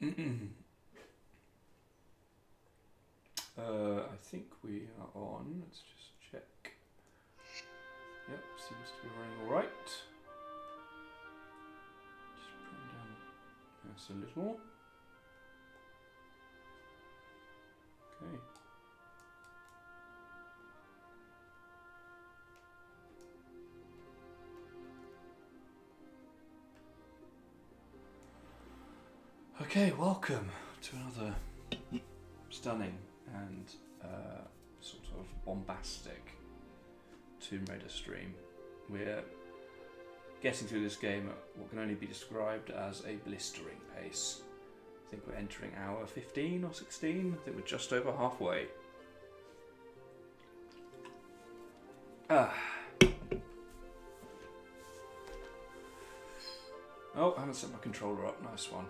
I think we are on. Let's just check. Yep, seems to be running all right. Just bring down this a little. Okay. Okay, welcome to another stunning and sort of bombastic Tomb Raider stream. We're getting through this game at what can only be described as a blistering pace. I think we're entering hour 15 or 16. I think we're just over halfway. Oh, I haven't set my controller up. Nice one.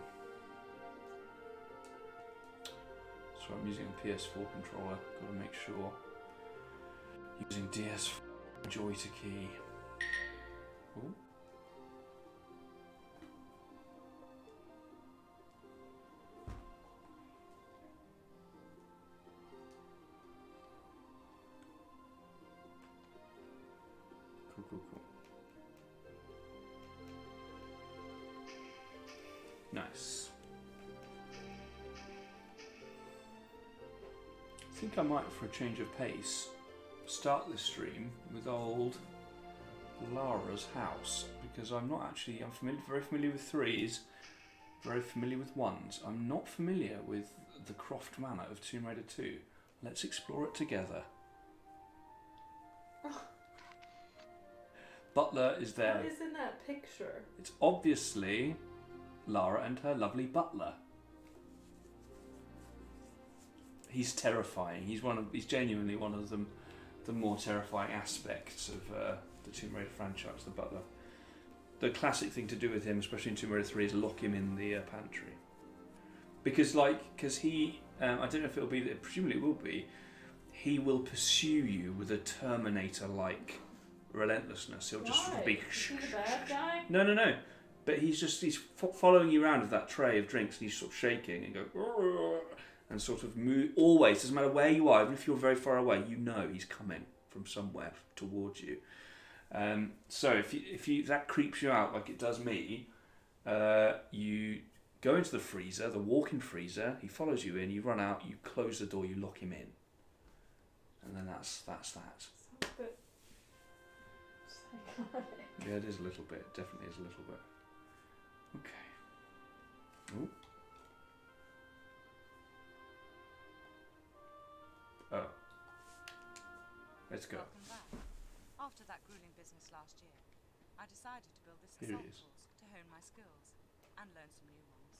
So I'm using a PS4 controller. Got to make sure. Using DS4 joy to key. Ooh. Cool. Nice. I think I might, for a change of pace, start this stream with old Lara's house, because I'm very familiar with threes, very familiar with ones. I'm not familiar with the Croft Manor of Tomb Raider 2. Let's explore it together. Butler is there. What is in that picture? It's obviously Lara and her lovely butler. He's terrifying. He's genuinely one of the more terrifying aspects of the Tomb Raider franchise, the butler. The classic thing to do with him, especially in Tomb Raider 3, is lock him in the pantry. Because he, I don't know if it'll be, presumably it will be, he will pursue you with a Terminator-like relentlessness. He'll just sort of be... Is he the bad guy? No. But he's following you around with that tray of drinks, and he's sort of shaking and go... And sort of move, always, doesn't matter where you are, even if you're very far away, you know he's coming from somewhere towards you. So if that creeps you out like it does me, you go into the freezer, the walk-in freezer, he follows you in, you run out, you close the door, you lock him in. And then that's that. Sounds a bit psychotic. Yeah, it is a little bit, definitely is a little bit. Okay. Ooh. Oh. Let's go. Welcome back. After that grueling business last year, I decided to build this Here assault it is. course to hone my skills and learn some new ones.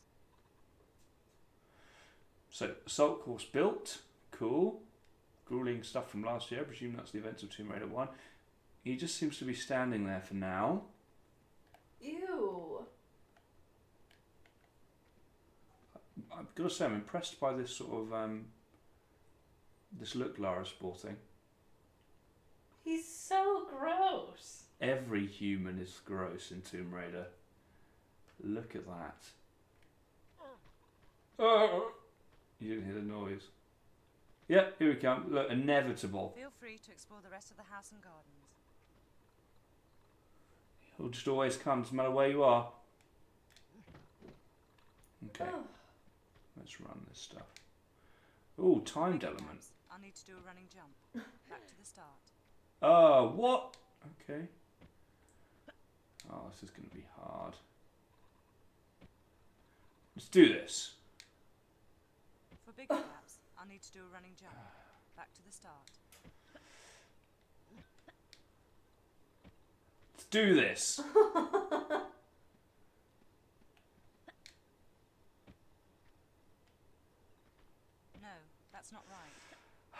So, assault course built. Cool. Grueling stuff from last year. I presume that's the events of Tomb Raider 1. He just seems to be standing there for now. Ew. I've got to say, I'm impressed by this sort of... this look Lara's sporting. He's so gross. Every human is gross in Tomb Raider. Look at that. Oh! You didn't hear the noise. Yep, here we come. Look, inevitable. Feel free to explore the rest of the house and gardens. He'll just always come, no matter where you are. Okay, Oh. let's run this stuff. Ooh, timed Quick element. attempts. I'll need to do a running jump. Back to the start. Oh, what? Okay. Oh, this is going to be hard. Let's do this. For bigger gaps, I'll need to do a running jump. Back to the start. Let's do this. No, that's not right.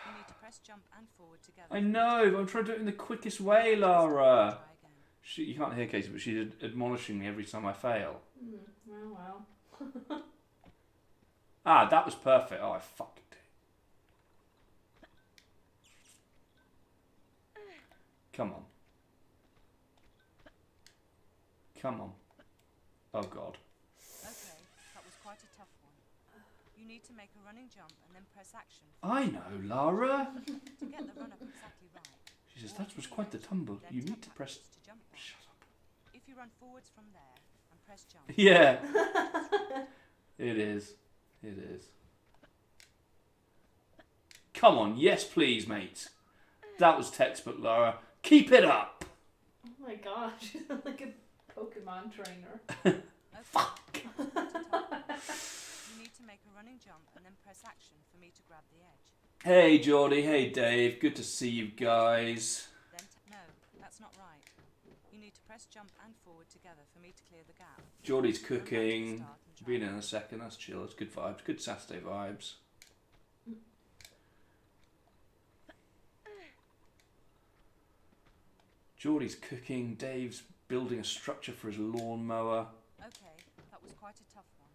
You need to press jump and forward together. I know, but I'm trying to do it in the quickest way, Lara. Try again. You can't hear Katie, but she's admonishing me every time I fail. Well. Ah, that was perfect. Oh, I fucked it. Come on. Come on. Oh, God. Okay, that was quite a tough one. You need to make a running jump and then press action. I know, Lara. To get the run up exactly right. She says, that was quite the tumble. Then You tap need to press... backwards to jump back. Shut up. If you run forwards from there and press jump. Yeah. It is. It is. Come on, yes please, mate. That was textbook, Lara. Keep it up. Oh my gosh, she's like a Pokemon trainer. Fuck. You need to make a running jump and then press action for me to grab the edge. Hey, Geordie. Hey, Dave. Good to see you guys. Then no, that's not right. You need to press jump and forward together for me to clear the gap. Geordie's cooking. Be in a second. That's chill. It's good vibes. Good Saturday vibes. Geordie's cooking. Dave's building a structure for his lawnmower. Okay, that was quite a tough one.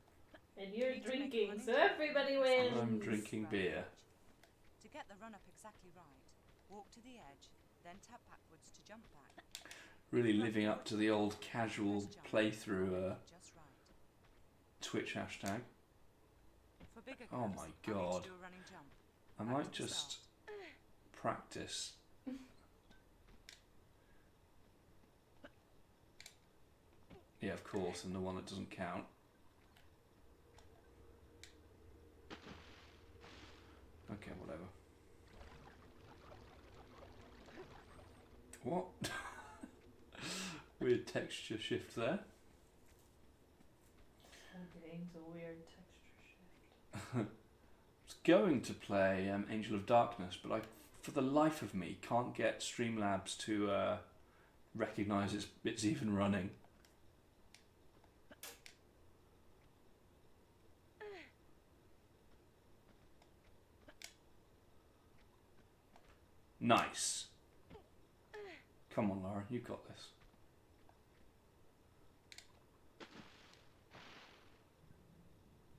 And you're You need to make a drinking, running so jump. everybody wins. I'm drinking beer. To get the run up exactly right, walk to the edge, then tap backwards to jump back. Really living up to the old casual Press jump. playthrough Just right. Twitch hashtag. For bigger Oh gaps, my I need to God. do a running jump. I Back might to the just start. practice. Yeah, of course, and the one that doesn't count. Okay, whatever. What? Weird texture shift there. Editing's a weird texture shift. I was going to play Angel of Darkness, but I, for the life of me, can't get Streamlabs to recognise it's even running. Nice. Come on, Laura, you got this.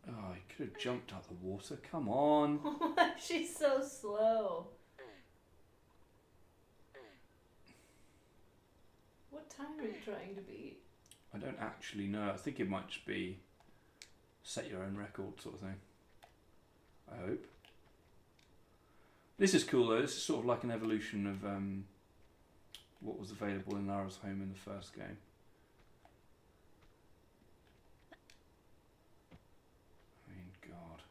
Oh, I could have jumped out the water. Come on. She's so slow. What time are you trying to beat? I don't actually know. I think it might just be set your own record sort of thing. I hope. This is cool though. This is sort of like an evolution of what was available in Lara's home in the first game. I mean, God.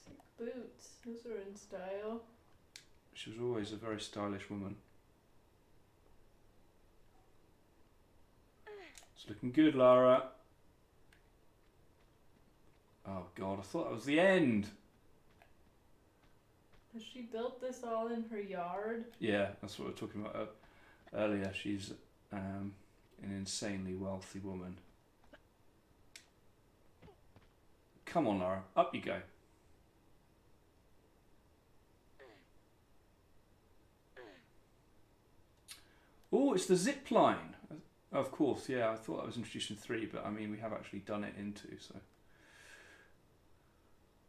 Sick boots. Those are in style. She was always a very stylish woman. It's looking good, Lara. Oh God, I thought that was the end. Has she built this all in her yard? Yeah, that's what we were talking about earlier. She's an insanely wealthy woman. Come on, Lara. Up you go. Oh, it's the zip line. Of course, yeah. I thought that was introduced in 3, but I mean, we have actually done it in 2, so...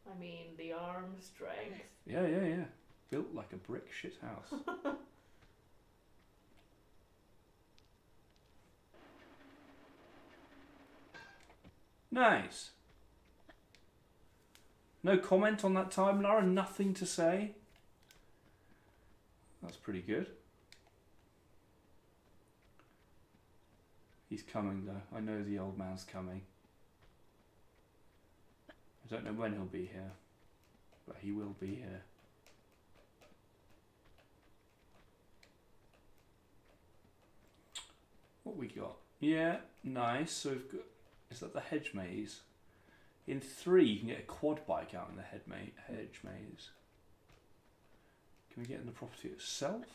I mean, the arm strength. Yeah. Built like a brick shit house. Nice. No comment on that time, Lara? Nothing to say? That's pretty good. He's coming though. I know the old man's coming. I don't know when he'll be here, but he will be here. What we got? Yeah, nice. So we've got, is that the Hedge Maze? In 3, you can get a quad bike out in the Hedge Maze. Can we get in the property itself?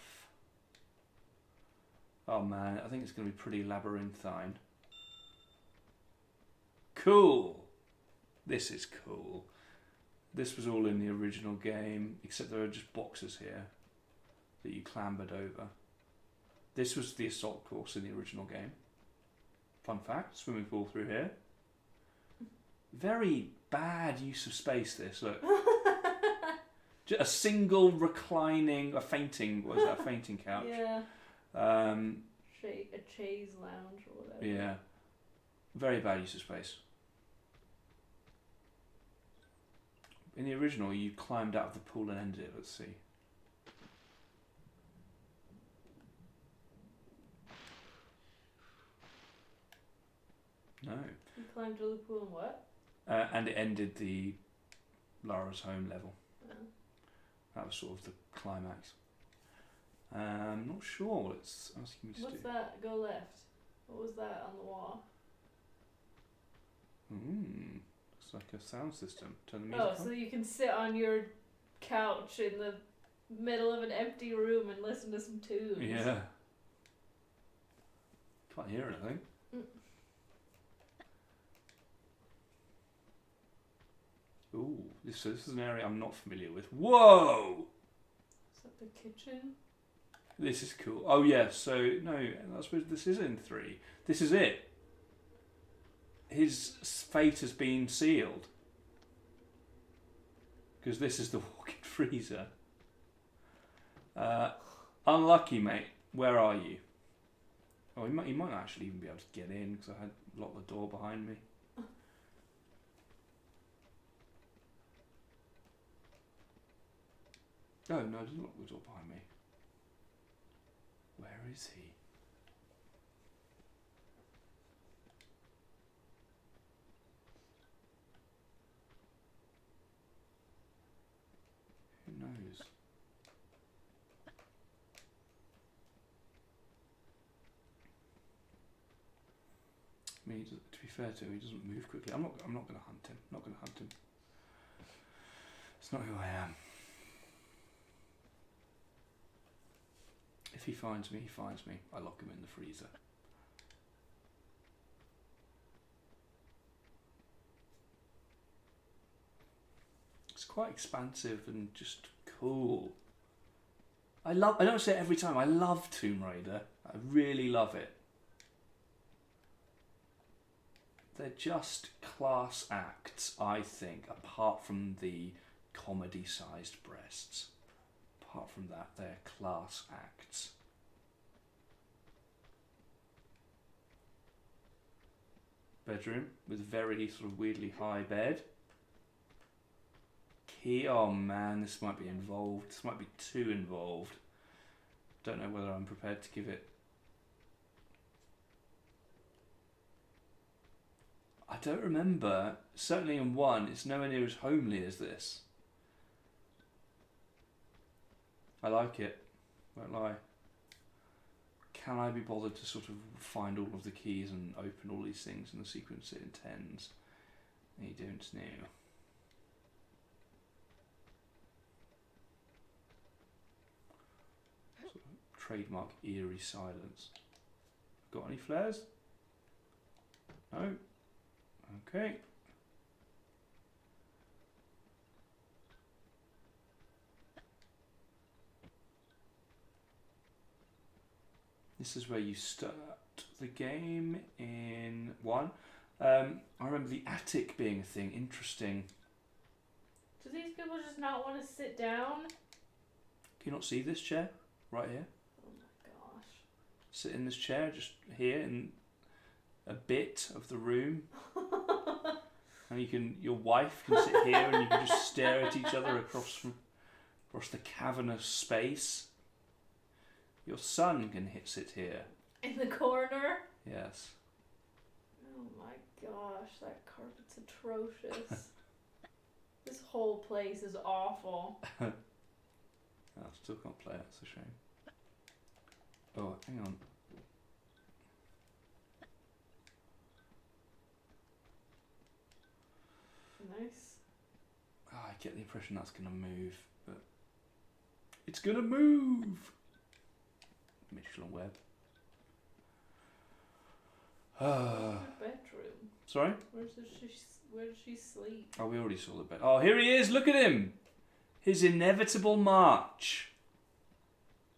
Oh man, I think it's going to be pretty labyrinthine. Cool! This is cool. This was all in the original game, except there are just boxes here that you clambered over. This was the assault course in the original game. Fun fact, swimming pool through here. Very bad use of space, this, look. Just a single reclining, a fainting couch. Yeah. A A chaise lounge or whatever. Yeah. Very bad use of space. In the original, you climbed out of the pool and ended it. Let's see. No. You climbed to the pool and what? And it ended the Lara's home level. Oh. That was sort of the climax. I'm not sure what it's asking me to do. What's that? Go left. What was that on the wall? Looks like a sound system. Turn the music Oh, on. so you can sit on your couch in the middle of an empty room and listen to some tunes. Yeah. Can't hear anything. Ooh, this is an area I'm not familiar with. Whoa! Is that the kitchen? This is cool. Oh yeah, so no, I suppose this is in 3. This is it. His fate has been sealed. Because this is the walk-in freezer. Unlucky, mate. Where are you? Oh, he might actually even be able to get in because I had locked the door behind me. Oh, no, I didn't lock the door behind me. Where is he? Who knows? I mean, to be fair to him, he doesn't move quickly. I'm not going to hunt him. Not going to hunt him. It's not who I am. If he finds me, he finds me. I lock him in the freezer. It's quite expansive and just cool. I don't say it every time, I love Tomb Raider. I really love it. They're just class acts, I think, apart from the comedy-sized breasts. Apart from that, they're class acts. Bedroom with very sort of weirdly high bed. Key. Oh man, this might be involved. This might be too involved. Don't know whether I'm prepared to give it. I don't remember. Certainly in 1, it's nowhere near as homely as this. I like it, won't lie. Can I be bothered to sort of find all of the keys and open all these things in the sequence it intends? I don't know. Sort of trademark eerie silence. Got any flares? No? Okay. This is where you start the game in 1. I remember the attic being a thing. Interesting. Do these people just not want to sit down? Can you not see this chair? Right here? Oh my gosh. Sit in this chair, just here in a bit of the room. And your wife can sit here and you can just stare at each other across the cavernous space. Your son can sit here. In the corner? Yes. Oh my gosh, that carpet's atrocious. This whole place is awful. I still can't play it, it's a shame. Oh, hang on. Nice. Oh, I get the impression that's going to move, but it's going to move! Mitchell and Webb. Where's her bedroom? Sorry? Where does she sleep? Oh, we already saw the bed. Oh, here he is! Look at him! His inevitable march.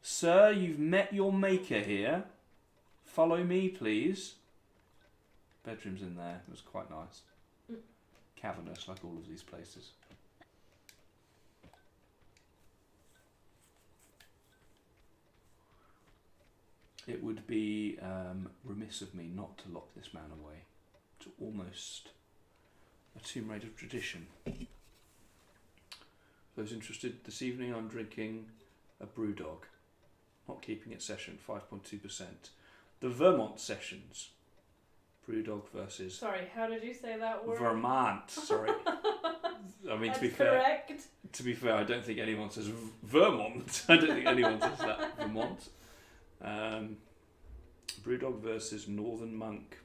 Sir, you've met your maker here. Follow me, please. Bedroom's in there. It was quite nice. Cavernous, like all of these places. It would be remiss of me not to lock this man away. It's almost a Tomb Raider tradition. those interested, this evening I'm drinking a Brewdog. Not keeping it session, 5.2%. The Vermont Sessions. Brewdog versus... Sorry, how did you say that word? Vermont, sorry. I mean, That's to be correct. fair... To be fair, I don't think anyone says Vermont. I don't think anyone says that. Vermont. Brewdog versus Northern Monk.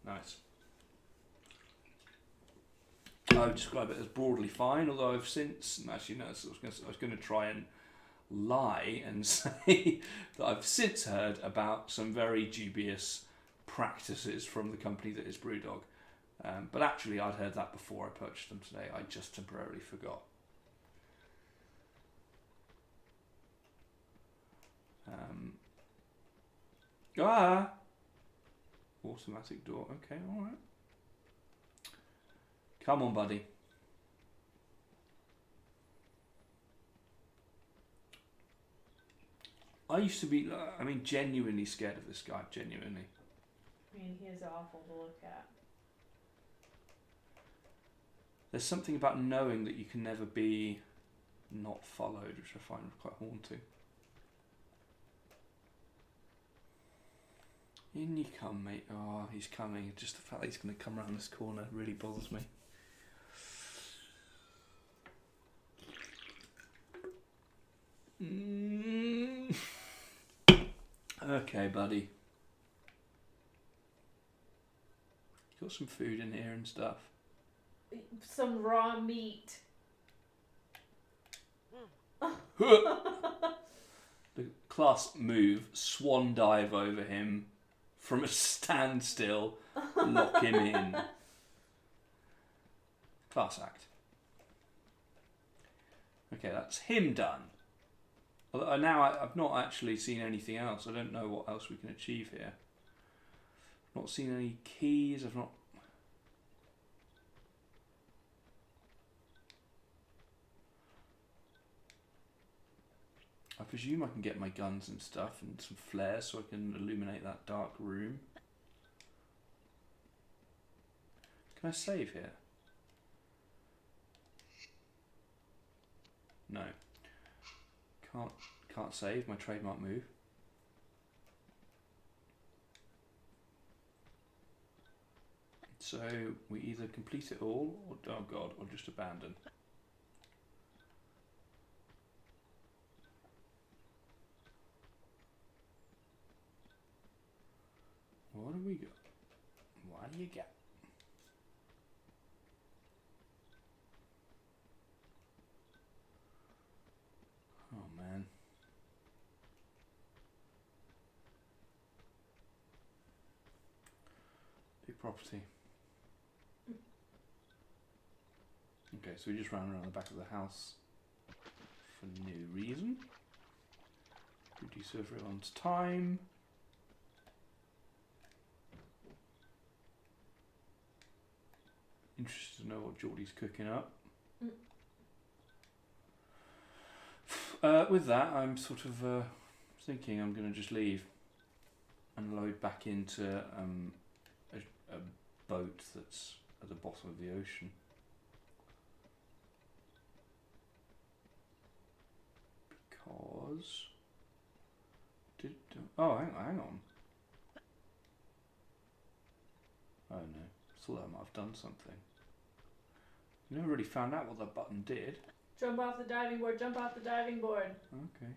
Nice. I would describe it as broadly fine, although I've since... Actually, no, I was going to try and lie and say that I've since heard about some very dubious practices from the company that is Brewdog. But actually, I'd heard that before I purchased them today. I just temporarily forgot. Automatic door. Okay, all right. Come on, buddy. I used to be, genuinely scared of this guy. Genuinely. I mean, he is awful to look at. There's something about knowing that you can never be not followed, which I find quite haunting. In you come, mate. Oh, he's coming. Just the fact that he's going to come around this corner really bothers me. Okay, buddy. Got some food in here and stuff. Some raw meat. The class move, swan dive over him from a standstill, lock him in. Class act. Okay, that's him done. Although now I've not actually seen anything else. I don't know what else we can achieve here. Not seen any keys. I've not... I presume I can get my guns and stuff and some flares so I can illuminate that dark room. Can I save here? No. Can't save, my trademark move. So we either complete it all or, oh god, or just abandon. What do we got? What do you got? Oh man. Big property. Okay, so we just ran around the back of the house for no reason. Reduce everyone's time. Interested to know what Geordie's cooking up. With that, I'm sort of thinking I'm going to just leave and load back into a boat that's at the bottom of the ocean. Because... oh, hang on. Oh no, thought I might have done something. Never really found out what that button did. Jump off the diving board, jump off the diving board. Okay.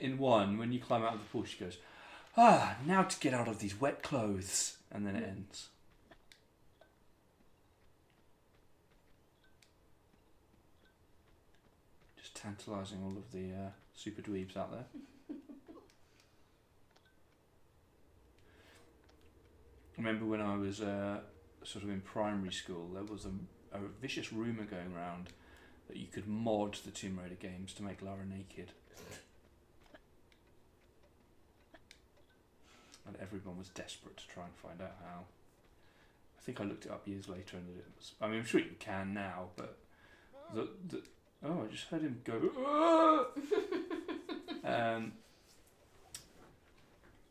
In one, when you climb out of the pool, she goes, now to get out of these wet clothes. And then it ends. Just tantalising all of the super dweebs out there. I remember when I was sort of in primary school, there was a vicious rumour going around that you could mod the Tomb Raider games to make Lara naked. And everyone was desperate to try and find out how. I think I looked it up years later, and it was. I mean, I'm sure you can now, but oh, I just heard him go.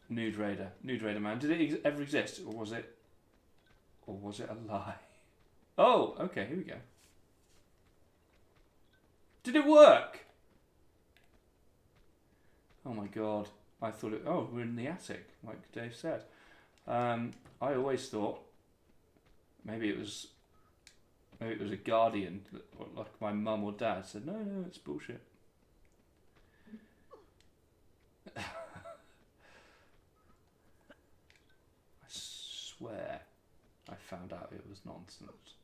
Nude Raider man. Did it ever exist, or was it a lie? Oh, okay, here we go. Did it work? Oh my god. I thought it... Oh, we're in the attic, like Dave said. I always thought maybe it was a guardian, like my mum or dad said, no, it's bullshit. I swear I found out it was nonsense.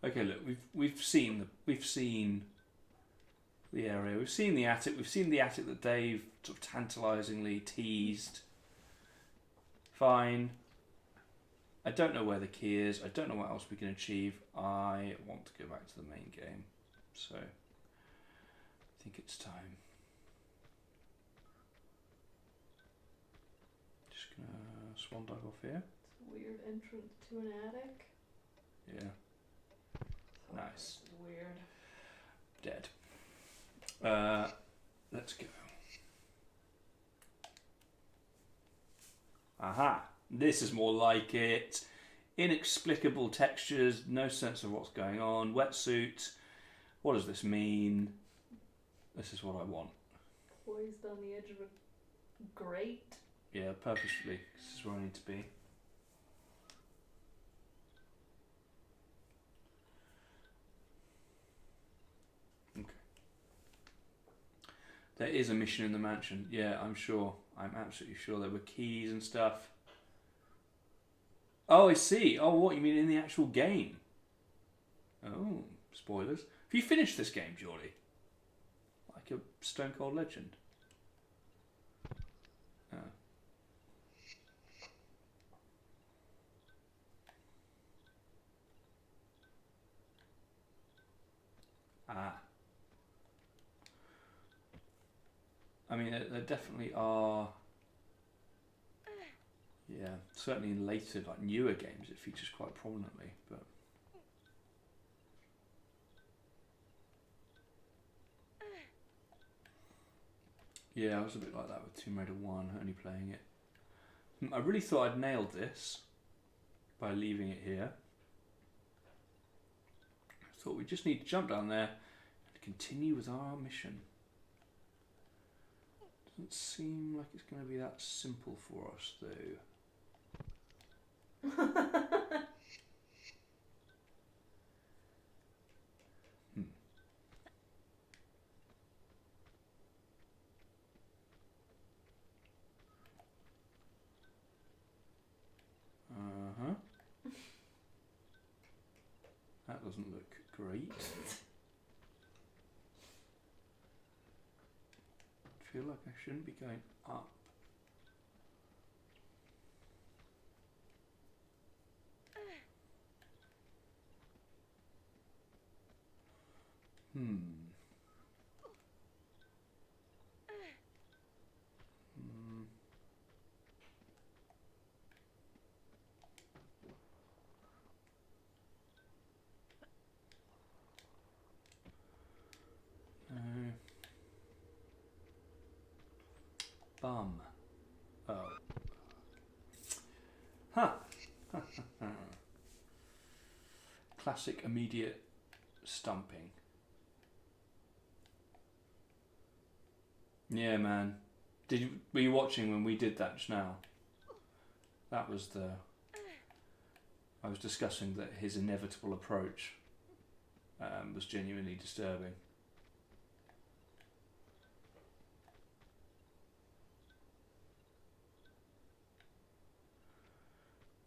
Okay, look, we've seen the area, we've seen the attic that Dave sort of tantalisingly teased. Fine. I don't know where the key is. I don't know what else we can achieve. I want to go back to the main game, so I think it's time. Just gonna swan dive off here. It's a weird entrance to an attic. Yeah. Oh, Nice. This is weird. Dead. Let's go. Aha! This is more like it. Inexplicable textures, no sense of what's going on. Wetsuit. What does this mean? This is what I want. Poised on the edge of a grate. Yeah, purposefully. This is where I need to be. There is a mission in the mansion. Yeah, I'm sure. I'm absolutely sure there were keys and stuff. Oh, I see. Oh, what? You mean in the actual game? Oh, spoilers. Have you finished this game, Geordie? Like a Stone Cold Legend. Oh. Ah. I mean, there definitely are. Yeah, certainly in later, like newer games, it features quite prominently. But yeah, I was a bit like that with Tomb Raider 1, only playing it. I really thought I'd nailed this by leaving it here. I thought we just need to jump down there and continue with our mission. Doesn't seem like it's going to be that simple for us, though. Uh-huh. That doesn't look great. I feel like I shouldn't be going up. No. Bum. Oh. Huh. Classic immediate stumping. Yeah, man. Were you watching when we did that just now? That was I was discussing that his inevitable approach was genuinely disturbing.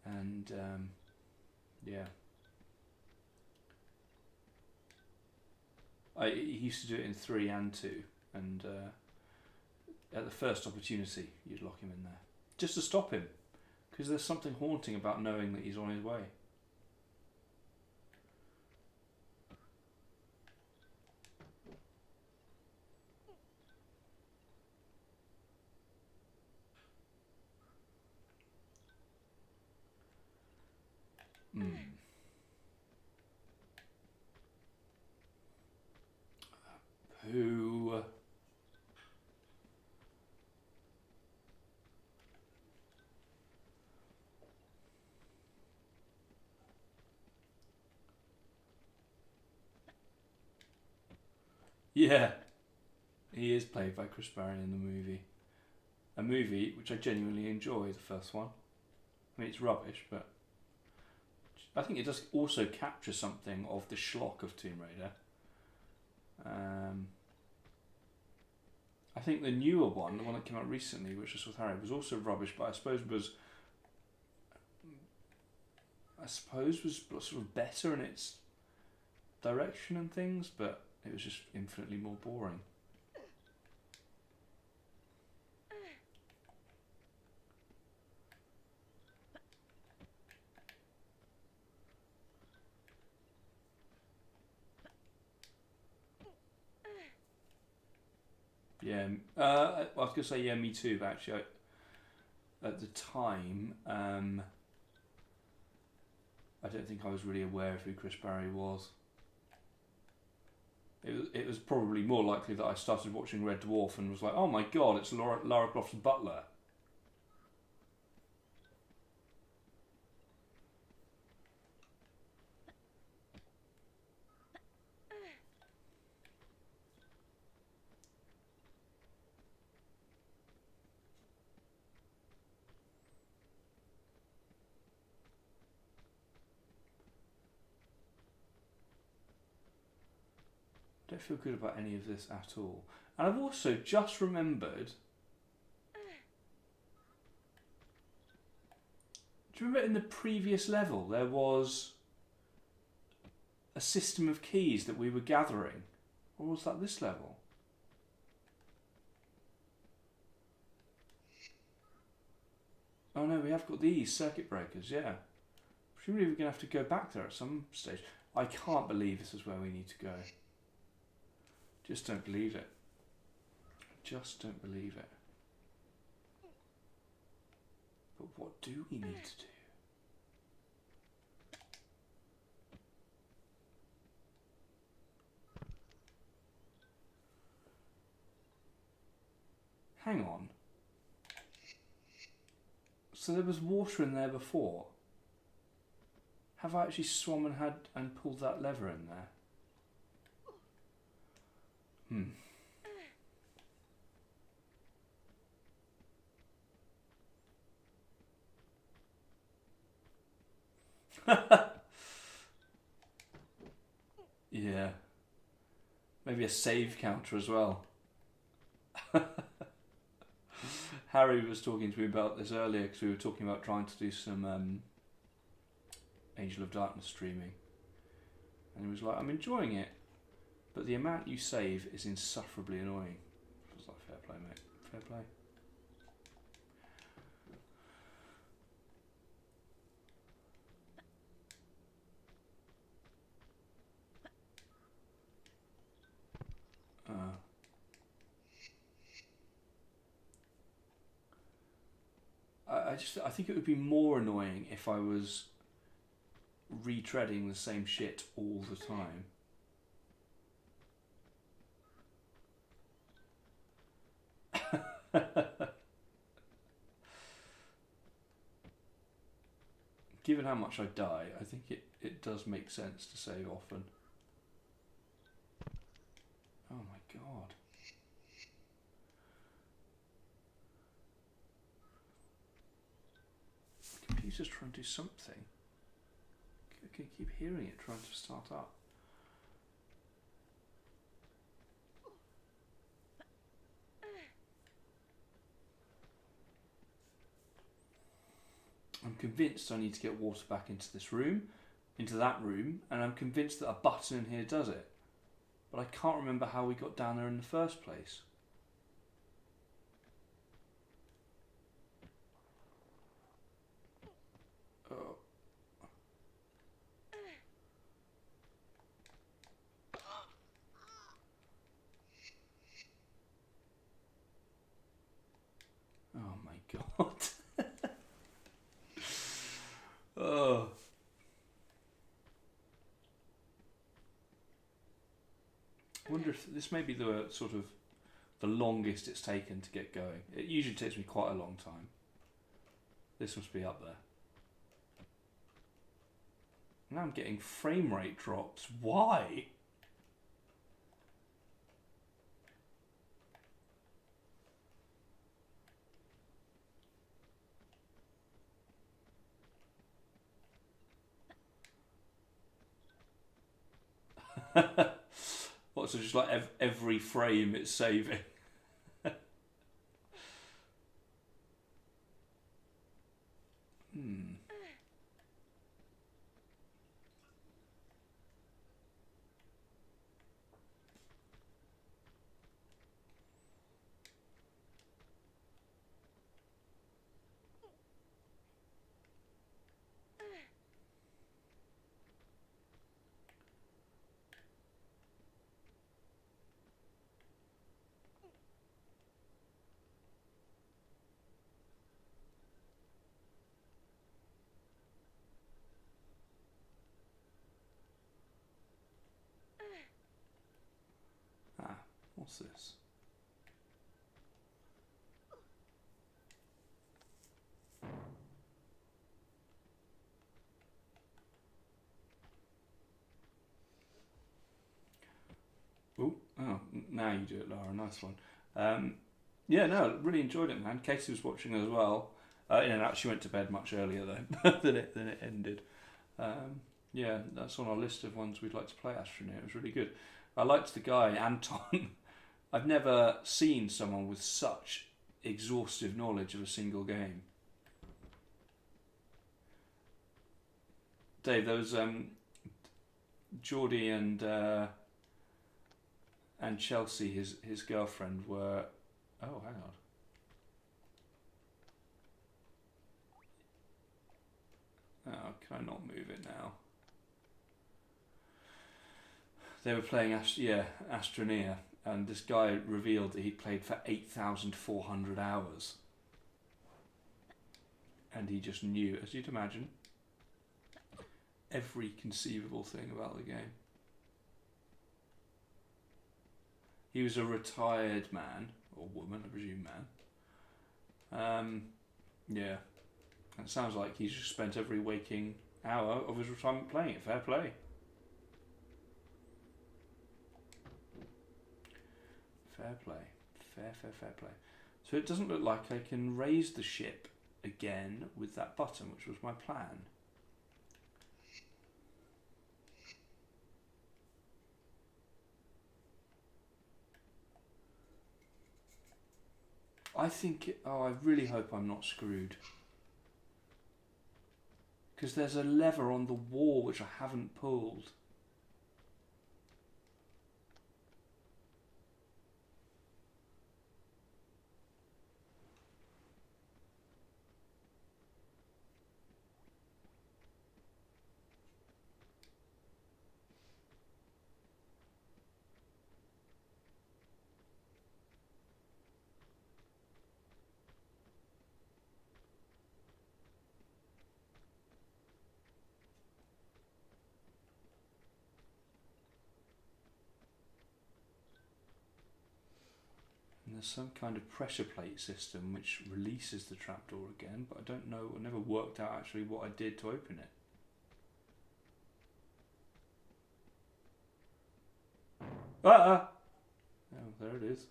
And yeah, he used to do it in 3 and 2, and at the first opportunity, you'd lock him in there. just to stop him, because there's something haunting about knowing that he's on his way. Who? Yeah, he is played by Chris Barry in the movie. A movie which I genuinely enjoy, the first one. I mean, it's rubbish, but I think it does also capture something of the schlock of Tomb Raider. I think the newer one, the one that came out recently, which was with Harry, was also rubbish, but I suppose was sort of better in its direction and things, but it was just infinitely more boring. Yeah, I was going to say, yeah, me too, but actually, at the time, I don't think I was really aware of who Chris Barry was. It was probably more likely that I started watching Red Dwarf and was like, oh my god, it's Lara Croft's Butler. I don't feel good about any of this at all. And I've also just remembered... Do you remember in the previous level there was a system of keys that we were gathering? Or was that this level? Oh no, we have got these circuit breakers, yeah. Presumably we're going to have to go back there at some stage. I can't believe this is where we need to go. Just don't believe it. Just don't believe it. But what do we need to do? Hang on. So there was water in there before. Have I actually swum and pulled that lever in there? Yeah. Maybe a save counter as well. Harry was talking to me about this earlier because we were talking about trying to do some Angel of Darkness streaming. And he was like, I'm enjoying it, but the amount you save is insufferably annoying. I was like, fair play, mate. Fair play. I think it would be more annoying if I was retreading the same shit all the time. Given how much I die, I think it does make sense to save often. Oh my god. The computer's trying to do something. I can keep hearing it trying to start up. I'm convinced I need to get water back into this room, into that room, and I'm convinced that a button in here does it. But I can't remember how we got down there in the first place. What? Oh. I wonder if this may be the sort of the longest it's taken to get going. It usually takes me quite a long time. This must be up there. Now I'm getting frame rate drops. Why? What, so just like every frame it's saving? Hmm. Ah, what's this? Oh, now you do it, Lara. Nice one. Yeah, no, really enjoyed it, man. Casey was watching as well. And actually went to bed much earlier though than it ended. Yeah, that's on our list of ones we'd like to play. Astroneer. It was really good. I liked the guy Anton. I've never seen someone with such exhaustive knowledge of a single game. Dave, there was Geordie and Chelsea, his girlfriend, were. Oh, hang on. Oh, can I not move it now? They were playing Astroneer, and this guy revealed that he'd played for 8,400 hours. And he just knew, as you'd imagine, every conceivable thing about the game. He was a retired man, or woman, I presume man. Yeah. It sounds like he's just spent every waking hour of his retirement playing it. Fair play. Fair play. Fair play. So it doesn't look like I can raise the ship again with that button, which was my plan. I think... I really hope I'm not screwed. Because there's a lever on the wall which I haven't pulled. And there's some kind of pressure plate system which releases the trapdoor again, but I don't know, I never worked out actually what I did to open it. Ah! Oh, there it is.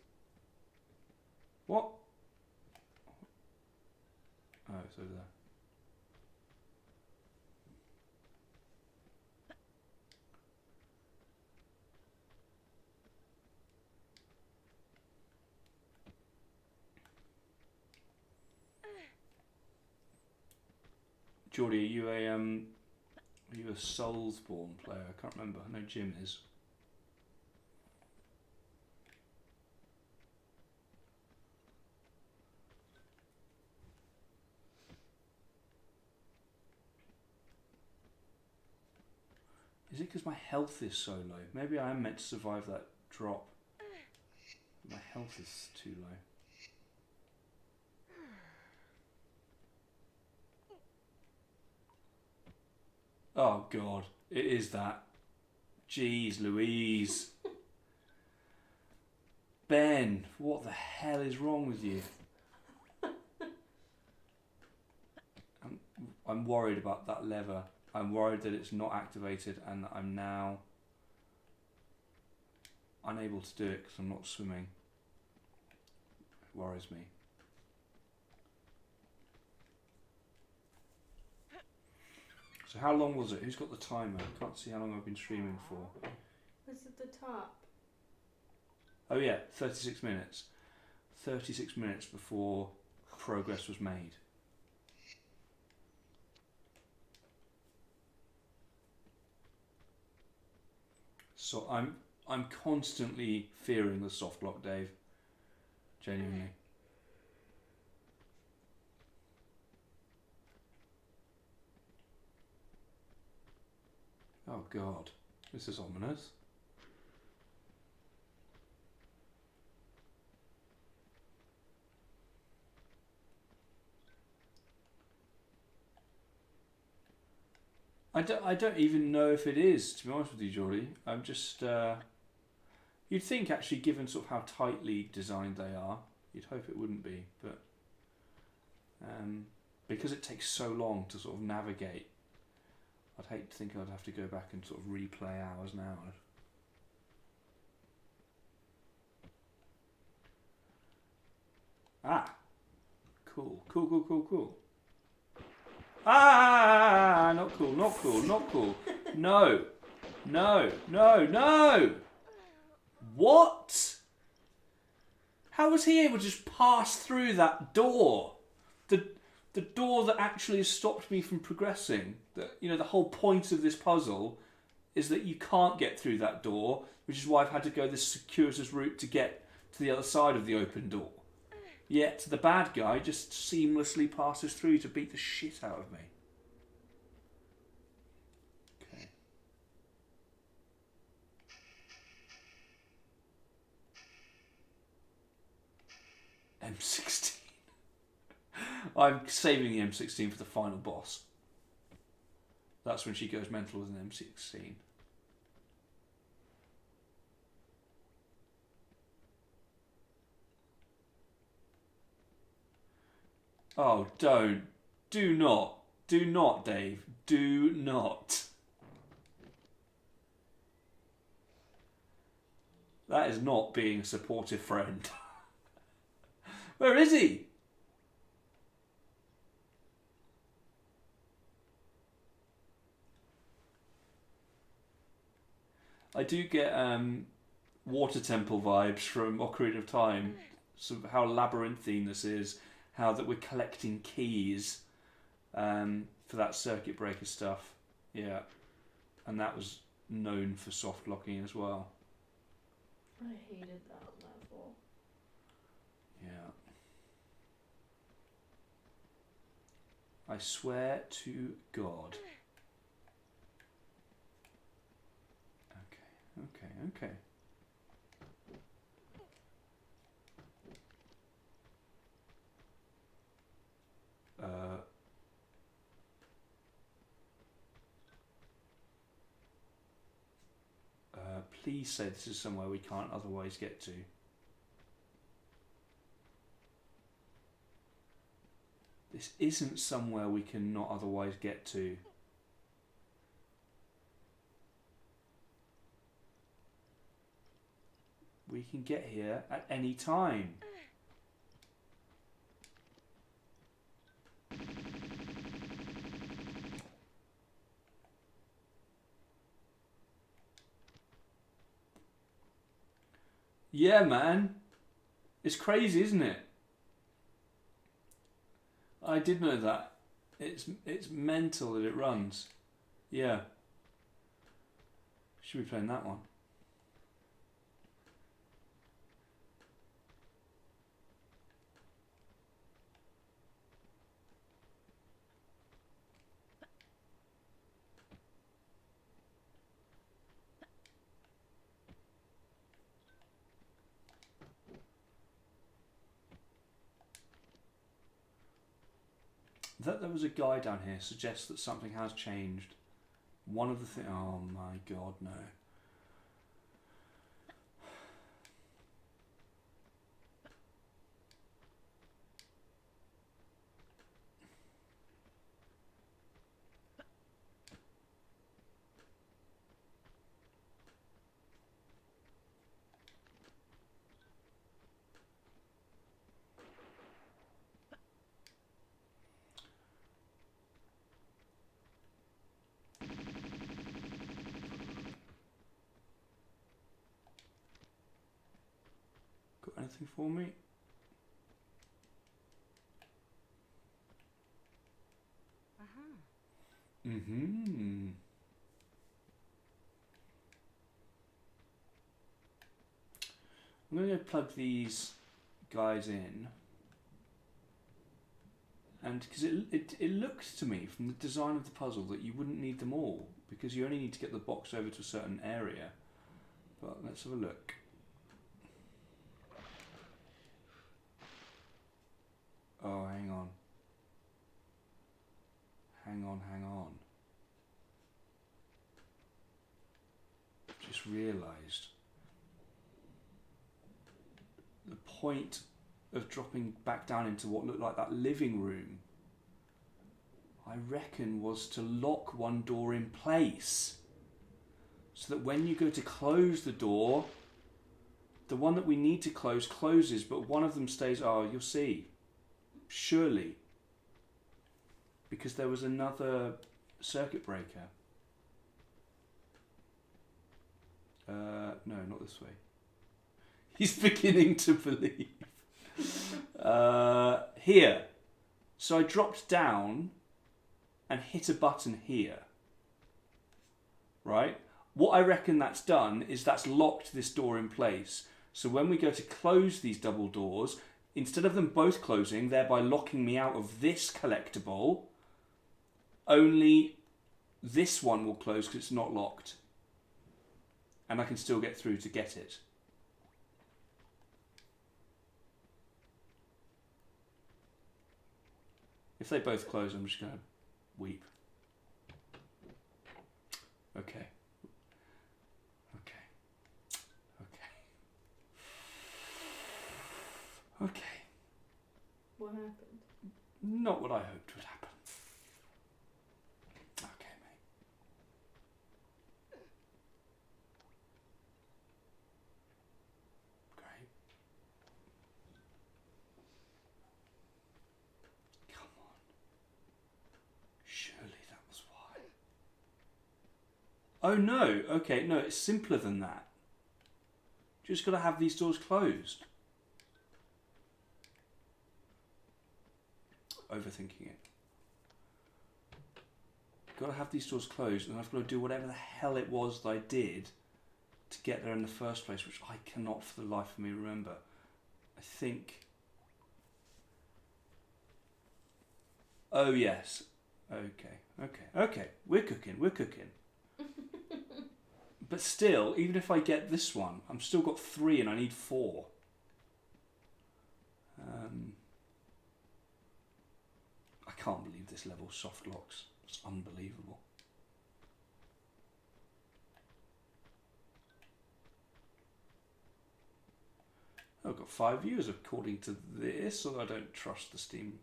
What? Oh, it's over there. Geordie, are you a Soulsborne player? I can't remember. I know Jim is. Is it because my health is so low? Maybe I am meant to survive that drop. My health is too low. Oh God, it is that. Jeez Louise. Ben, what the hell is wrong with you? I'm worried about that lever. I'm worried that it's not activated and that I'm now unable to do it because I'm not swimming. It worries me. So how long was it? Who's got the timer? I can't see how long I've been streaming for. It's at the top. Oh yeah, 36 minutes. 36 minutes before progress was made. So I'm constantly fearing the soft lock, Dave. Genuinely. Oh God, this is ominous. I don't even know if it is, to be honest with you, Geordie. I'm just... you'd think, actually, given sort of how tightly designed they are, you'd hope it wouldn't be, but... because it takes so long to sort of navigate, I'd hate to think I'd have to go back and sort of replay hours and hours. Ah! Cool. Ah! Not cool. No! What? How was he able to just pass through that door? The door that actually has stopped me from progressing. The whole point of this puzzle is that you can't get through that door, which is why I've had to go this circuitous route to get to the other side of the open door. Yet the bad guy just seamlessly passes through to beat the shit out of me. Okay. M16. I'm saving the M16 for the final boss. That's when she goes mental with an M16. Oh, don't. Do not. Do not, Dave. Do not. That is not being a supportive friend. Where is he? I do get Water Temple vibes from Ocarina of Time. Sort of how labyrinthine this is. How that we're collecting keys for that circuit breaker stuff. Yeah. And that was known for soft locking as well. I hated that level. Yeah. I swear to God. Okay. Please say this is somewhere we can't otherwise get to. This isn't somewhere we can not otherwise get to. We can get here at any time. Yeah, man. It's crazy, isn't it? I did know that. It's mental that it runs. Yeah. Should be playing that one. That there was a guy down here suggests that something has changed. One of the things... Oh my god, no. Got anything for me? Mm-hmm. I'm going to plug these guys in. And because it looked to me from the design of the puzzle that you wouldn't need them all, because you only need to get the box over to a certain area. But let's have a look. Oh, hang on. Hang on. Just realised the point of dropping back down into what looked like that living room, I reckon, was to lock one door in place. So that when you go to close the door, the one that we need to close closes, but one of them stays. Oh, you'll see. Surely. Because there was another circuit breaker. No, not this way. He's beginning to believe. Here. So I dropped down and hit a button here. Right? What I reckon that's done is that's locked this door in place. So when we go to close these double doors, instead of them both closing, thereby locking me out of this collectible, only this one will close because it's not locked. And I can still get through to get it. If they both close, I'm just going to weep. Okay. Okay. What happened? Not what I hoped would happen. Okay, mate. Great. Come on. Surely that was why. Oh no, okay, no, it's simpler than that. Just got to have these doors closed. Overthinking it. Got to have these doors closed, and I've got to do whatever the hell it was that I did to get there in the first place, which I cannot for the life of me remember. I think... Oh yes. Okay. We're cooking. But still, even if I get this one, I'm still got 3 and I need 4. I can't believe this level soft locks. It's unbelievable. I've got 5 views according to this, although I don't trust the Steam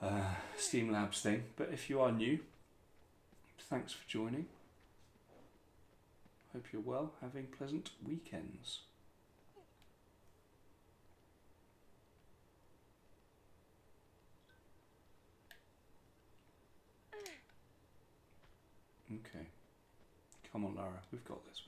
Labs thing. But if you are new, thanks for joining. Hope you're well, having pleasant weekends. Okay. Come on, Lara. We've got this.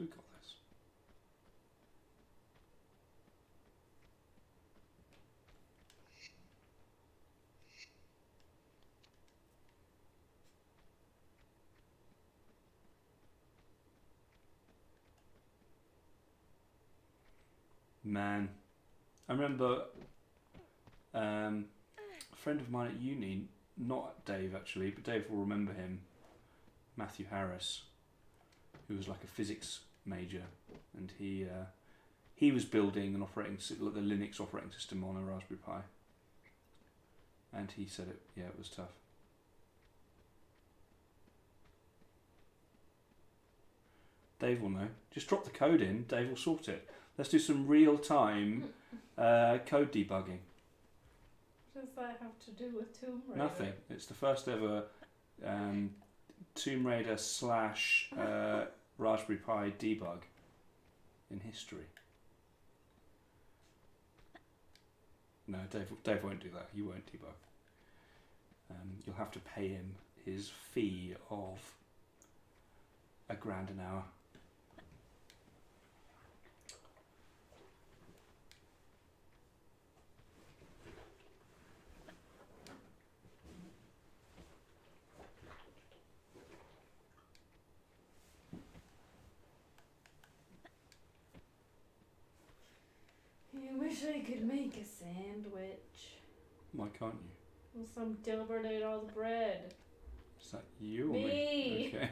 Man. I remember a friend of mine at uni, not Dave actually, but Dave will remember him, Matthew Harris, who was like a physics major, and he was building an operating system, the Linux operating system on a Raspberry Pi, and he said it was tough. Dave will know. Just drop the code in. Dave will sort it. Let's do some real-time code debugging. What does that have to do with Tomb Raider? Nothing. It's the first ever Tomb Raider / Raspberry Pi debug in history. No, Dave won't do that. He won't debug. You'll have to pay him his fee of £1,000 an hour. I wish I could make a sandwich. Why can't you? Well, some Dilbert ate all the bread. Is that you or Me. Okay.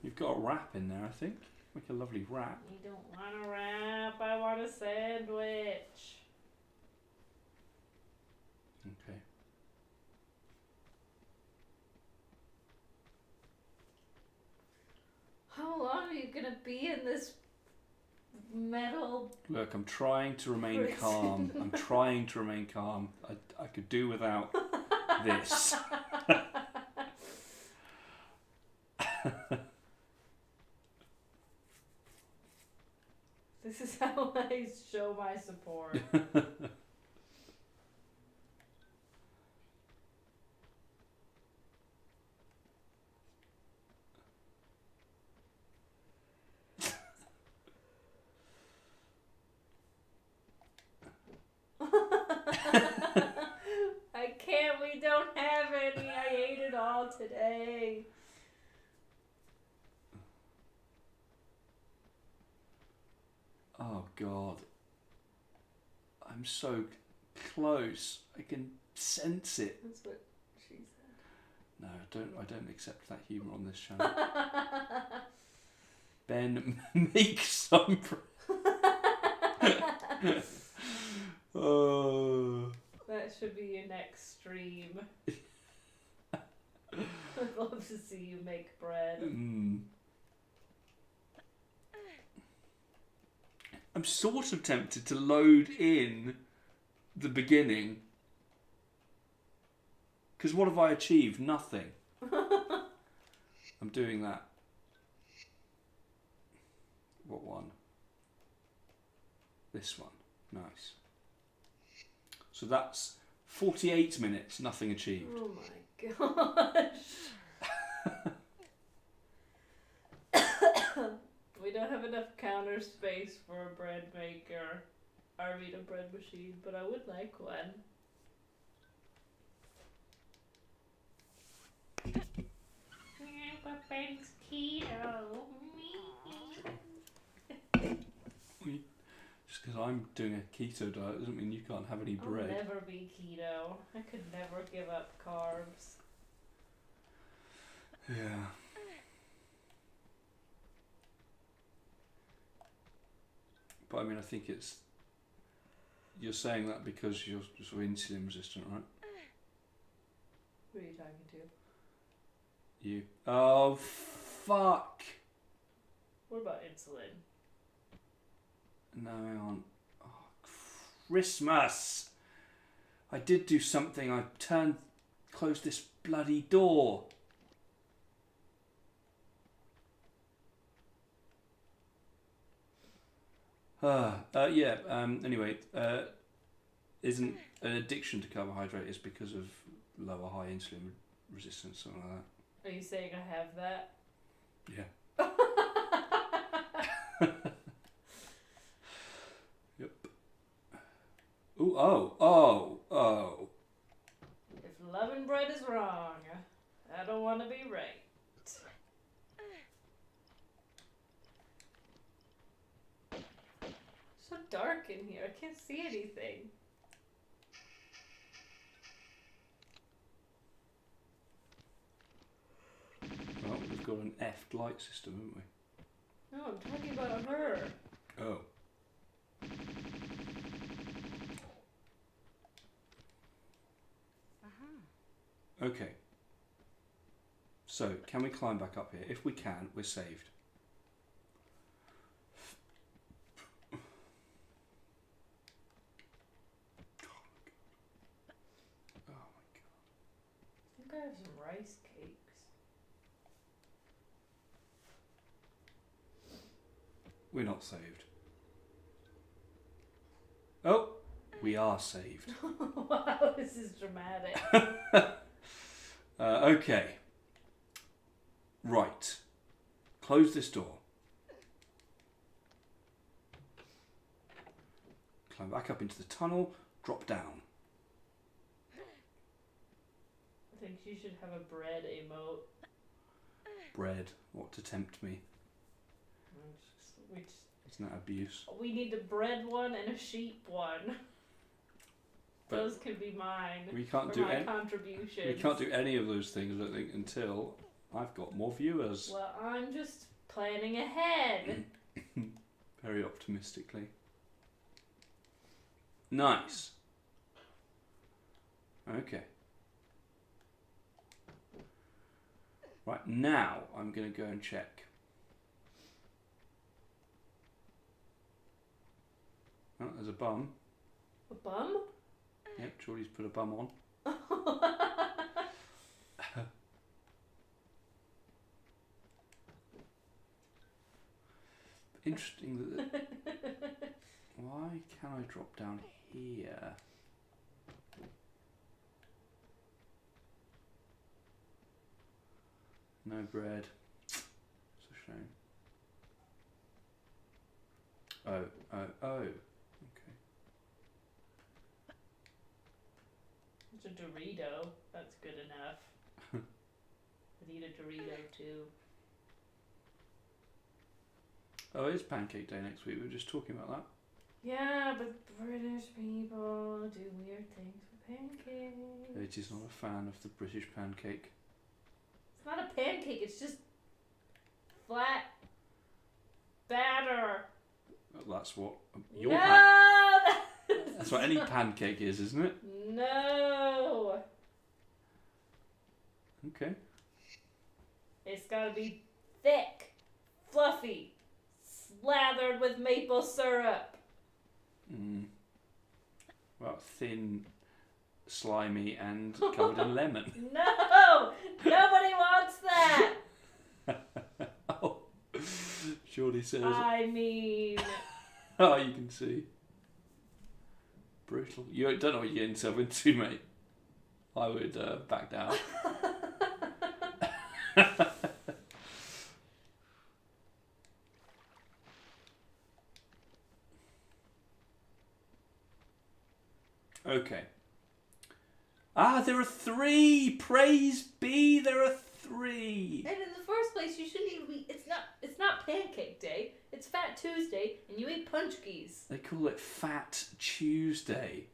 You've got a wrap in there, I think. Make a lovely wrap. I don't want a wrap. I want a sandwich. Okay. How long are you gonna be in this metal? Look, I'm trying to remain prison? calm. I'm trying to remain calm. I could do without this. This is how I show my support. I can't. We don't have any. I ate it all today. Oh God. I'm so close. I can sense it. That's what she said. No, I don't accept that humour on this channel. Ben, make some. Oh. That should be your next stream. I'd love to see you make bread. I'm sort of tempted to load in the beginning. Because what have I achieved? Nothing. I'm doing that. What one? This one. Nice. So that's 48 minutes, nothing achieved. Oh my gosh. We don't have enough counter space for a bread maker. I mean a bread machine, but I would like one. Ben's keto. Just because I'm doing a keto diet doesn't mean you can't have any bread. I'll never be keto. I could never give up carbs. Yeah. But I mean, I think it's... You're saying that because you're sort of insulin resistant, right? Who are you talking to? You. Oh, fuck! What about insulin? No, I aren't. Oh, Christmas! I did do something. I closed this bloody door. Yeah, anyway, isn't an addiction to carbohydrate is because of lower high insulin resistance, something like that. Are you saying I have that? Yeah. Yep. Ooh, oh. If loving bread is wrong, I don't want to be right. So dark in here. I can't see anything. Well, we've got an F light system, haven't we? No, I'm talking about her. Oh. Okay. So, can we climb back up here? If we can, we're saved. Oh my god. I think I have some rice cakes. We're not saved. Oh, we are saved. Wow, this is dramatic. Okay. Right. Close this door. Climb back up into the tunnel. Drop down. I think you should have a bread emote. Bread. What to tempt me? Isn't that abuse? We need a bread one and a sheep one. But those can be mine. We can't for do my contributions. We can't do any of those things, I don't think, until I've got more viewers. Well, I'm just planning ahead. Very optimistically. Nice. Okay. Right, now I'm going to go and check. Oh, there's a bum. A bum? Yep, Geordie's put a bum on. Interesting that. Why can I drop down here? No bread. It's a shame. Oh. Okay. It's a Dorito. That's good enough. I'd eat a Dorito too. Oh, it is Pancake Day next week. We were just talking about that. Yeah, but British people do weird things with pancakes. It is not a fan of the British pancake. It's not a pancake, it's just flat batter. Well, that's what your No! that's what any pancake is, isn't it? No! Okay. It's gotta be thick, fluffy, slathered with maple syrup. Well, thin, slimy, and covered in lemon. No! Nobody wants that! Oh, Shorty says. I mean... Oh, you can see. Brutal. You don't know what you're getting yourself into, mate. I would back down. Okay. Ah, there are 3! Praise be, there are 3! And in the first place, you shouldn't even be... It's not Pancake Day. It's Fat Tuesday, and you eat punchkies. They call it Fat Tuesday.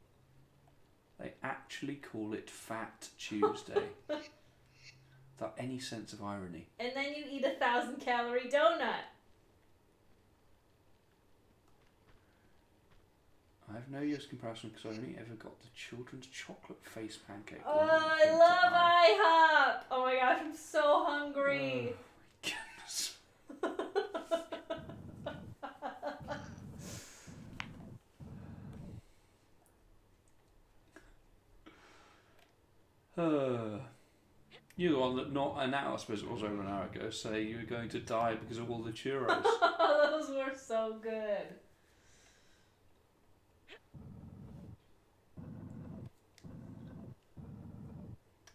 They actually call it Fat Tuesday. Without any sense of irony. And then you eat a 1,000-calorie donut. I have no US comparison because I only ever got the children's chocolate face pancake. Oh, I love IHOP! Oh my gosh, I'm so hungry. Oh my goodness. You're the one that not an hour, I suppose it was over an hour ago, say you were going to die because of all the churros. Those were so good.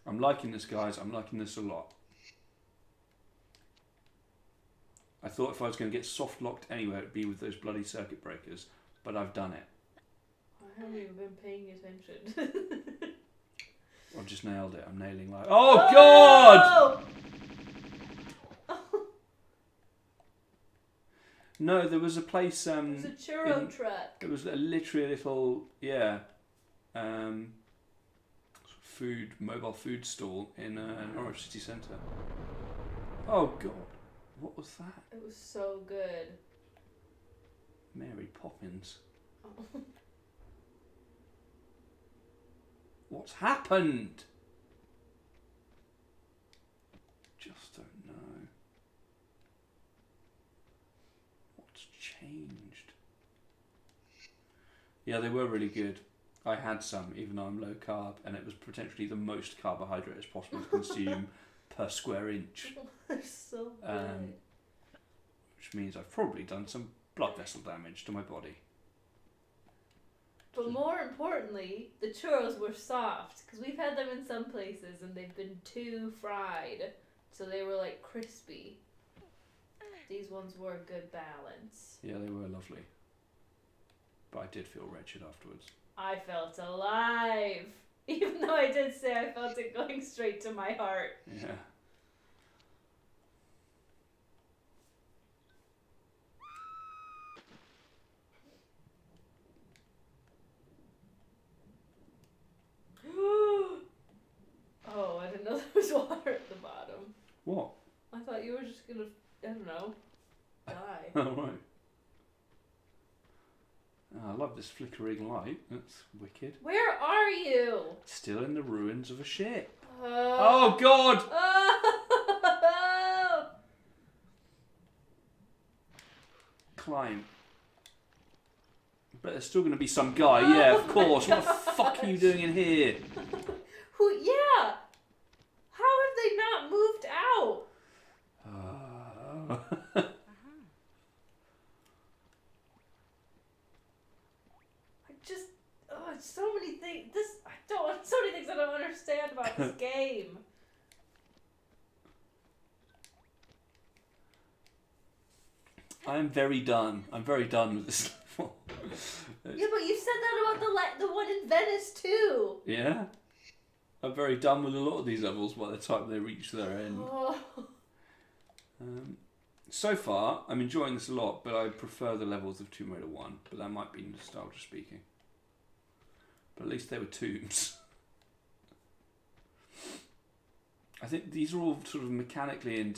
I'm liking this, guys. I'm liking this a lot. I thought if I was going to get soft locked anywhere, it'd be with those bloody circuit breakers, but I've done it. I haven't even been paying attention. I've just nailed it. I'm nailing life. Oh, God! No, there was a place. It was a churro truck. It was literally a little, mobile food stall in Norwich City Centre. Oh God, what was that? It was so good. Mary Poppins. Oh. What's happened? Just Yeah, they were really good. I had some, even though I'm low carb, and it was potentially the most carbohydrate as possible to consume per square inch. They're so good. Which means I've probably done some blood vessel damage to my body. But more importantly, the churros were soft, because we've had them in some places and they've been too fried, so they were like crispy. These ones were a good balance. Yeah, they were lovely. But I did feel wretched afterwards. I felt alive, even though I did say I felt it going straight to my heart. Yeah. Oh, I didn't know there was water at the bottom. What? I thought you were just gonna, I don't know, die. Oh, right. Oh, I love this flickering light. That's wicked. Where are you? Still in the ruins of a ship. Oh, Oh, God! Oh! Climb. But there's still going to be some guy. Yeah, of course. What the fuck are you doing in here? Who? Yeah. How have they not moved out? Just, it's so many things. So many things I don't understand about this game. I'm very done. I'm very done with this level. Yeah, but you said that about the one in Venice too. Yeah? I'm very done with a lot of these levels by the time they reach their end. Oh. So far, I'm enjoying this a lot, but I prefer the levels of Tomb Raider 1. But that might be nostalgia speaking. But at least they were tombs. I think these are all sort of mechanically and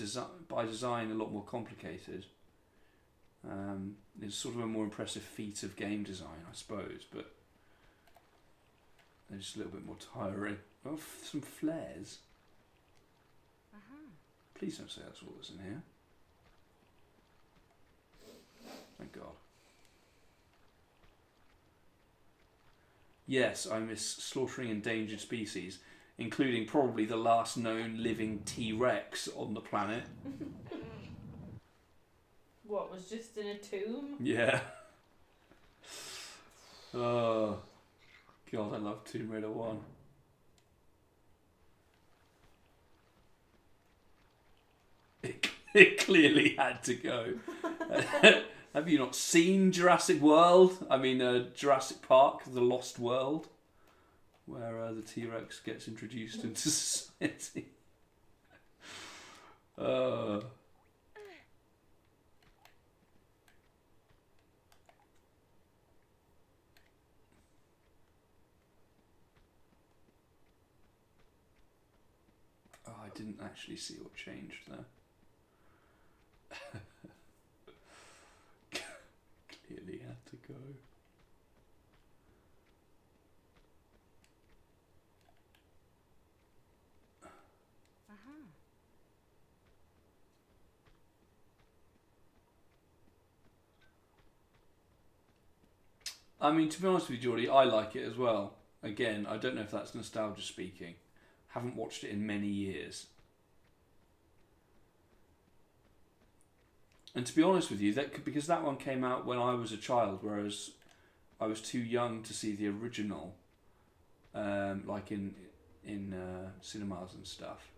by design a lot more complicated. It's sort of a more impressive feat of game design, I suppose, but they're just a little bit more tiring. Oh, some flares. Please don't say that's all that's in here. Thank God. Yes, I miss slaughtering endangered species, including probably the last known living T-Rex on the planet. What, was just in a tomb? Yeah. Oh, God, I love Tomb Raider 1. It clearly had to go. Have you not seen Jurassic World? I mean, Jurassic Park, The Lost World, where the T-Rex gets introduced into society. I didn't actually see what changed there. Clearly had to go. I mean, to be honest with you, Geordie, I like it as well. Again, I don't know if that's nostalgia speaking. Haven't watched it in many years. And to be honest with you, because that one came out when I was a child, whereas I was too young to see the original, like in cinemas and stuff.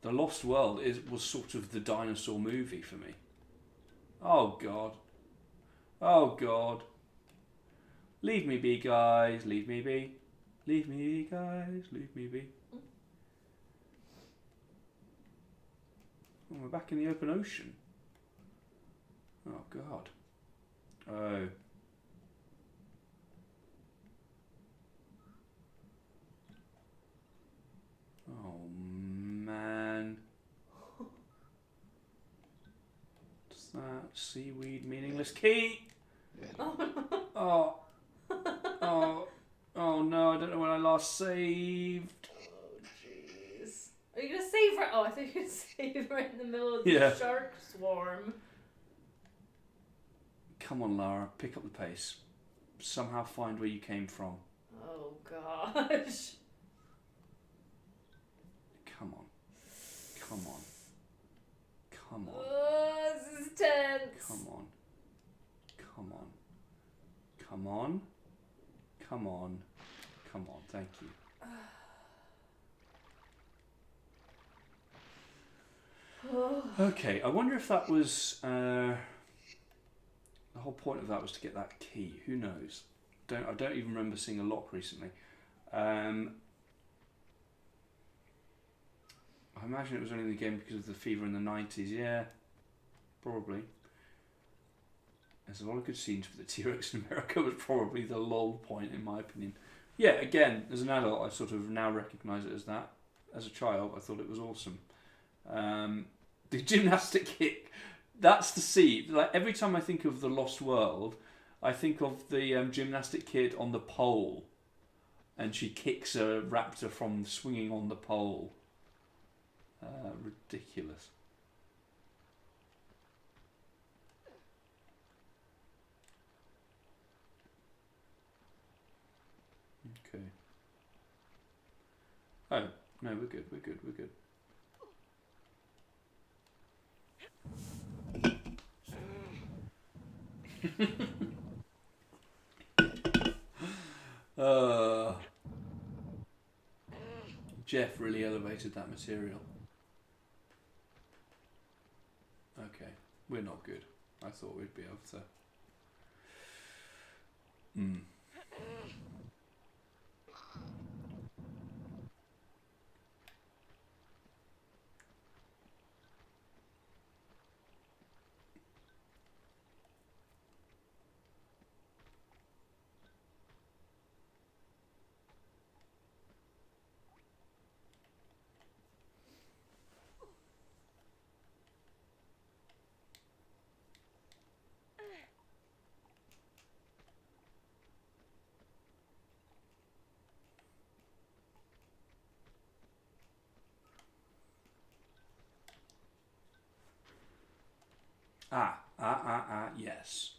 The Lost World was sort of the dinosaur movie for me. Oh God. Oh God. Leave me be, guys. Leave me be. Leave me be, guys. Leave me be. Oh, we're back in the open ocean. Oh, God. Oh. Oh, man. What's that? Seaweed, meaningless key. Oh. Oh. Oh, no, I don't know when I last saved. Oh, jeez. Are you going to save her? Oh, I think you're going to save her in the middle of the shark swarm. Come on, Lara, pick up the pace. somehow find where you came from. Oh gosh. Come on. Come on. Come on. Oh, this is tense. Come on. Come on. Come on. Come on. Come on. Thank you. Okay, I wonder if that was the whole point of that was to get that key. Who knows? I don't even remember seeing a lock recently. I imagine it was only in the game because of the fever in the 90s. Yeah, probably. There's a lot of good scenes, but the T-Rex in America was probably the lull point, in my opinion. Yeah, again, as an adult, I sort of now recognise it as that. As a child, I thought it was awesome. The gymnastic kick, that's the seed. Like every time I think of the Lost World, I think of the gymnastic kid on the pole, and she kicks a raptor from swinging on the pole. Ridiculous. Okay. Oh, no, we're good. Jeff really elevated that material. Okay, we're not good. I thought we'd be able to. Yes.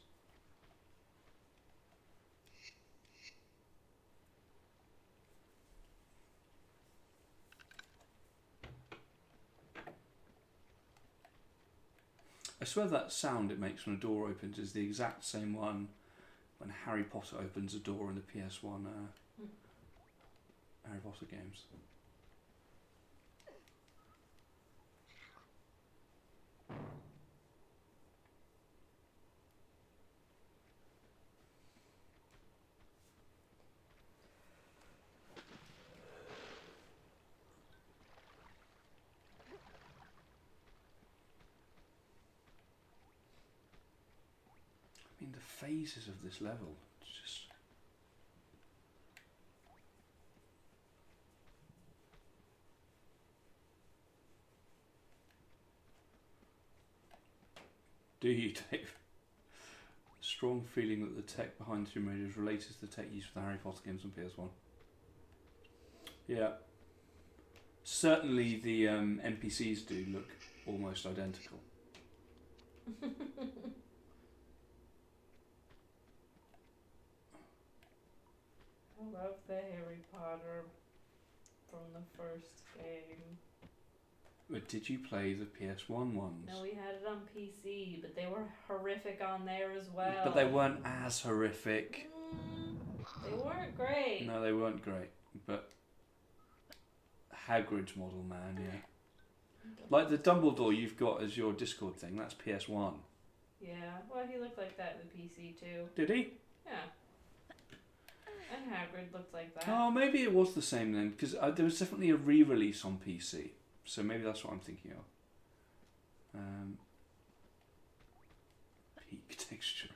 I swear that sound it makes when a door opens is the exact same one when Harry Potter opens a door in the PS1 Harry Potter games. I mean, the phases of this level, it's just... Do you, Dave? Strong feeling that the tech behind Tomb Raider is related to the tech used for the Harry Potter games on PS1. Yeah. Certainly the NPCs do look almost identical. I love the Harry Potter from the first game. But did you play the PS1 ones? No, we had it on PC, but they were horrific on there as well. But they weren't as horrific. They weren't great. No, they weren't great. But Hagrid's model, man, yeah. Like the Dumbledore you've got as your Discord thing, that's PS1. Yeah, well, he looked like that in the PC too. Did he? Yeah. And Hagrid looked like that. Oh, maybe it was the same then, because there was definitely a re-release on PC. So maybe that's what I'm thinking of. Peak texture.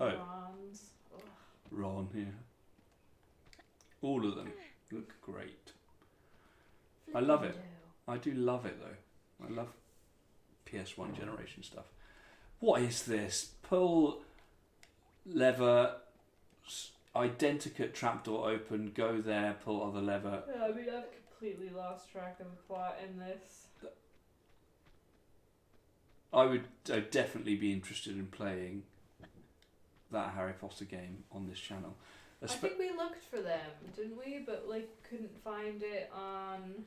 Oh. Ron's. Ugh. Ron, yeah. All of them look great. I love it. I do love it though. I love PS1 generation stuff. What is this? Pull lever, identicate trapdoor open, go there, pull other lever. Yeah, I mean, I've completely lost track of the plot in this. I'd definitely be interested in playing that Harry Potter game on this channel. I think we looked for them, didn't we? But like couldn't find it on.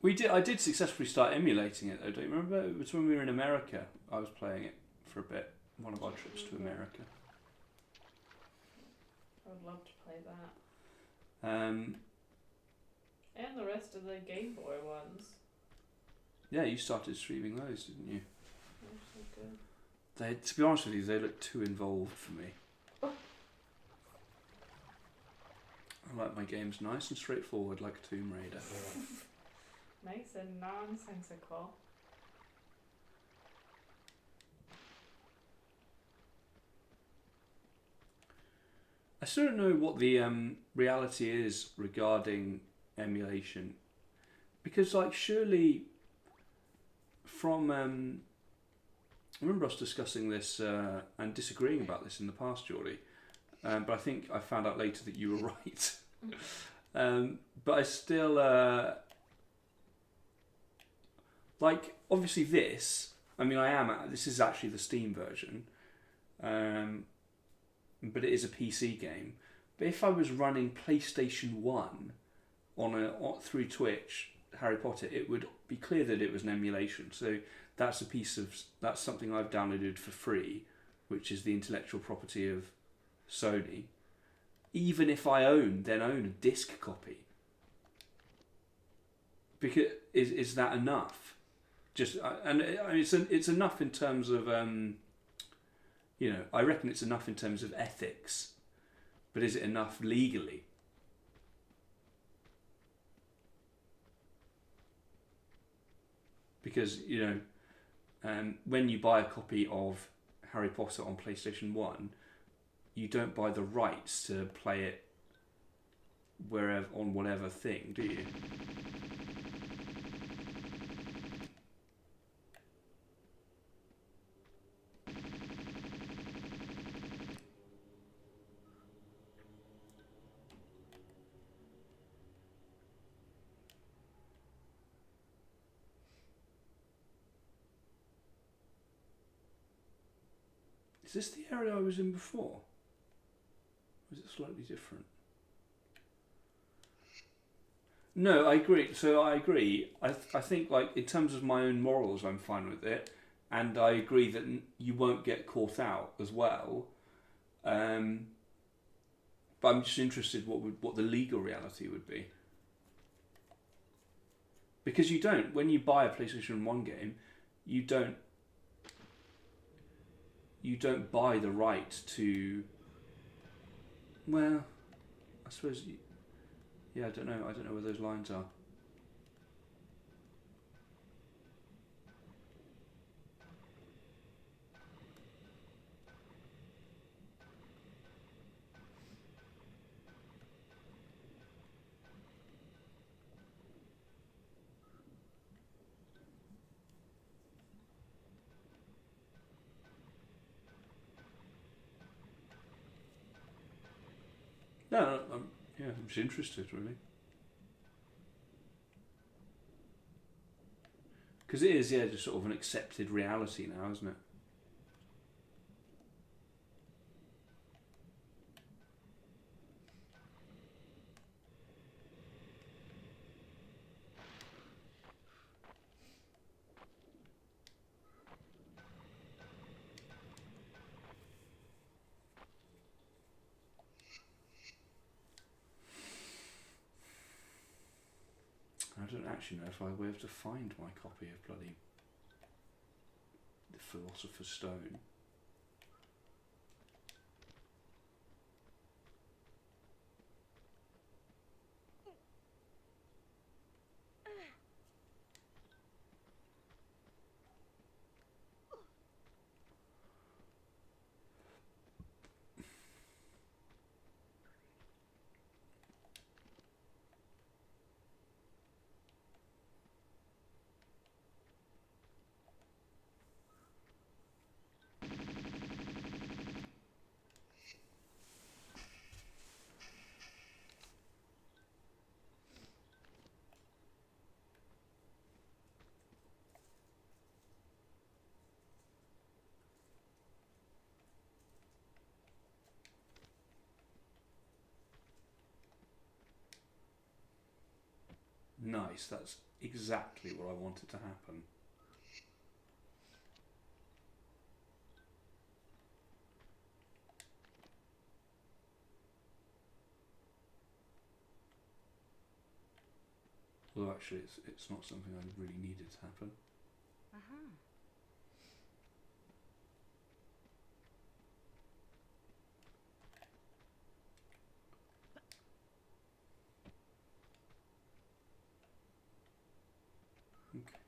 We did. I did successfully start emulating it though. Don't you remember? It was when we were in America. I was playing it for a bit. One of our trips to America. I would love to play that. Um, And the rest of the Game Boy ones. yeah, you started streaming those, didn't you? They're so good. They, to be honest with you, they look too involved for me. Oh. I like my games nice and straightforward, like Tomb Raider. Nice and nonsensical. I still don't know what the reality is regarding emulation, because like surely from I remember us discussing this and disagreeing about this in the past, Geordie, but I think I found out later that you were right. But I still like obviously this. I mean, this is actually the Steam version. But it is a PC game. But if I was running PlayStation 1 through Twitch, Harry Potter, it would be clear that it was an emulation. So that's something I've downloaded for free, which is the intellectual property of Sony. Even if I own a disc copy, because is that enough? It's enough in terms of. I reckon it's enough in terms of ethics, but is it enough legally? Because, when you buy a copy of Harry Potter on PlayStation 1, you don't buy the rights to play it wherever on whatever thing, do you? Is this the area I was in before? Or is it slightly different? No, I agree. So I agree. I think, like, in terms of my own morals, I'm fine with it. And I agree that you won't get caught out as well. But I'm just interested what the legal reality would be. Because you don't, when you buy a PlayStation 1 game, you don't buy the right to. Well, I suppose. I don't know. I don't know where those lines are. No, I'm just interested, really. Because it is, just sort of an accepted reality now, isn't it? I don't actually know if I'll be able to find my copy of bloody The Philosopher's Stone. Nice. That's exactly what I wanted to happen. Well, actually, it's not something I really needed to happen. Uh-huh. Okay.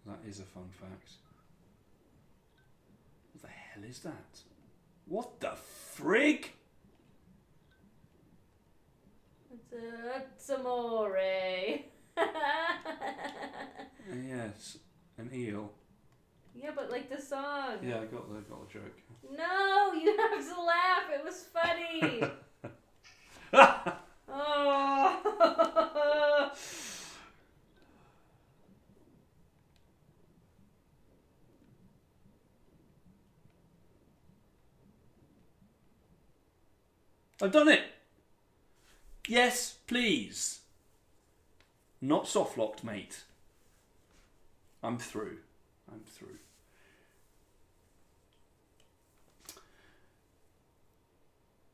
That is a fun fact. What the hell is that? What the frig? It's amore. Yes, an eel. Yeah, but like the song. Yeah, I got the joke. No, you have to laugh. It was funny. Oh. I've done it! Yes, please. Not soft locked, mate. I'm through. I'm through.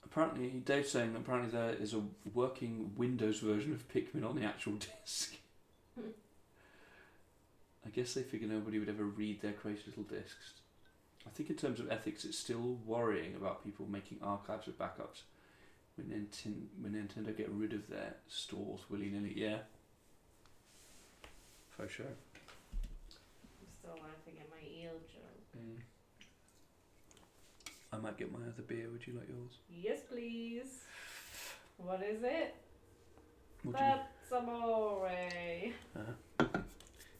Apparently, Dave's saying that apparently there is a working Windows version of Pikmin on the actual disc. I guess they figure nobody would ever read their crazy little discs. I think in terms of ethics, it's still worrying about people making archives of backups when Nintendo get rid of their stores willy-nilly. Yeah. For sure. I'm still laughing at my eel joke. I might get my other beer. Would you like yours? Yes, please. What is it? What do you... That's amore.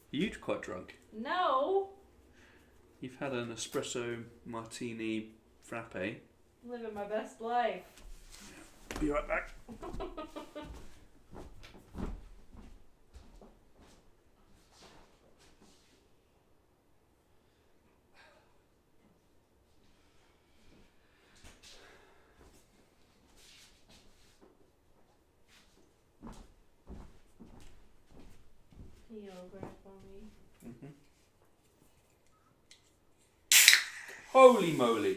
You're quite drunk. No. You've had an espresso martini frappe. I'm living my best life. Be right back. Can you grab for me? Mm-hmm. Holy moly!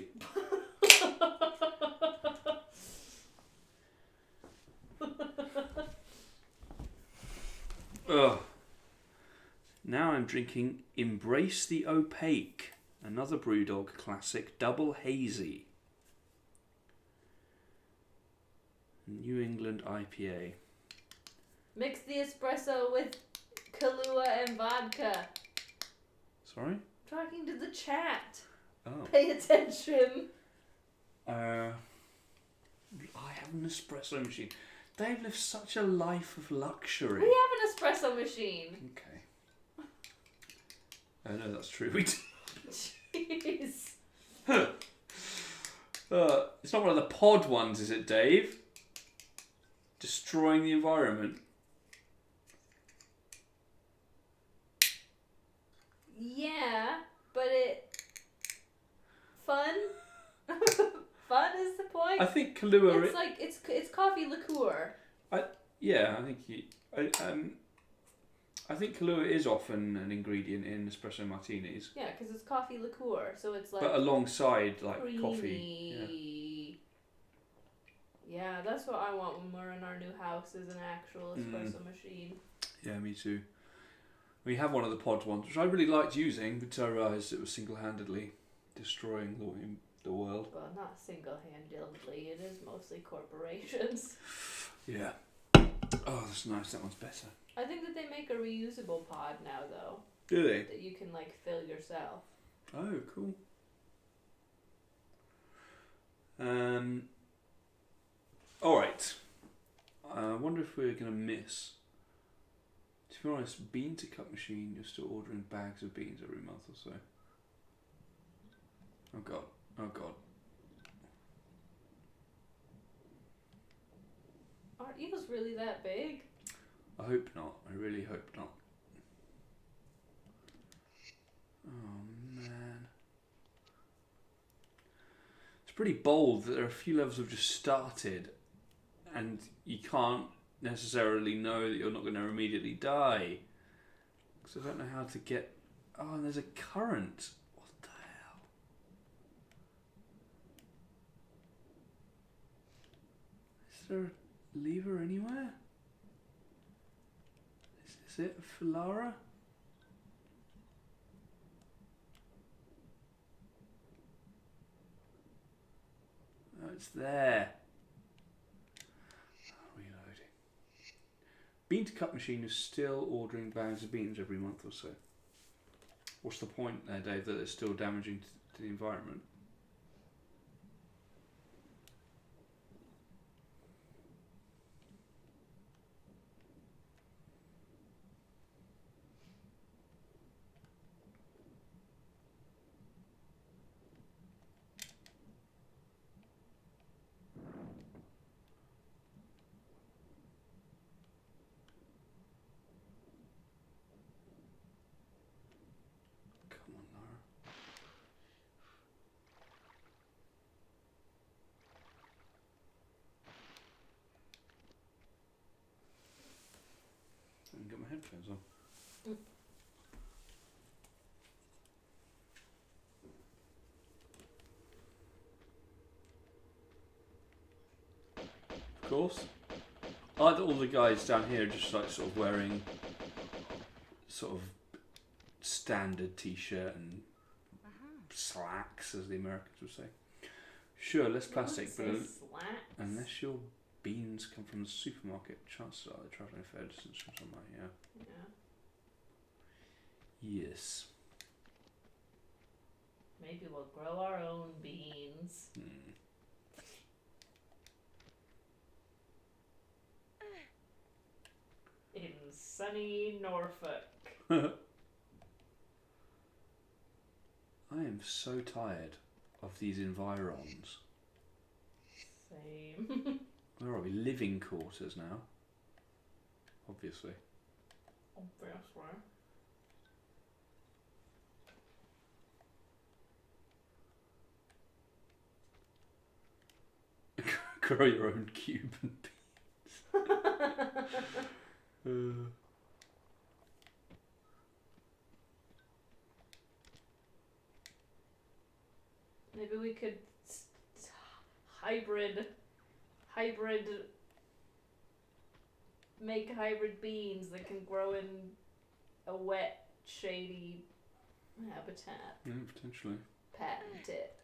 Ugh. Now I'm drinking Embrace the Opaque, another Brewdog classic, double hazy. New England IPA. Mix the espresso with Kahlua and vodka. Sorry? Talking to the chat. Oh. Pay attention. I have an espresso machine. Dave lives such a life of luxury. We have an espresso machine. Okay. Oh no, that's true. We do. Jeez. It's not one of the pod ones, is it, Dave? Destroying the environment. Yeah, but fun. Fun is the point. I think Kahlua. It's like it's coffee liqueur. Yeah, I think I think Kahlua is often an ingredient in espresso martinis. Yeah, because it's coffee liqueur, so it's like. But alongside like creamy. coffee. Yeah, that's what I want when we're in our new house is an actual espresso machine. Yeah, me too. We have one of the pod ones, which I really liked using, but I realised it was single-handedly destroying the world. Well, not single-handedly. It is mostly corporations. Yeah. Oh, that's nice. That one's better. I think that they make a reusable pod now, though. Do they? That you can like fill yourself. Oh, cool. All right. I wonder if we're gonna miss. To be honest, bean to cup machine. You're still ordering bags of beans every month or so. Oh god. Oh god. eels really that big? I hope not. I really hope not. Oh man. It's pretty bold that there are a few levels have just started and you can't necessarily know that you're not going to immediately die. Because I don't know how to get... Oh, and there's a current. What the hell? Is there a lever anywhere? Is this it for Lara? Oh, it's there. Reloading. Bean to cup machine is still ordering bags of beans every month or so. What's the point there, Dave, that it's still damaging to the environment? Come on, Lara. I can get my headphones on. Of course. I like that all the guys down here are just like sort of wearing sort of standard t-shirt and slacks, as the Americans would say. Sure, less plastic, but unless your beans come from the supermarket, chances are they're travelling a fair distance from somewhere, yeah. Yes. Maybe we'll grow our own beans. In sunny Norfolk. I am so tired of these environs. Same. Where are we? Living quarters now. Obviously. Obviously. Grow your own Cuban beans. Maybe we could hybrid, make hybrid beans that can grow in a wet, shady habitat. Yeah, potentially. Patent it.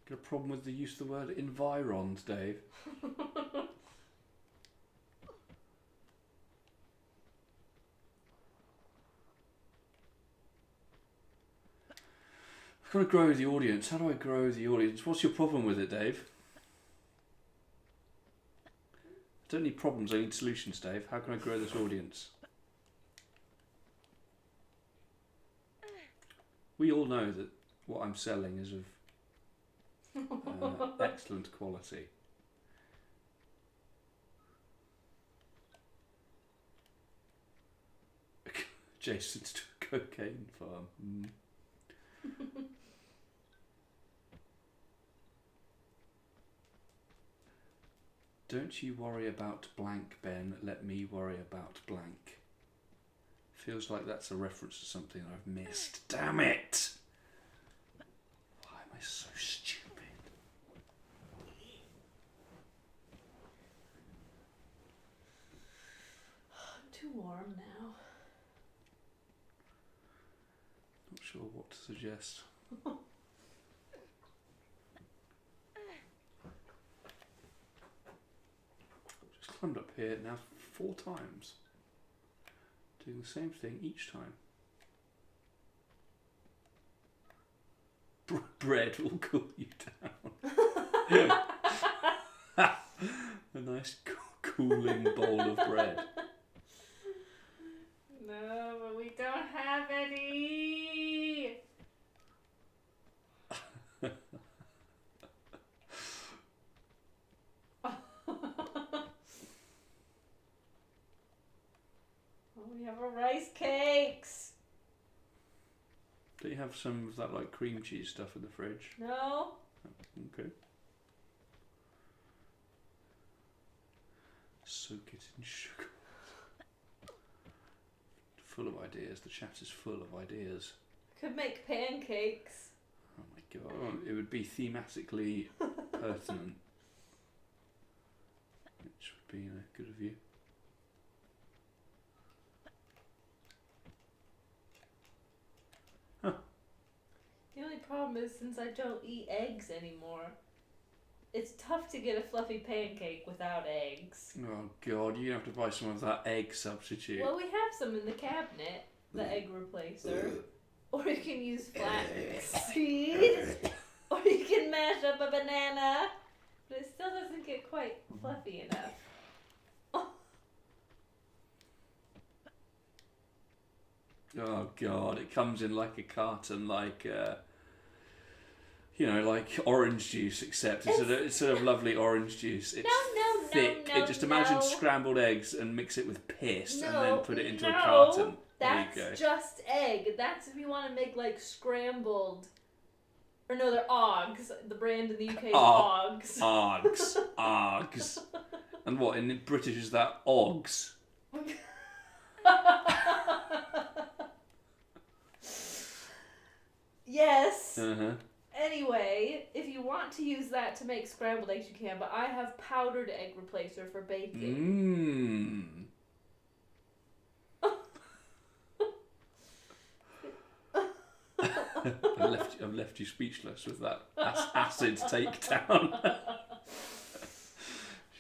Got a problem with the use of the word environs, Dave? I've got to grow the audience. How do I grow the audience? What's your problem with it, Dave? I don't need problems, I need solutions, Dave. How can I grow this audience? We all know that what I'm selling is of excellent quality. Jason's to a cocaine farm. Don't you worry about blank, Ben. Let me worry about blank. Feels like that's a reference to something I've missed. Damn it! Why am I so stupid? I'm too warm now. Not sure what to suggest. Just climbed up here now 4 times. Doing the same thing each time. Bread will cool you down. A nice cooling bowl of bread. No, but we don't have any. have our rice cakes. Do you have some of that like cream cheese stuff in the fridge? No. Okay. Soak it in sugar. Full of ideas. The chat is full of ideas. Could make pancakes. Oh my god. It would be thematically pertinent. Which would be good of you. The only problem is since I don't eat eggs anymore, it's tough to get a fluffy pancake without eggs. Oh god, you have to buy some of that egg substitute. Well, we have some in the cabinet, the egg replacer. Or you can use flaxseed. Or you can mash up a banana. But it still doesn't get quite fluffy enough. Oh god, it comes in like a carton, like like orange juice, except instead of lovely orange juice, it's thick. Just imagine scrambled eggs and mix it with piss and then put it into a carton. That's just egg. That's if you want to make like scrambled. Or no, they're Oggs. The brand in the UK is Oggs. Oggs. And what, in British is that Oggs? Yes. Uh-huh. Anyway, if you want to use that to make scrambled eggs, you can, but I have powdered egg replacer for baking. I've left you speechless with that acid takedown.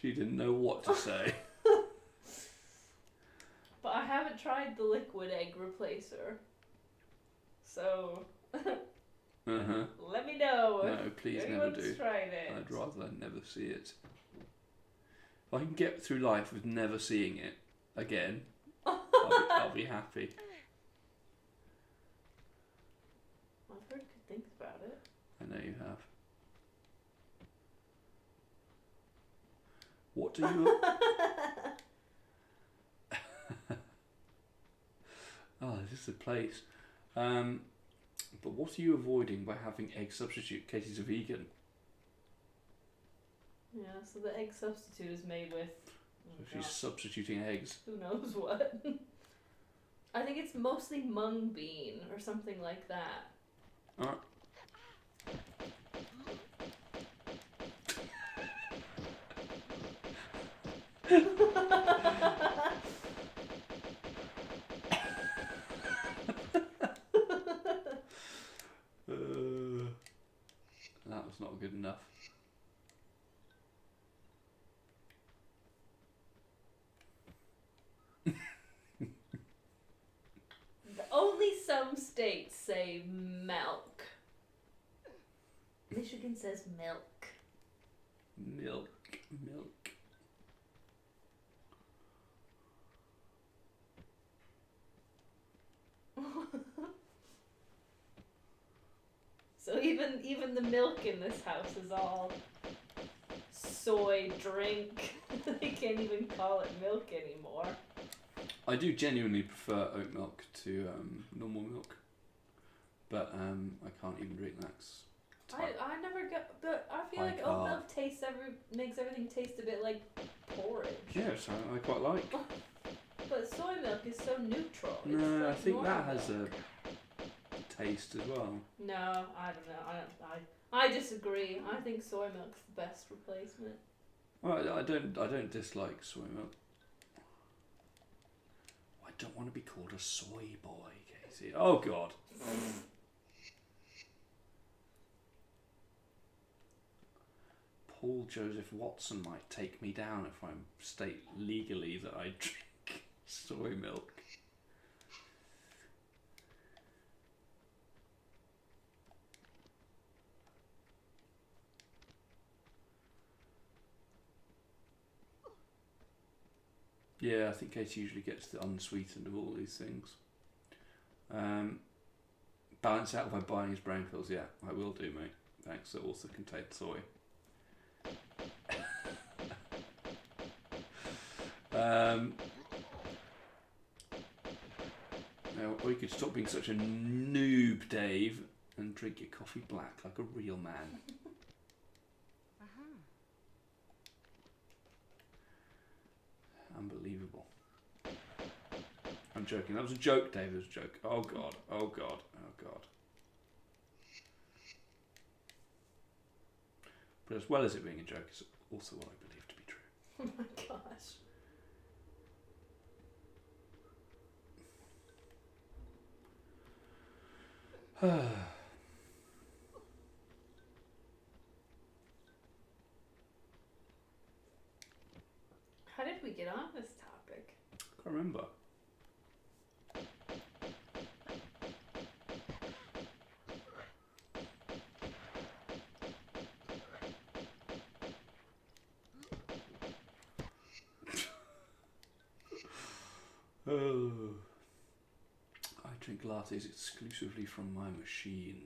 She didn't know what to say. But I haven't tried the liquid egg replacer. So... Let me know. No, please never do. Tried it. I'd rather never see it. If I can get through life with never seeing it again, I'll be happy. I've heard good things about it. I know you have. What do you... Oh, this is the place. But what are you avoiding by having egg substitute? Katie's a vegan. Yeah, so the egg substitute is made with... So she's substituting eggs. Who knows what? I think it's mostly mung bean or something like that. Alright. That was not good enough. Only some states say milk. Michigan says milk. Milk. So even the milk in this house is all soy drink. They can't even call it milk anymore. I do genuinely prefer oat milk to normal milk, but I can't even drink that. I never get, but I feel like oat milk makes everything taste a bit like porridge. Yes, I quite like. But soy milk is so neutral. No, like I think that normal has milk. a taste as well. No, I don't know. I disagree. I think soy milk's the best replacement. Well, I don't dislike soy milk. I don't want to be called a soy boy, Casey. Oh God. Paul Joseph Watson might take me down if I state legally that I drink soy milk. Yeah, I think Katie usually gets the unsweetened of all these things. Balance out by buying his brain pills. Yeah, I will do, mate. Thanks. That also contain soy. Or you could stop being such a noob, Dave, and drink your coffee black like a real man. Unbelievable. I'm joking. That was a joke, Dave. It was a joke. Oh, God. Oh, God. Oh, God. But as well as it being a joke, it's also what I believe to be true. Oh my gosh. How did we get on this topic? I can't remember. Oh. I drink lattes exclusively from my machine.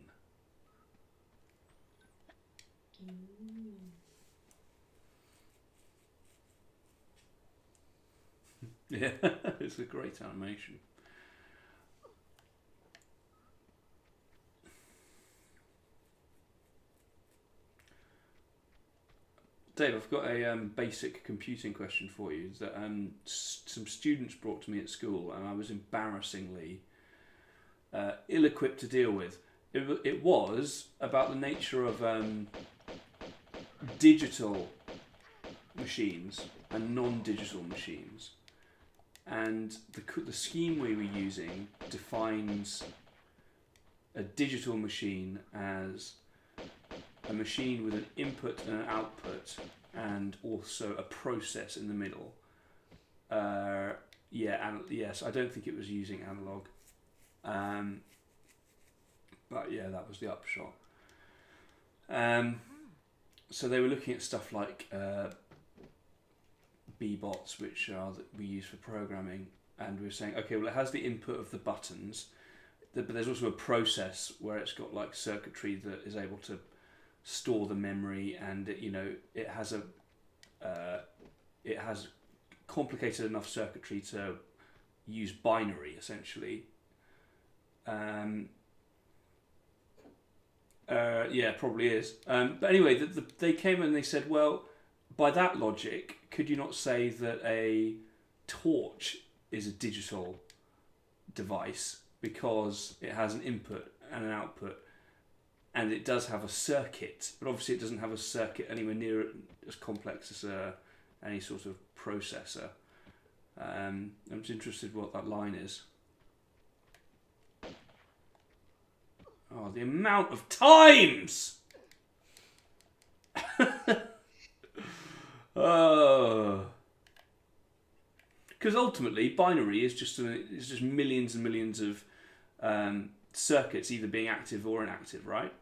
Yeah, it's a great animation. Dave, I've got a basic computing question for you that some students brought to me at school, and I was embarrassingly ill-equipped to deal with. It was about the nature of digital machines and non-digital machines, and the scheme we were using defines a digital machine as a machine with an input and an output, and also a process in the middle. Yes, I don't think it was using analog. But yeah, that was the upshot. So they were looking at stuff like B-bots, which are that we use for programming, and we were saying, okay, well, it has the input of the buttons, but there's also a process where it's got like circuitry that is able to store the memory, and it has complicated enough circuitry to use binary essentially. Yeah, probably is. But anyway, they came and they said, well, by that logic, could you not say that a torch is a digital device because it has an input and an output, and it does have a circuit, but obviously it doesn't have a circuit anywhere near as complex as any sort of processor. I'm just interested what that line is. Oh, the amount of times! Oh. Because ultimately, binary is just millions and millions of circuits either being active or inactive, right?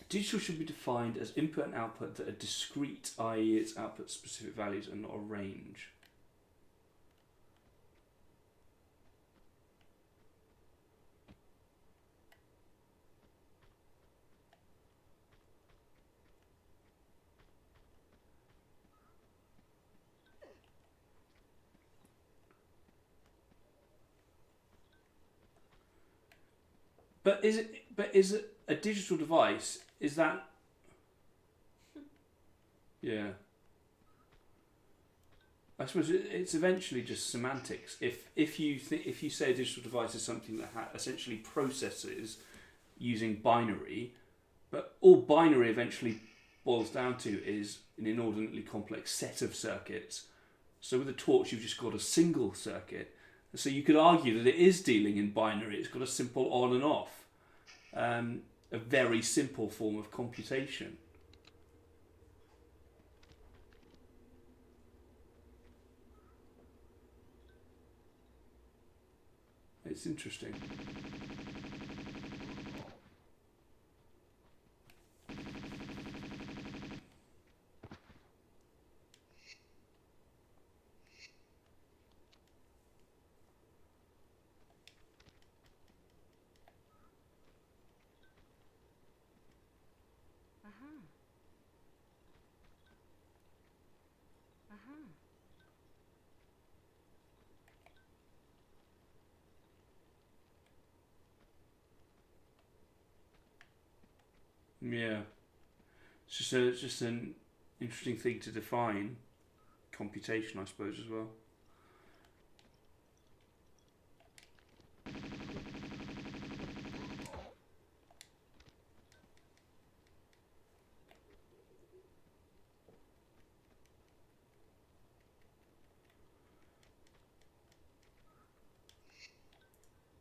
Digital should be defined as input and output that are discrete, i.e. its output specific values and not a range. But is it a digital device? Is that? Yeah. I suppose it's eventually just semantics. If you say a digital device is something that essentially processes using binary, but all binary eventually boils down to is an inordinately complex set of circuits. So with a torch, you've just got a single circuit. So you could argue that it is dealing in binary. It's got a simple on and off, a very simple form of computation. It's interesting. Uh-huh. Uh-huh. Yeah. It's just an interesting thing to define computation, I suppose, as well.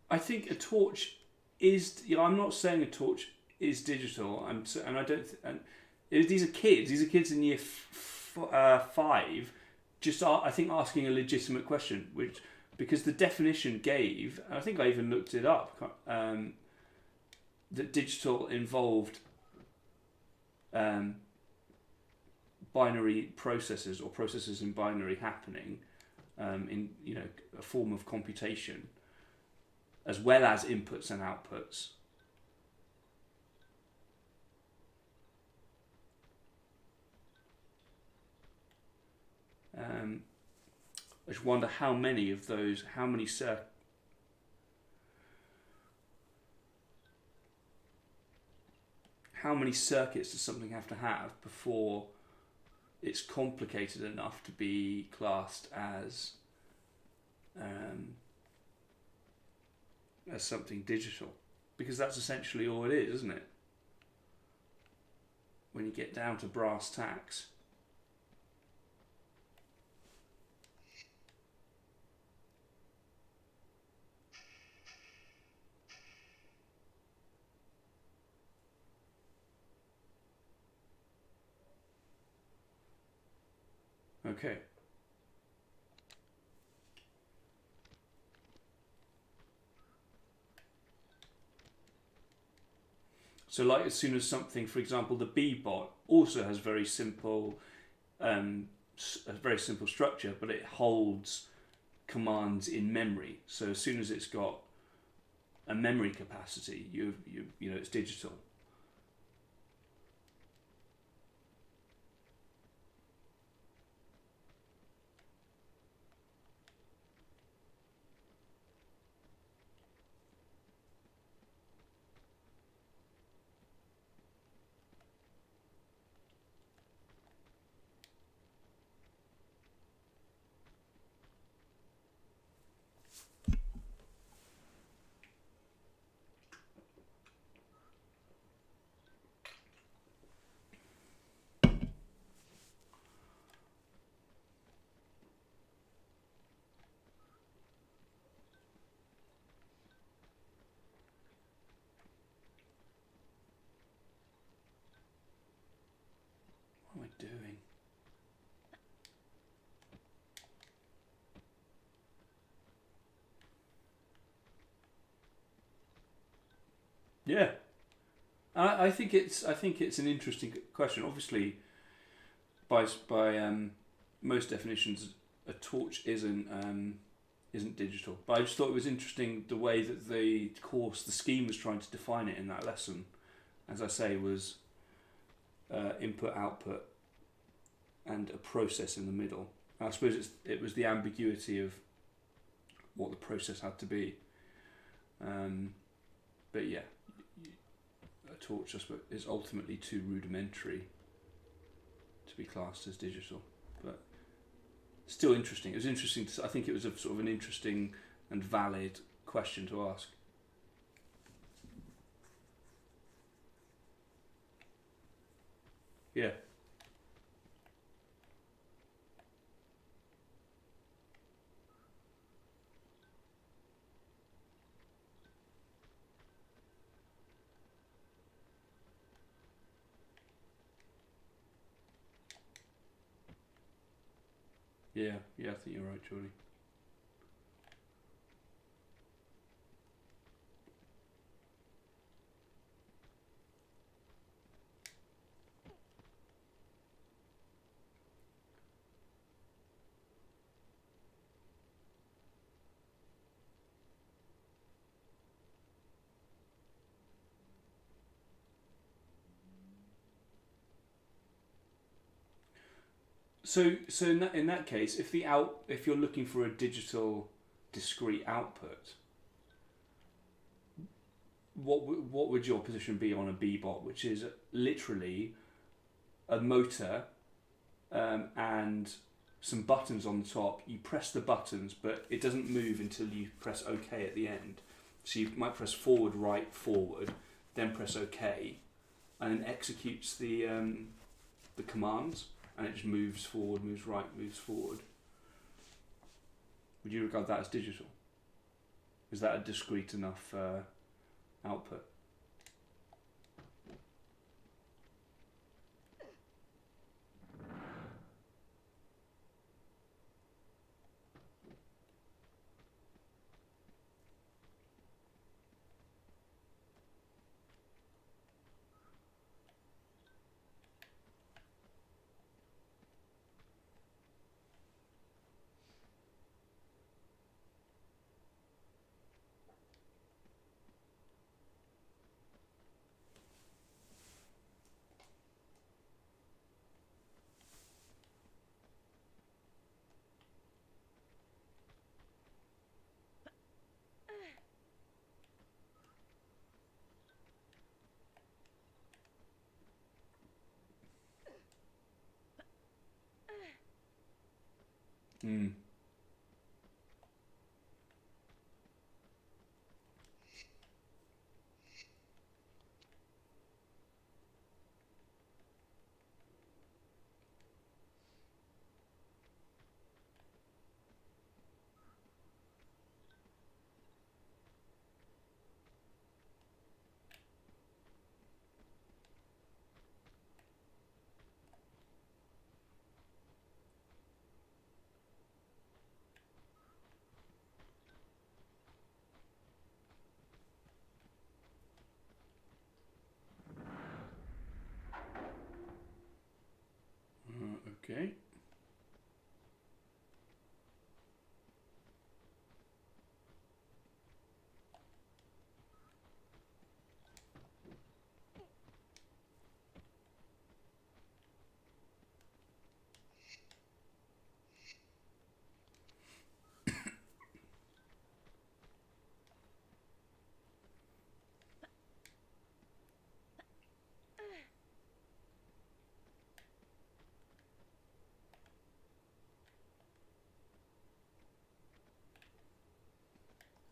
I think a torch is. I'm not saying a torch is digital. And I don't. These are kids. These are kids in year 5. Just I think asking a legitimate question, which because the definition gave, and I think I even looked it up. That digital involved binary processes or processes in binary happening in a form of computation, as well as inputs and outputs. I just wonder how many of those, how many circuits does something have to have before it's complicated enough to be classed as something digital? Because that's essentially all it is, isn't it? When you get down to brass tacks. Okay. So, like, as soon as something, for example, the B-bot also has a very simple structure, but it holds commands in memory. So, as soon as it's got a memory capacity, you know it's digital. What am I doing? Yeah, I think it's an interesting question. Obviously, by most definitions, a torch isn't digital. But I just thought it was interesting the way that the scheme was trying to define it in that lesson. As I say, was input, output, and a process in the middle. And I suppose it was the ambiguity of what the process had to be. But yeah, a torch, I suppose, is ultimately too rudimentary to be classed as digital. But still interesting. It was interesting. I think it was a sort of an interesting and valid question to ask. Yeah. Yeah, I think you're right, Jordy. So in that case, if you're looking for a digital discrete output, what would your position be on a B-bot, which is literally a motor and some buttons on the top. You press the buttons, but it doesn't move until you press OK at the end. So you might press forward, right, forward, then press OK, and then executes the commands, and it just moves forward, moves right, moves forward. Would you regard that as digital? Is that a discrete enough output? Hmm. Okay.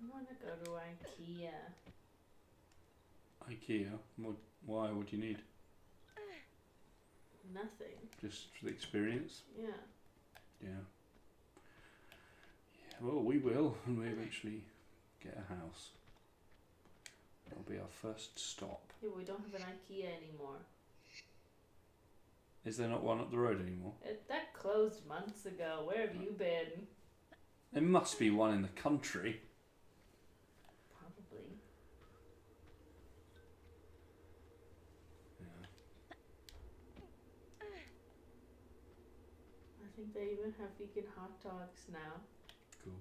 I want to go to IKEA. IKEA. Why? What do you need? Nothing. Just for the experience? Yeah. Yeah. Well, we will when we eventually get a house. That'll be our first stop. Yeah, we don't have an IKEA anymore. Is there not one up the road anymore? That closed months ago. Where have you been? There must be one in the country. Probably. Yeah. I think they even have vegan hot dogs now. Cool.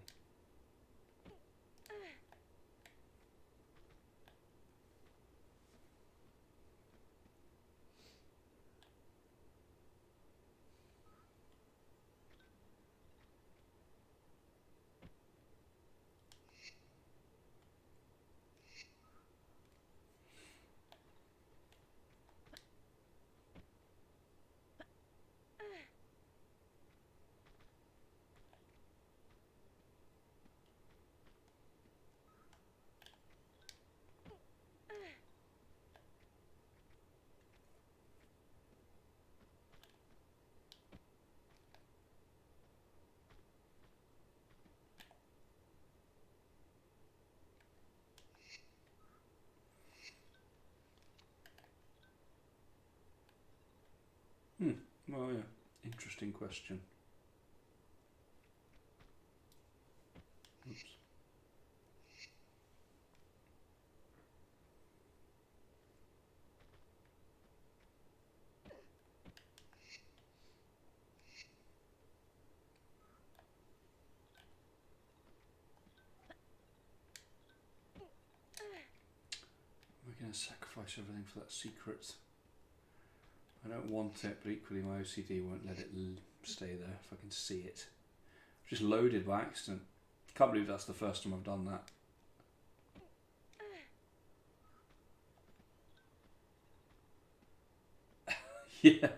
Well, yeah. Interesting question. Oops. We're going to sacrifice everything for that secret. I don't want it, but equally my OCD won't let it stay there if I can see it. Just loaded by accident. Can't believe that's the first time I've done that. Yeah.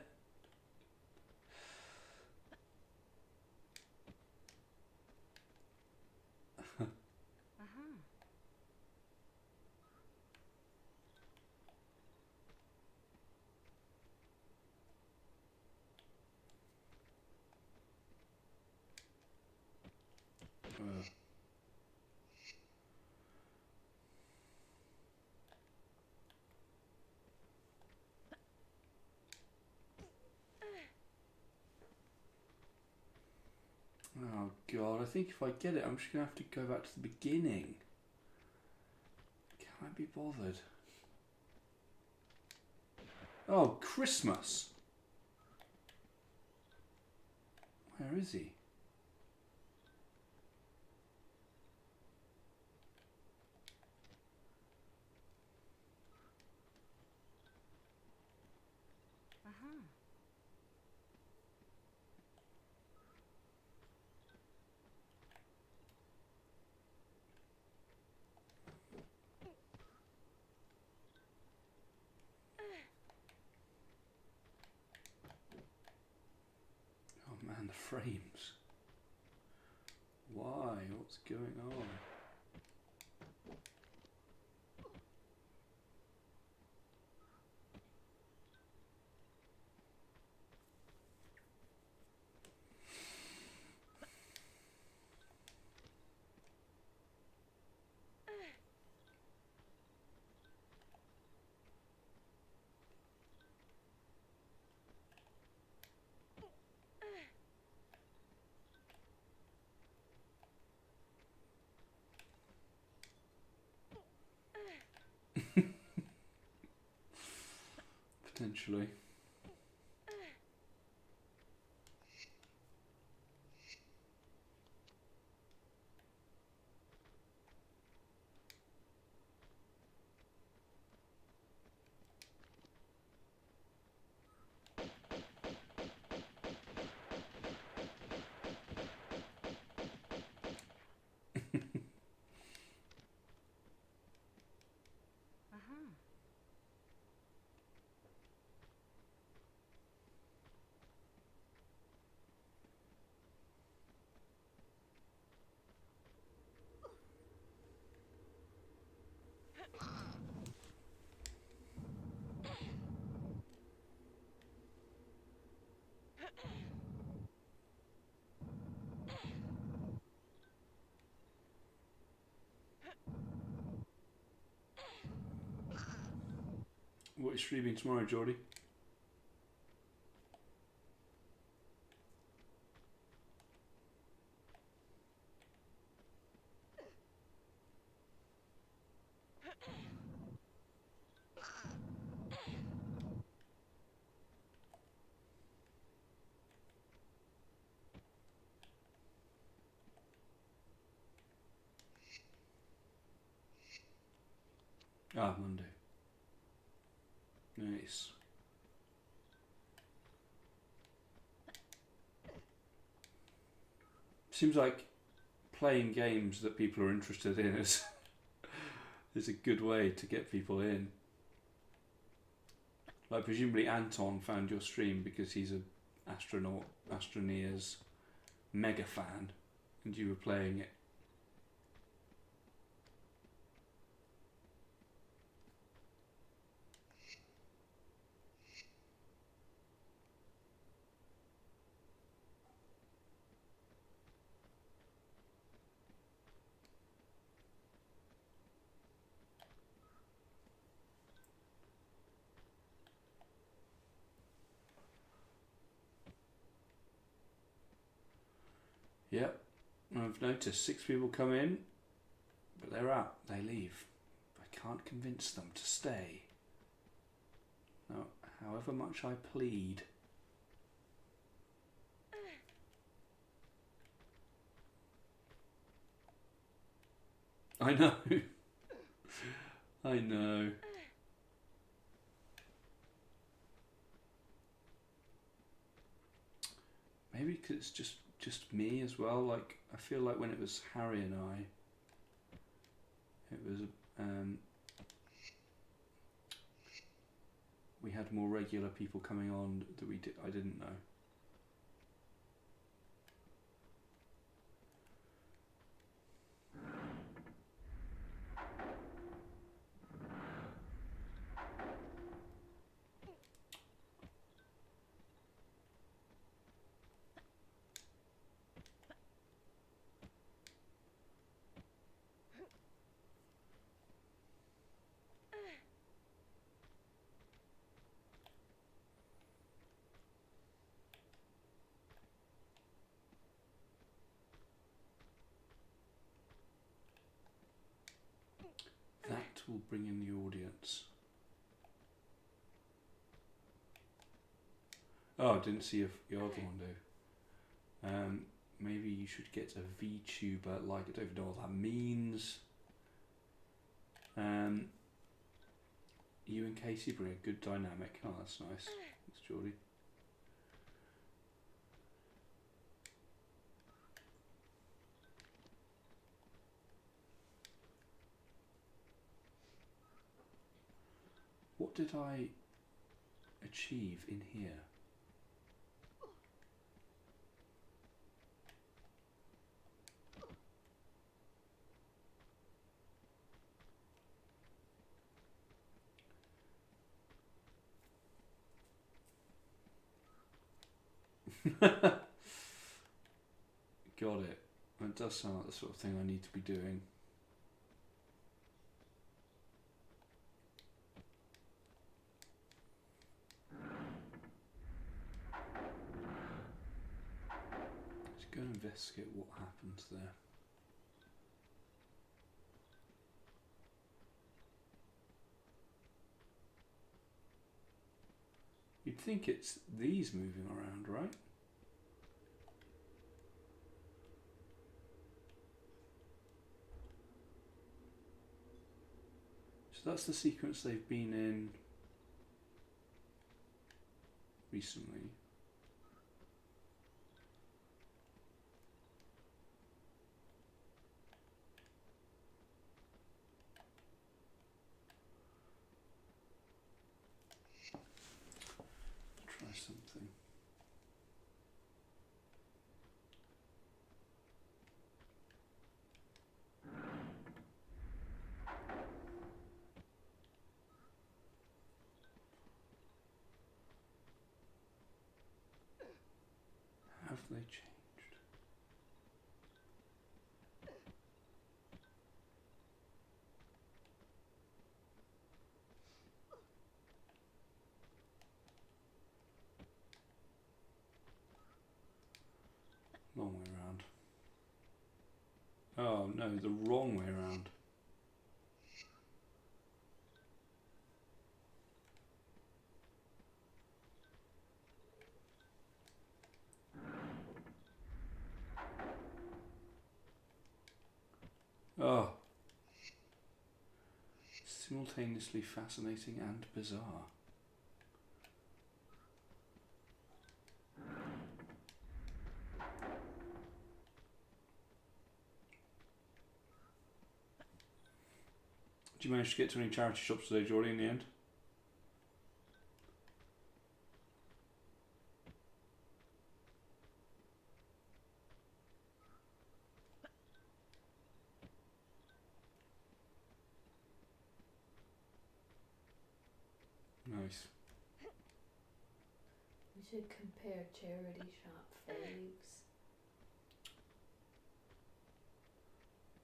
Oh god, I think if I get it, I'm just going to have to go back to the beginning. Can't be bothered. Oh, Christmas! Where is he? Oh man, the frames. Why? What's going on? Potentially. What are you streaming tomorrow, Geordie? Ah, Monday. Nice. Seems like playing games that people are interested in is a good way to get people in. Like presumably Anton found your stream because he's a Astroneer's mega fan, and you were playing it. Yep, I've noticed 6 people come in, but they're out, they leave. I can't convince them to stay. No, however much I plead. I know. I know. Maybe because it's just me as well. Like, I feel like when it was Harry and I, it was we had more regular people coming on that I didn't know. That will bring in the audience. Oh, I didn't see if the other one do. Maybe you should get a VTuber. Like, I don't even know what that means. You and Casey bring a good dynamic. Oh, that's nice. Thanks, Geordie. What did I achieve in here? Got it. That does sound like the sort of thing I need to be doing. Let's go and investigate what happened there. You'd think it's these moving around, right? So that's the sequence they've been in recently. Try something. Have they changed? Long way around. Oh no, the wrong way around. Oh. Simultaneously fascinating and bizarre. Did you manage to get to any charity shops today, Geordie, in the end? Nice. We should compare charity shop faves.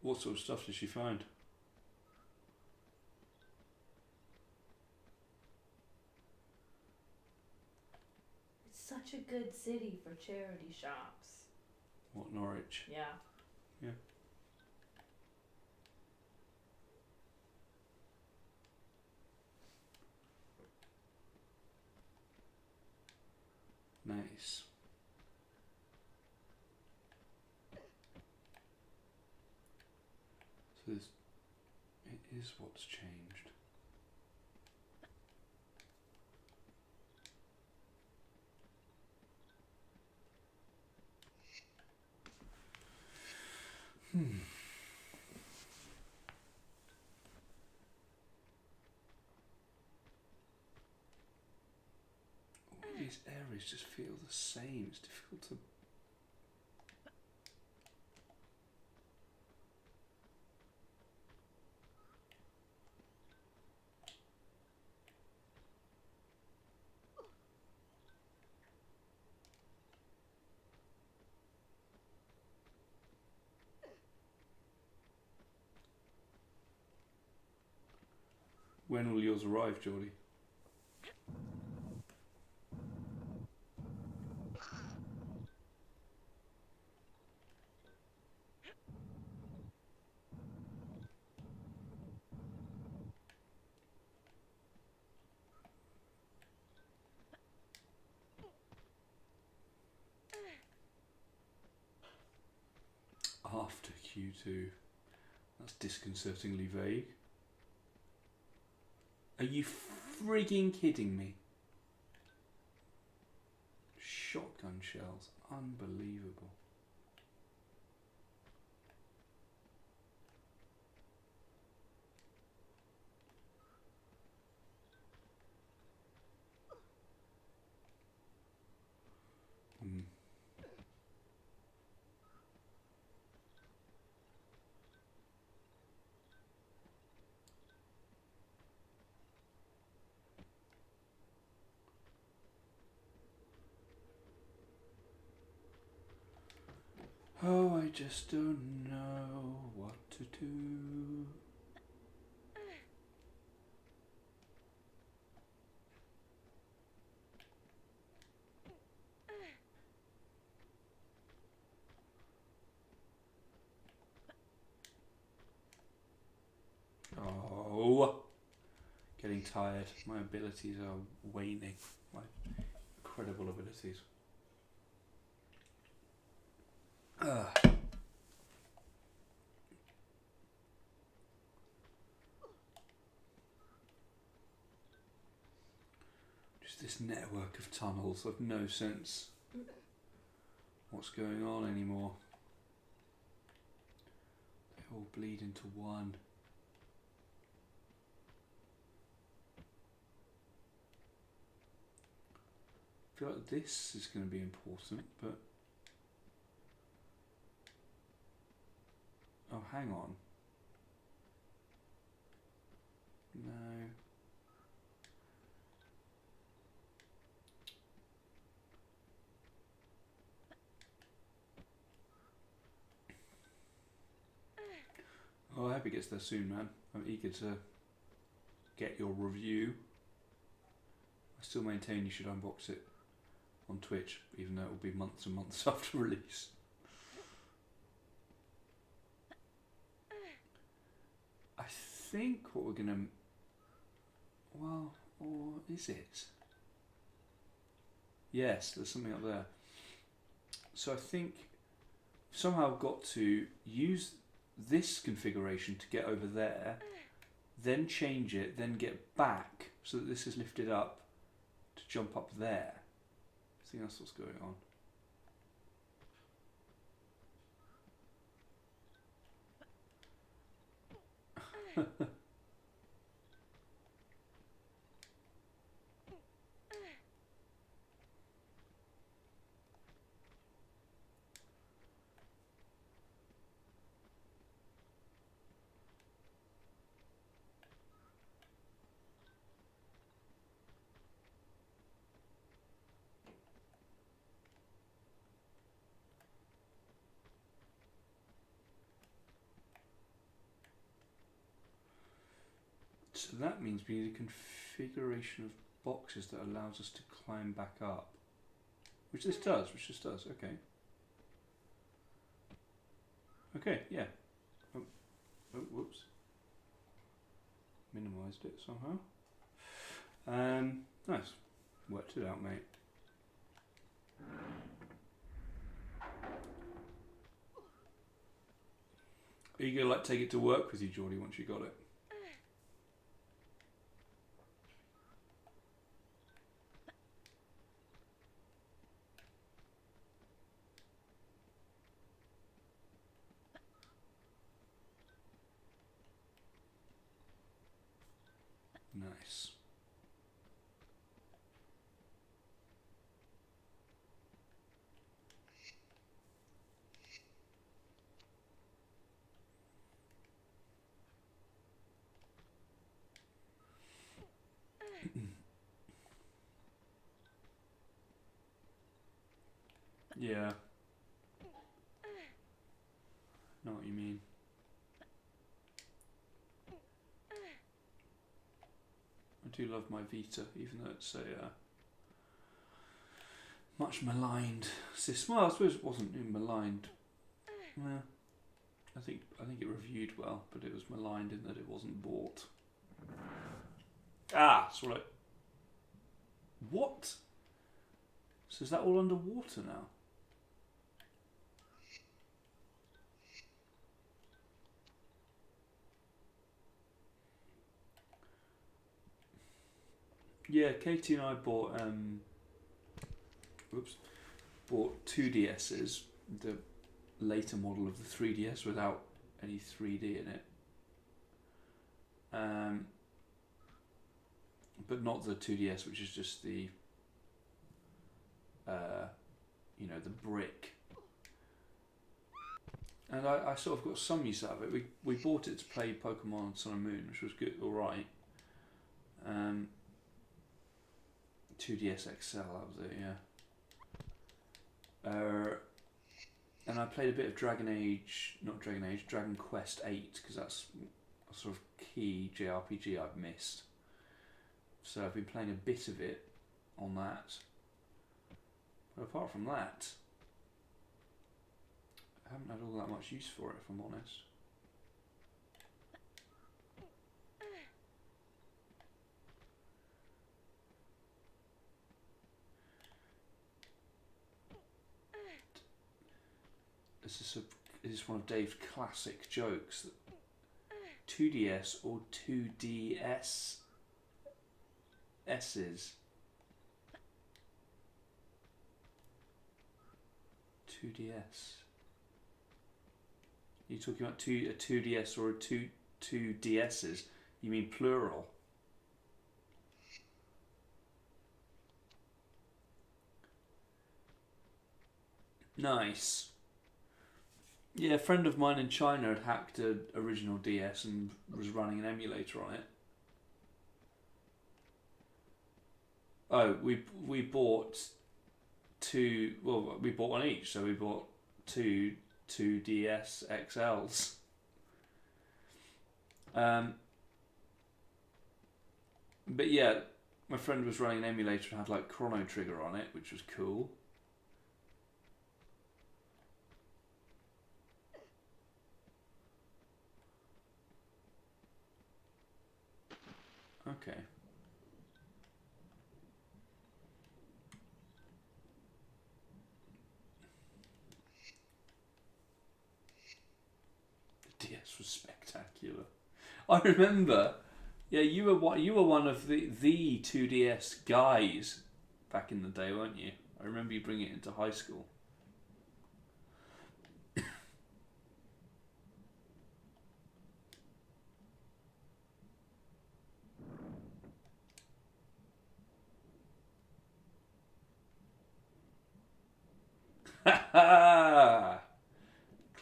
What sort of stuff did she find? It's such a good city for charity shops. What, Norwich? Yeah. Yeah. Nice. So this, it is what's changed. All these areas just feel the same. It's difficult to... When will yours arrive, Geordie? After Q2. That's disconcertingly vague. Are you frigging kidding me? Shotgun shells. Unbelievable. Oh, I just don't know what to do. Oh, getting tired. My abilities are waning. My incredible abilities. Just this network of tunnels. I've no sense what's going on anymore. They all bleed into one. I feel like this is going to be important, but... Oh, hang on. No. Oh, I hope it gets there soon, man. I'm eager to get your review. I still maintain you should unbox it on Twitch, even though it will be months and months after release. I think what we're gonna... Well, or is it? Yes, there's something up there. So I think somehow I've got to use this configuration to get over there, then change it, then get back so that this is lifted up to jump up there. I think that's what's going on. So that means we need a configuration of boxes that allows us to climb back up. Which this does, okay. Okay, yeah. Oh, whoops. Minimised it somehow. Nice. Worked it out, mate. Are you gonna take it to work with you, Geordie, once you got it? Yeah. Know what you mean. I do love my Vita, even though it's a much maligned system. Well, I suppose it wasn't even maligned. Yeah, I think it reviewed well, but it was maligned in that it wasn't bought. Ah, it's all right. What? So is that all underwater now? Yeah, Katie and I bought bought 2DSs, the later model of the 3DS without any 3D in it. But not the 2DS, which is just the the brick. And I sort of got some use out of it. We bought it to play Pokemon Sun and Moon, which was good, alright. 2DS XL, that was it, yeah. And I played a bit of Dragon Quest 8, because that's a sort of key JRPG I've missed. So I've been playing a bit of it on that. But apart from that, I haven't had all that much use for it, if I'm honest. Is this one of Dave's classic jokes? 2DS or 2DS S's? 2DS. Are you talking about a 2DS or two DS's? You mean plural? Nice. Yeah, a friend of mine in China had hacked an original DS and was running an emulator on it. Oh, we bought two. Well, we bought one each, so we bought two DS XLs. But yeah, my friend was running an emulator and had like Chrono Trigger on it, which was cool. Okay. The DS was spectacular. I remember. Yeah, you were one of the 2DS guys back in the day, weren't you? I remember you bringing it into high school.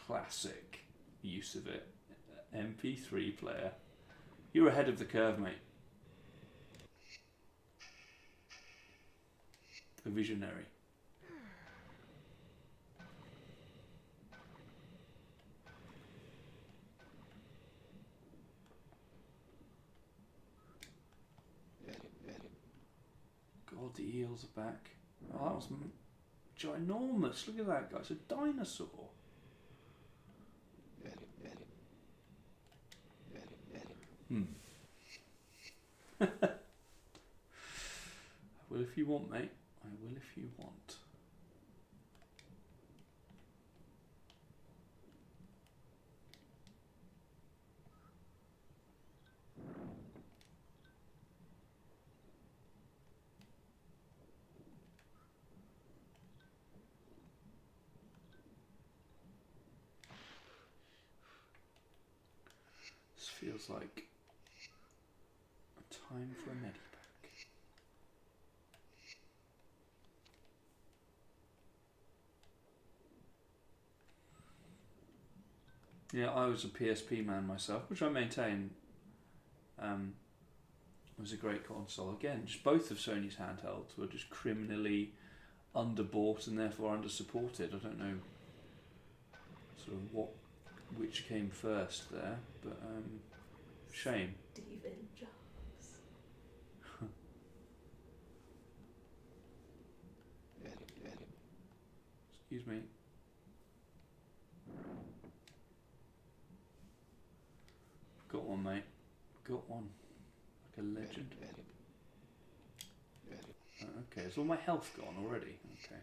Classic use of it. MP3 player. You're ahead of the curve, mate. A visionary. God, the eels are back. Oh, that was ginormous. Look at that guy. It's a dinosaur. I will if you want, mate. I will if you want. This feels like a time for a medipack. Yeah, I was a PSP man myself, which I maintain was a great console. Again, just both of Sony's handhelds were just criminally underbought and therefore under-supported. I don't know sort of which came first there, but shame. Stephen Jobs. Excuse me. Got one, mate. Got one. Like a legend. Okay, is all my health gone already? Okay.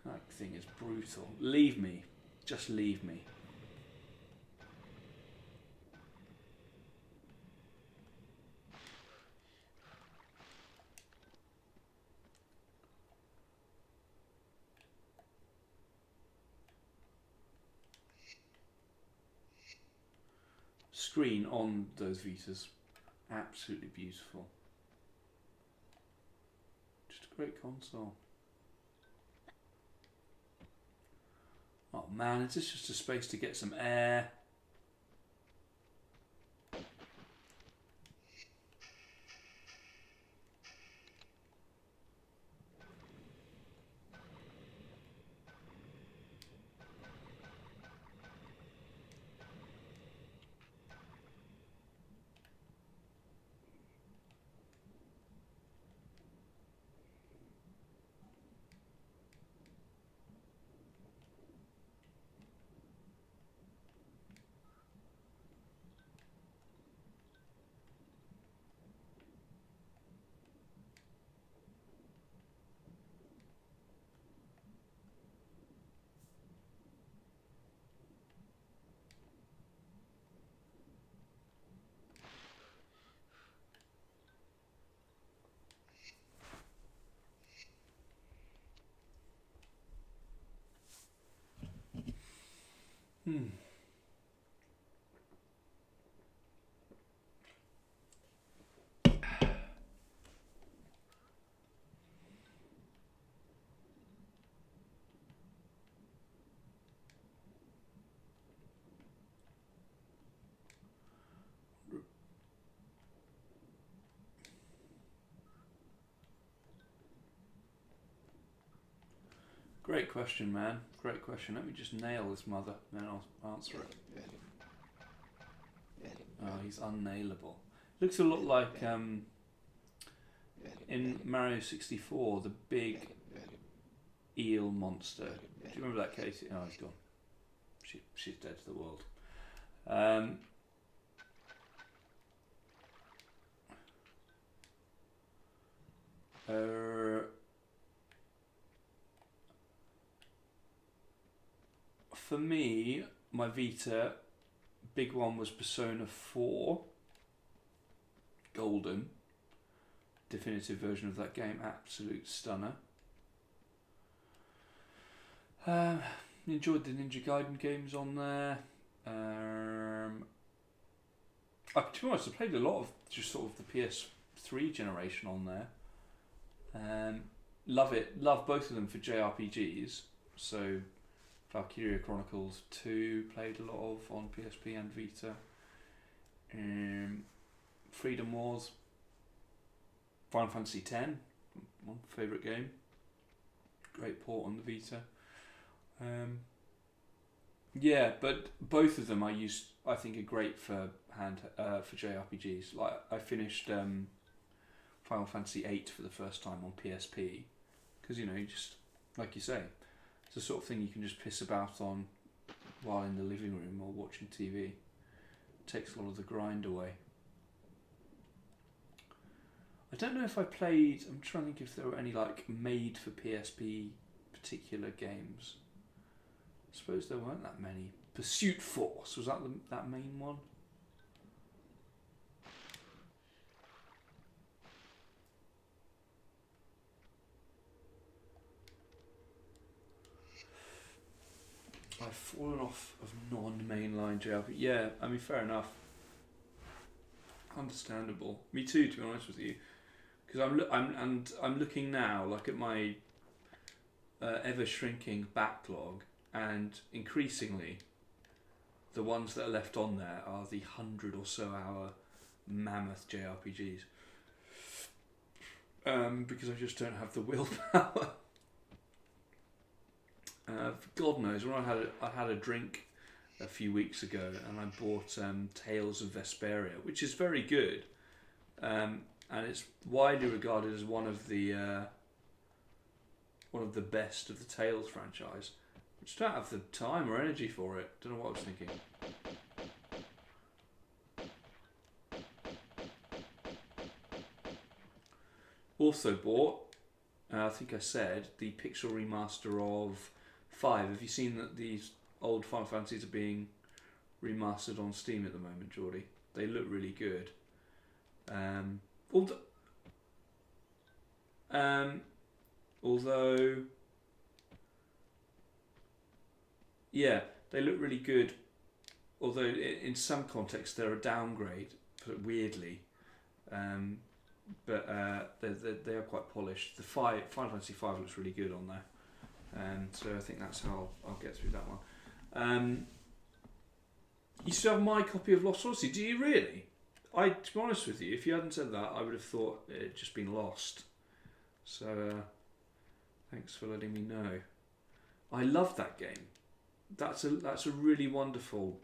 That thing is brutal. Leave me. Just leave me. Screen on those Vitas, absolutely beautiful. Just a great console. Oh man, is this just a space to get some air? Great question, man. Great question. Let me just nail this mother, then I'll answer it. Oh, he's unnailable. Looks a lot like in Mario 64, the big eel monster. Do you remember that, Casey? Oh, he's gone. She's dead to the world. For me, my Vita, big one was Persona 4 Golden. Definitive version of that game, absolute stunner. Enjoyed the Ninja Gaiden games on there. To be honest, I played a lot of just sort of the PS3 generation on there. Love it. Love both of them for JRPGs. So Valkyria Chronicles 2 played a lot of on PSP and Vita. Freedom Wars, Final Fantasy X, my favourite game. Great port on the Vita. Yeah, but both of them I think are great for for JRPGs. Like I finished Final Fantasy VIII for the first time on PSP because you just like you say, it's the sort of thing you can just piss about on while in the living room or watching TV. It takes a lot of the grind away. I don't know if I played. I'm trying to think if there were any like made for PSP particular games. I suppose there weren't that many. Pursuit Force, was that that main one? I've fallen off of non-mainline JRPG. Yeah, I mean fair enough. Understandable. Me too, to be honest with you, because I'm looking now like at my ever shrinking backlog, and increasingly, the ones that are left on there are the 100 or so hour mammoth JRPGs. Because I just don't have the willpower. God knows, when I had a drink a few weeks ago, and I bought Tales of Vesperia, which is very good, and it's widely regarded as one of the best of the Tales franchise. I just don't have the time or energy for it. Don't know what I was thinking. Also bought, I think I said, the pixel remaster of 5. Have you seen that these old Final Fantasies are being remastered on Steam at the moment, Geordie? They look really good. Although, yeah, they look really good. Although in some contexts they're a downgrade, weirdly. But they are quite polished. The Final Fantasy 5 looks really good on there, so I think that's how I'll get through that one. You still have my copy of Lost Odyssey? Do you really? To be honest with you, if you hadn't said that, I would have thought it had just been lost. So thanks for letting me know. I love that game. That's a really wonderful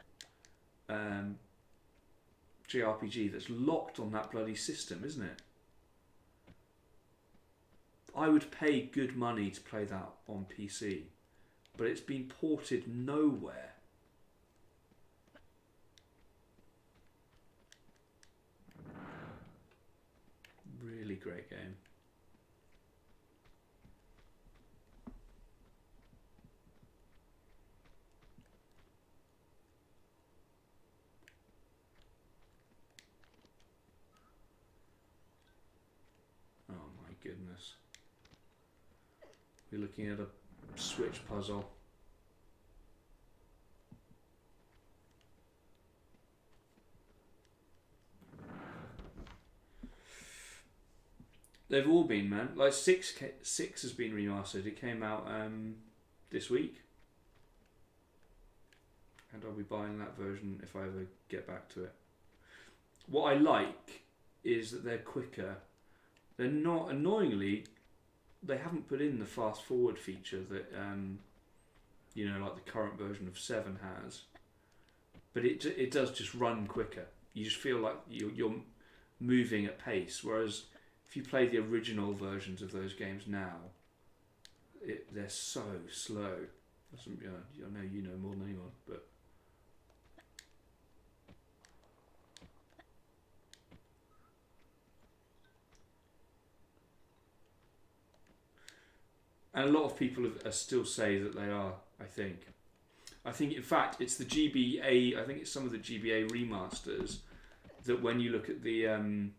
JRPG that's locked on that bloody system, isn't it? I would pay good money to play that on PC, but it's been ported nowhere. Really great game. Oh my goodness. We're looking at a Switch puzzle. They've all been, man. Like 6 has been remastered. It came out this week. And I'll be buying that version if I ever get back to it. What I like is that they're quicker. They're not, annoyingly, they haven't put in the fast forward feature that like the current version of 7 has, but it does just run quicker. You just feel like you're moving at pace, whereas if you play the original versions of those games now, they're so slow. I know you know more than anyone, but and a lot of people still say that they are. I think in fact it's the GBA. I think it's some of the GBA remasters that when you look at the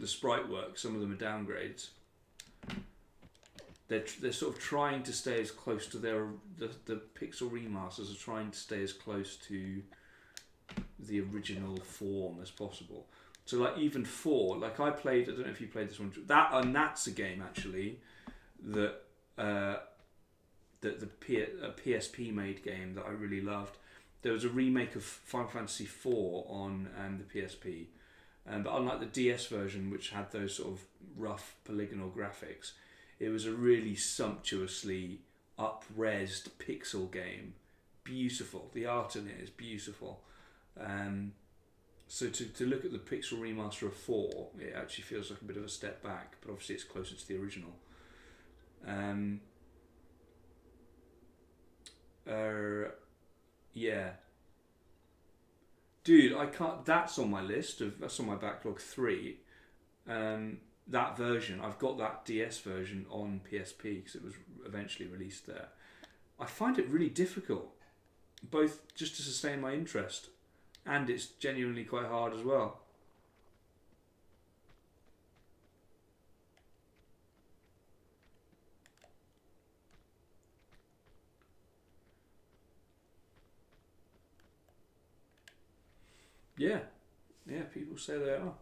sprite work, some of them are downgrades. They're sort of trying to stay as close to the pixel remasters are trying to stay as close to the original form as possible. So like even 4, like I don't know if you played this one. That's a game actually that the PSP made game that I really loved. There was a remake of Final Fantasy 4 on the PSP, but unlike the DS version, which had those sort of rough polygonal graphics, it was a really sumptuously up-resed pixel game. Beautiful. The art in it is beautiful. So to look at the pixel remaster of 4, it actually feels like a bit of a step back, but obviously it's closer to the original. Yeah. Dude, I can't. That's on my list that's on my backlog 3. That version, I've got that DS version on PSP because it was eventually released there. I find it really difficult, both just to sustain my interest, and it's genuinely quite hard as well. Yeah, people say they are.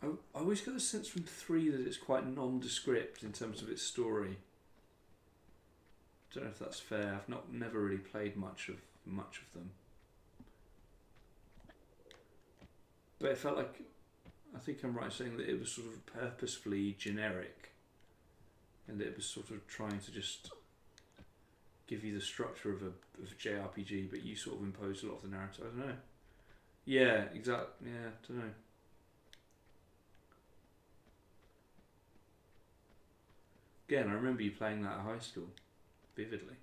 I always get the sense from 3 that it's quite nondescript in terms of its story. Don't know if that's fair. I've never really played much of them. But it felt like, I think I'm right in saying that it was sort of purposefully generic, and that it was sort of trying to just give you the structure of a JRPG, but you sort of imposed a lot of the narrative. I don't know. Yeah, exactly. Yeah, I don't know. Again, I remember you playing that at high school, vividly.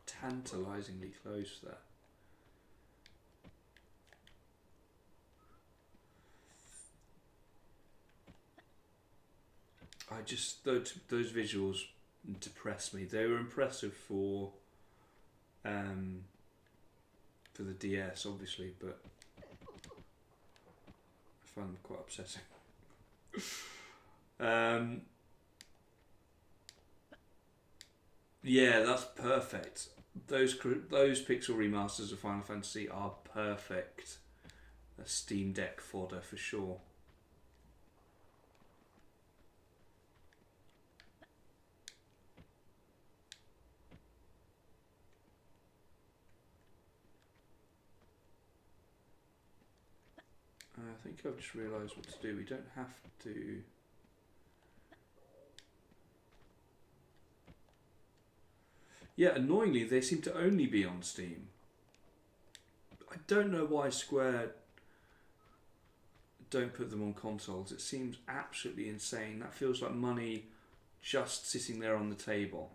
Tantalisingly close there. Those visuals depress me. They were impressive for the DS, obviously, but I find them quite upsetting. Yeah, that's perfect. Those pixel remasters of Final Fantasy are perfect. A Steam Deck fodder for sure. I think I've just realised what to do. We don't have to... Yeah, annoyingly, they seem to only be on Steam. I don't know why Square don't put them on consoles. It seems absolutely insane. That feels like money just sitting there on the table.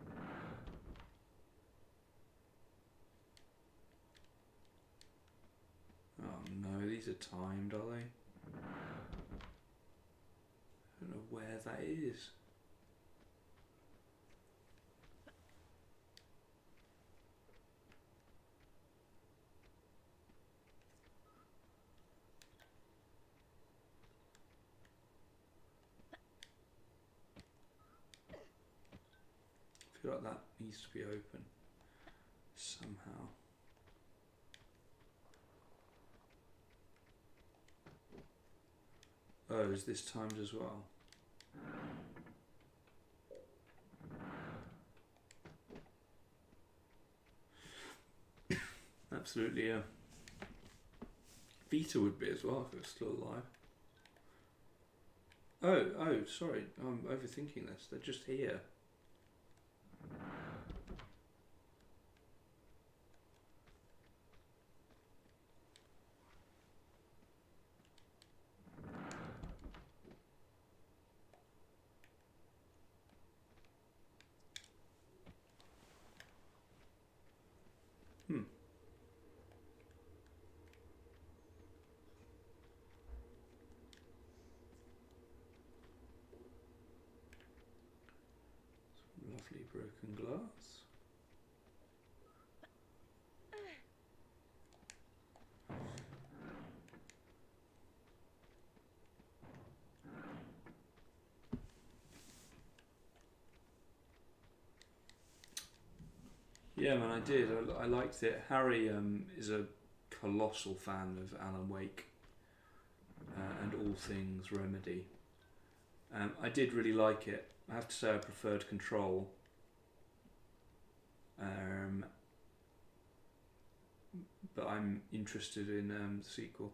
Oh no, these are timed, are they? I don't know where that is. I feel like that needs to be open somehow. Oh, is this timed as well? Absolutely, yeah. Vita would be as well if it was still alive. Oh, sorry. I'm overthinking this. They're just here. Lovely broken glass. Yeah, man, I did. I liked it. Harry is a colossal fan of Alan Wake and all things Remedy. I did really like it. I have to say I preferred Control. But I'm interested in the sequel.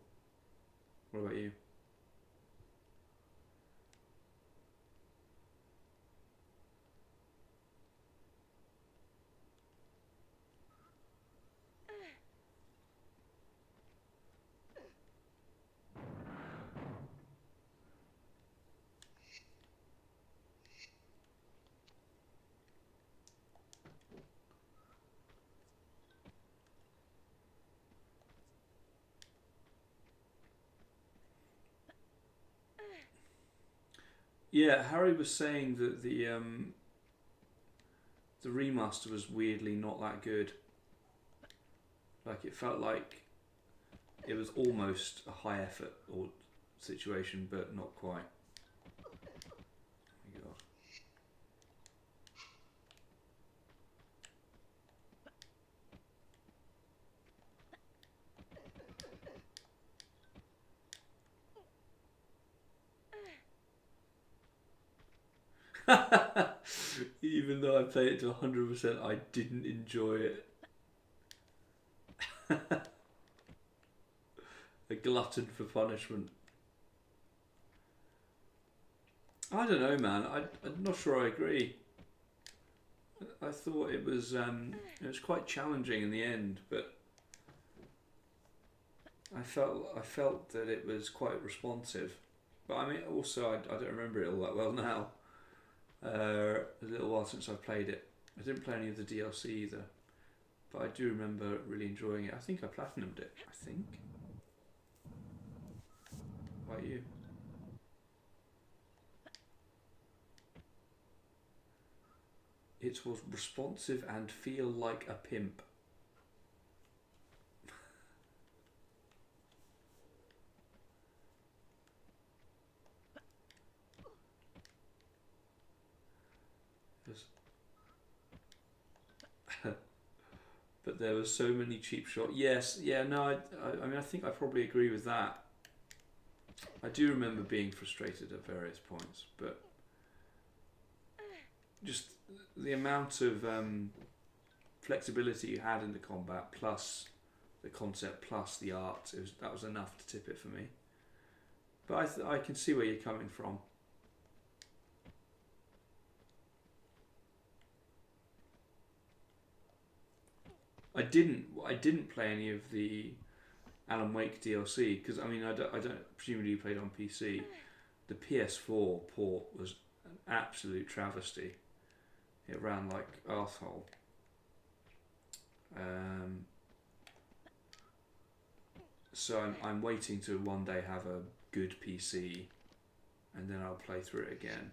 What about you? Yeah, Harry was saying that the remaster was weirdly not that good. Like, it felt like it was almost a high effort or situation, but not quite. Even though I played it to 100%, I didn't enjoy it. A glutton for punishment. I don't know, man. I'm not sure I agree. I thought it was quite challenging in the end, but I felt that it was quite responsive. But I mean, also I don't remember it all that well now. A little while since I played it. I didn't play any of the DLC either, but I do remember really enjoying it. I think I platinumed it. I think. How about you? It was responsive and feel like a pimp. But there were so many cheap shots. Yes, yeah, no, I mean, I think I probably agree with that. I do remember being frustrated at various points, but just the amount of flexibility you had in the combat, plus the concept, plus the art, that was enough to tip it for me. But I can see where you're coming from. I didn't play any of the Alan Wake DLC because I mean I don't presumably you played on PC. The PS4 port was an absolute travesty. It ran like arsehole. So I'm waiting to one day have a good PC, and then I'll play through it again.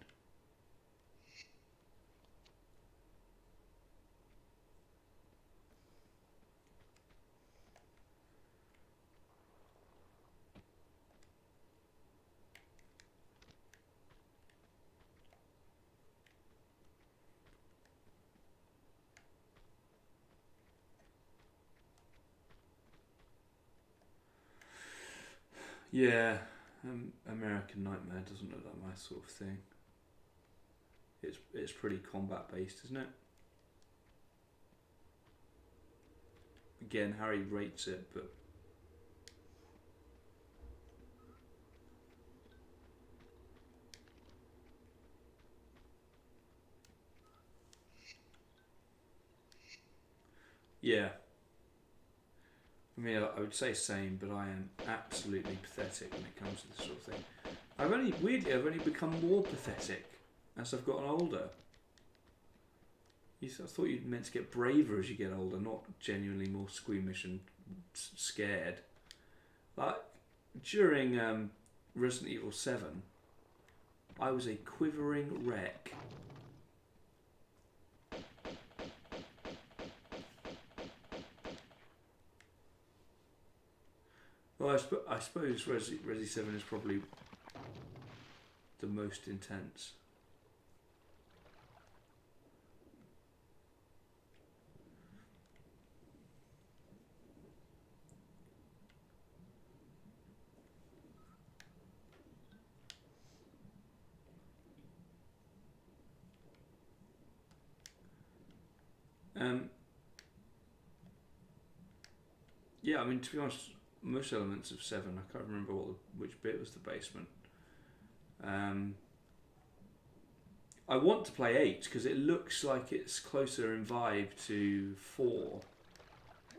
Yeah, American Nightmare doesn't look like my sort of thing. It's pretty combat based, isn't it? Again, Harry rates it, but yeah. I mean, I would say same, but I am absolutely pathetic when it comes to this sort of thing. I've only become more pathetic as I've gotten older. I thought you meant to get braver as you get older, not genuinely more squeamish and scared. Like during Resident Evil 7, I was a quivering wreck. Well, I suppose Resi 7 is probably the most intense. Yeah, I mean, to be honest, most elements of 7, I can't remember which bit was the basement. I want to play 8 because it looks like it's closer in vibe to 4,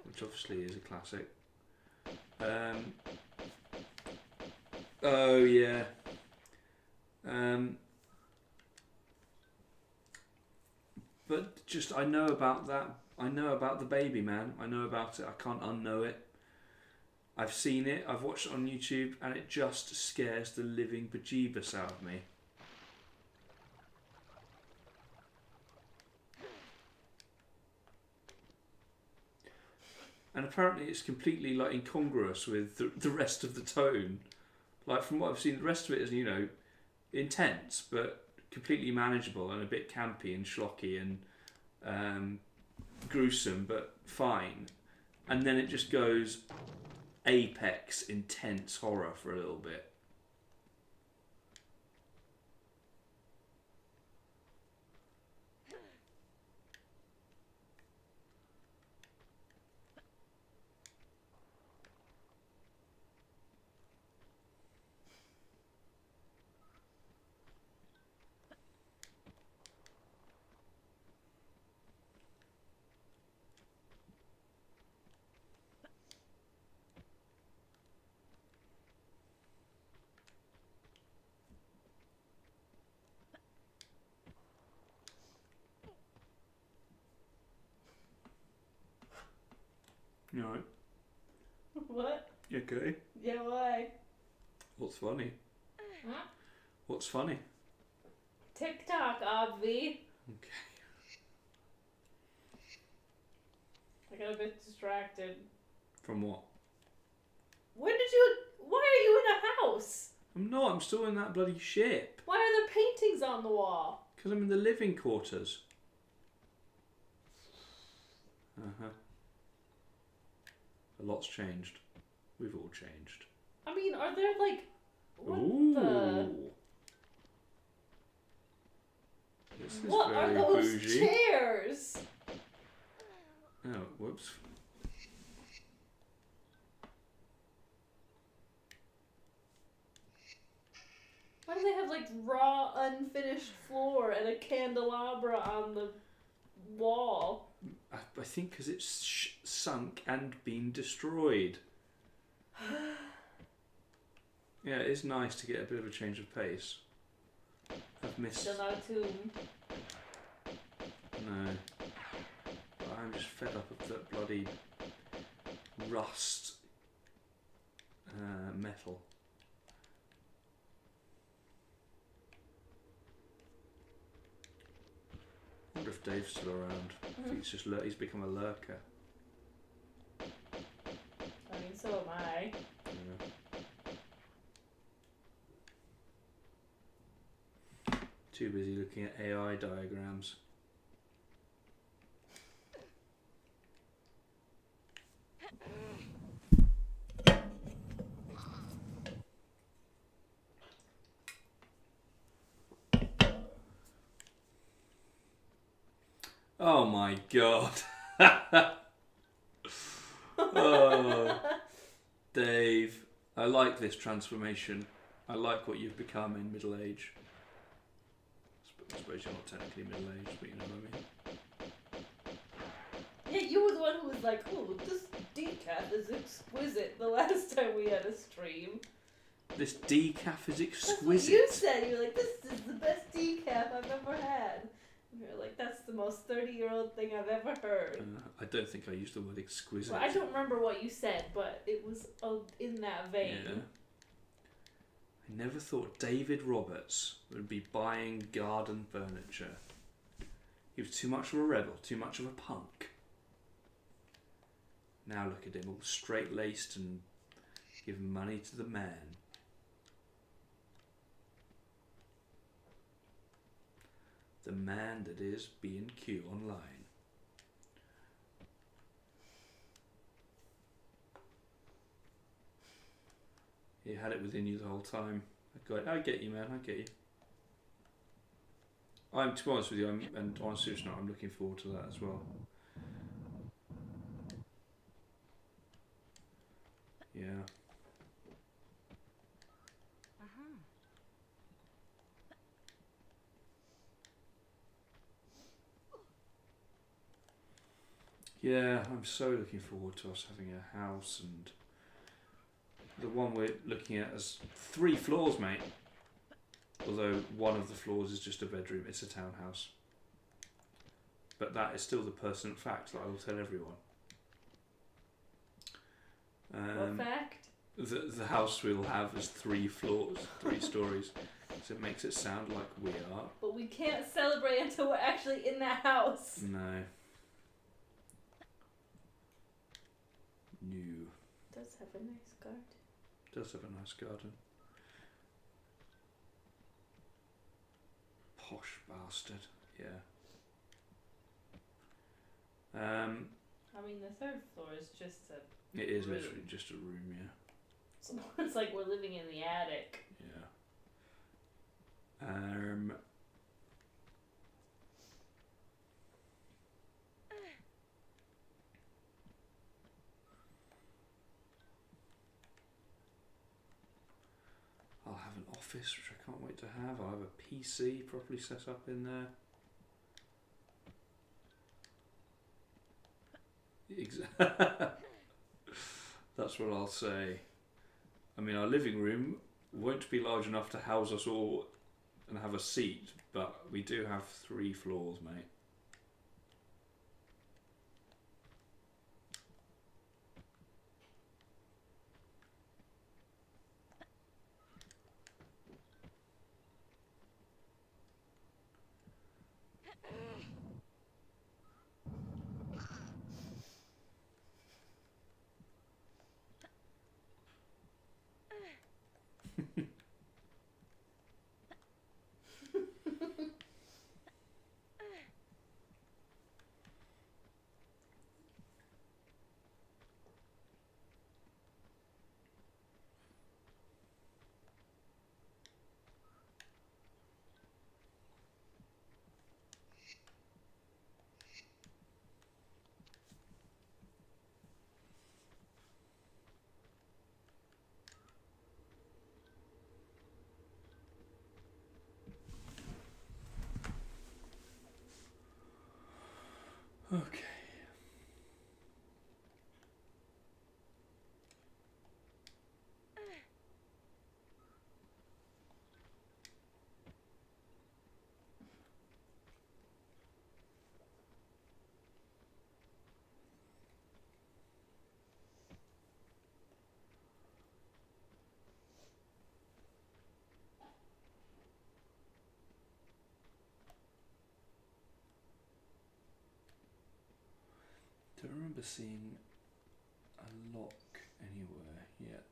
which obviously is a classic. Oh yeah. But just I know about that. I know about the baby, man. I know about it. I can't unknow it. I've seen it. I've watched it on YouTube, and it just scares the living bejeebus out of me. And apparently it's completely like incongruous with the rest of the tone. Like from what I've seen, the rest of it is, you know, intense but completely manageable and a bit campy and schlocky and gruesome but fine. And then it just goes apex intense horror for a little bit. You alright? What? You okay? Yeah, why? What's funny? Huh? What's funny? TikTok, obvi. Okay. I got a bit distracted. From what? Why are you in a house? I'm not. I'm still in that bloody ship. Why are there paintings on the wall? Because I'm in the living quarters. Uh-huh. A lot's changed. We've all changed. I mean, are there like... What Ooh. the... This is What are very those bougie. chairs? Oh, whoops. Why do they have like raw, unfinished floor and a candelabra on the wall? I think because it's sunk and been destroyed. Yeah, it is nice to get a bit of a change of pace. I've missed... Still not a tomb. No. But I'm just fed up of that bloody rust metal. I wonder if Dave's still around. I think he's become a lurker. I mean, so am I. Yeah. Too busy looking at AI diagrams. Oh my god. Oh, Dave, I like this transformation. I like what you've become in middle age. I suppose you're not technically middle aged, but you know what I mean. Yeah, you were the one who was like, "Oh, this decaf is exquisite." The last time we had a stream. This decaf is That's what exquisite. you said. You were like, "This is the best decaf I've ever had." And you were like, "That's the most 30-year-old thing I've ever heard." I don't think I used the word exquisite. Well, I don't remember what you said, but it was in that vein. Yeah. I never thought David Roberts would be buying garden furniture. He was too much of a rebel, too much of a punk. Now look at him, all straight-laced and giving money to the man. The man that is B&Q online. You had it within you the whole time. I get you, man. I get you. To be honest with you, and on a serious note, I'm looking forward to that as well. Yeah. Yeah, I'm so looking forward to us having a house, and the one we're looking at has 3 floors, mate. Although one of the floors is just a bedroom, it's a townhouse. But that is still the pertinent fact that I will tell everyone. What fact? The house we'll have is 3 floors, 3 stories. So it makes it sound like we are. But we can't celebrate until we're actually in that house. No. New. Does have a nice garden. Does have a nice garden. Posh bastard. Yeah. I mean, the 3rd floor is just a... It is room. literally just a room, yeah. So it's like we're living in the attic. Yeah. I'll have an office, which I can't wait to have. I'll have a PC properly set up in there. That's what I'll say. I mean, our living room won't be large enough to house us all and have a seat, but we do have 3 floors, mate. Okay. Don't remember seeing a lock anywhere yet.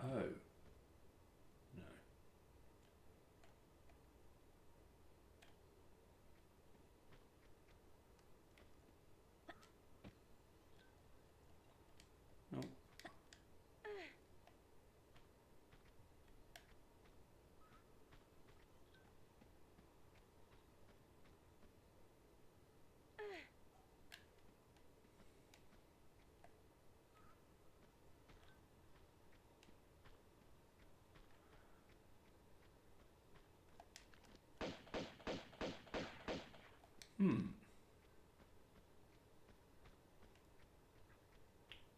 Oh. No. No.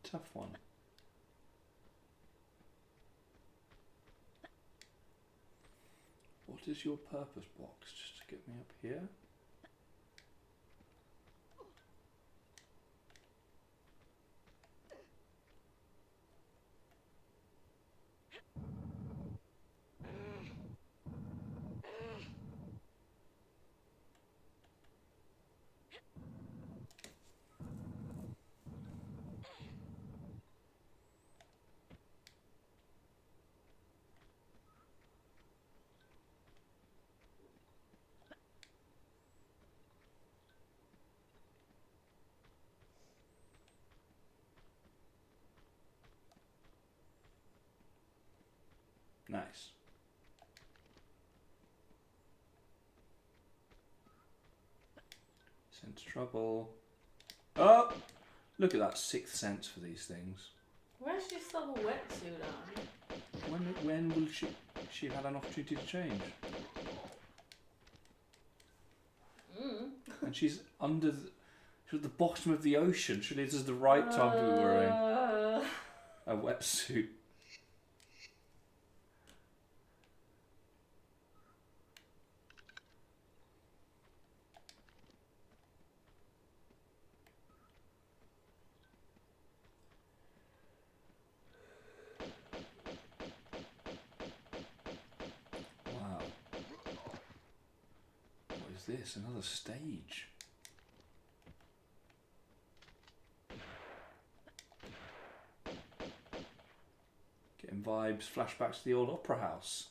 Tough one. What is your purpose box? Just to get me up here? Nice. Sense trouble. Oh! Look at that, 6th sense for these things. Where's she still have a wetsuit on? When will she have had an opportunity to change? And she's she's at the bottom of the ocean. Surely this is the right time to be wearing a wetsuit. Wow. What is this? Another stage? Getting vibes, flashbacks to the old opera house.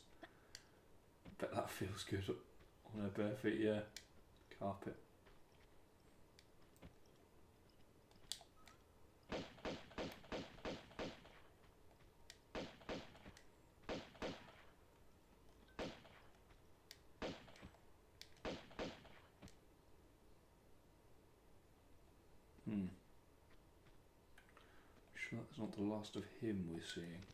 Bet that feels good on her bare feet, yeah. Carpet. Sure that's not the last of him we're seeing.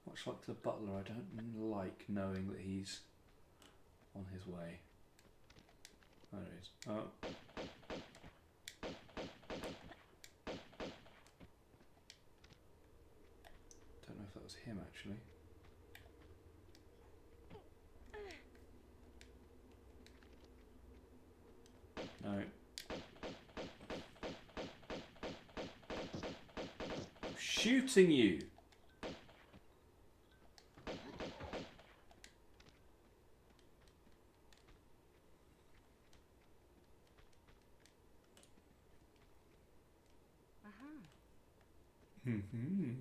Much like the butler, I don't like knowing that he's on his way. There it is. Oh. Don't know if that was him actually. No. Shooting you. Mm-hmm.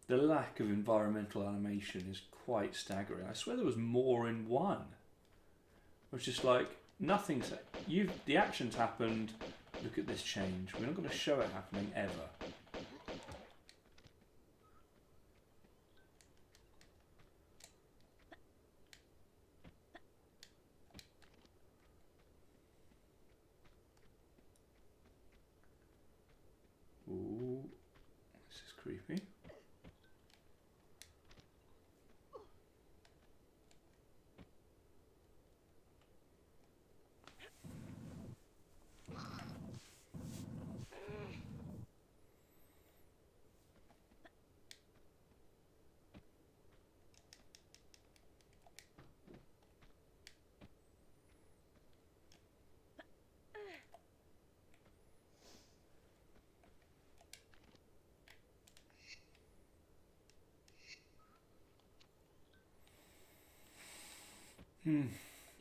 The lack of environmental animation is quite staggering. I swear there was more in one. It was just like nothing's the action's happened. Look at this change. We're not going to show it happening ever. Ooh, this is creepy.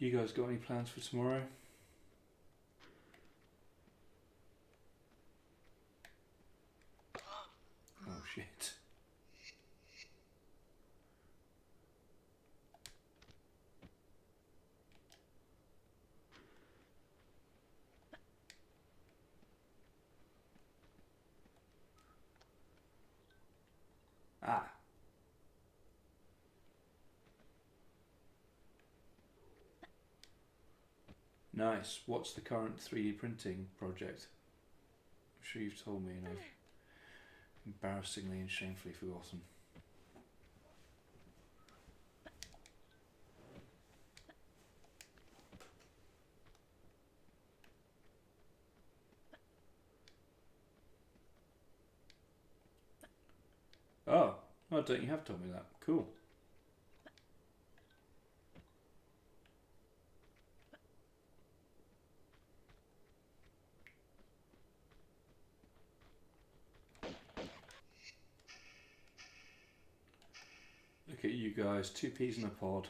You guys got any plans for tomorrow? Oh shit. Ah. Nice. What's the current 3D printing project? I'm sure you've told me and I've embarrassingly and shamefully forgotten. Oh, don't you have told me that? Cool. Look at you guys, 2 peas in a pod.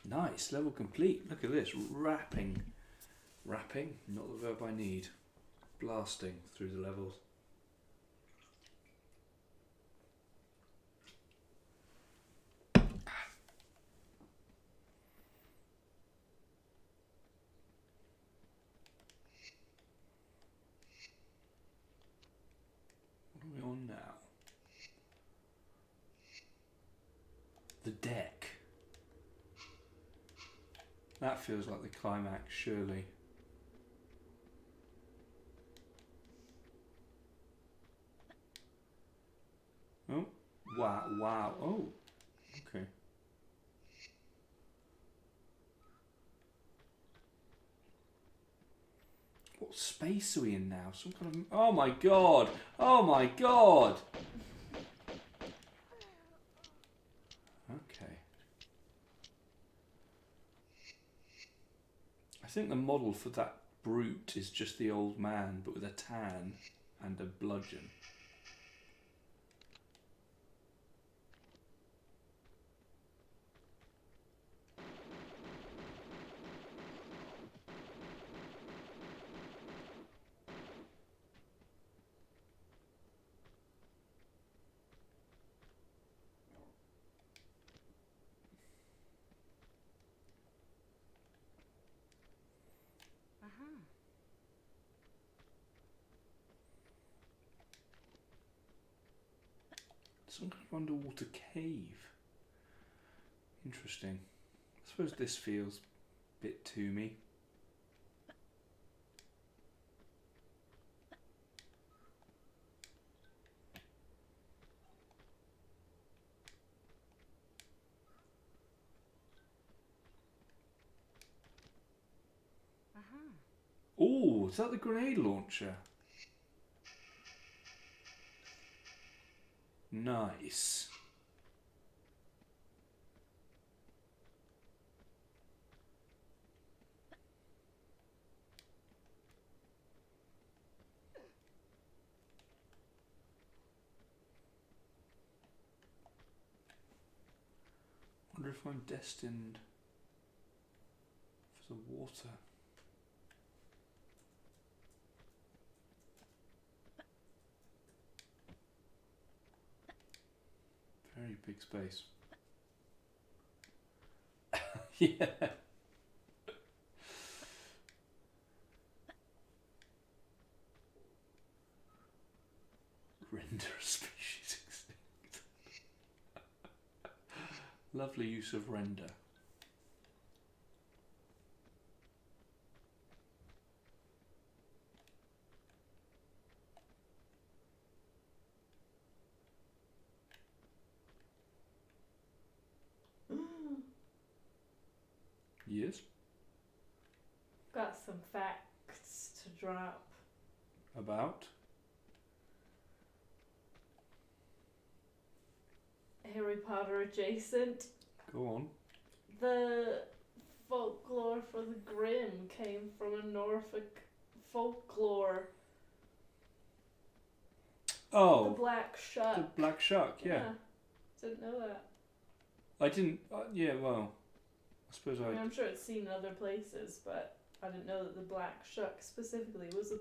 Nice, level complete. Look at this, rapping. Rapping, not the verb I need. Blasting through the levels. What are we on now? The deck. That feels like the climax, surely. Oh, wow, wow. Oh, okay. What space are we in now? Some kind of... Oh my god! Oh my god! think the model for that brute is just the old man, but with a tan and a bludgeon. Some kind of underwater cave. Interesting. I suppose this feels a bit tomby. Oh, is that the grenade launcher? Nice. Wonder if I'm destined for the water. Very big space. Yeah. Render a species extinct. Lovely use of render. Yes. Got some facts to drop. About? Harry Potter adjacent. Go on. The folklore for the Grimm came from a Norfolk folklore. Oh. The Black Shuck. The Black Shuck, yeah. Didn't know that. I didn't, yeah, well, I suppose I mean, I'm sure it's seen in other places, but I didn't know that the Black Shuck specifically was a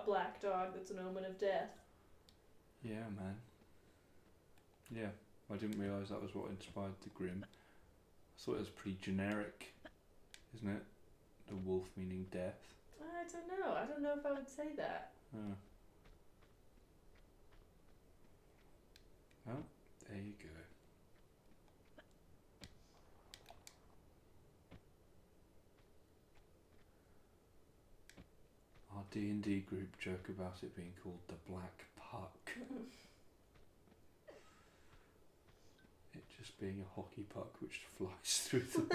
black dog that's an omen of death. Yeah, man. Yeah, I didn't realise that was what inspired the Grimm. I thought it was pretty generic, isn't it? The wolf meaning death. I don't know. I don't know if I would say that. Oh. Well, there you go. Our D&D group joke about it being called the Black Puck. It just being a hockey puck which flies through the wind.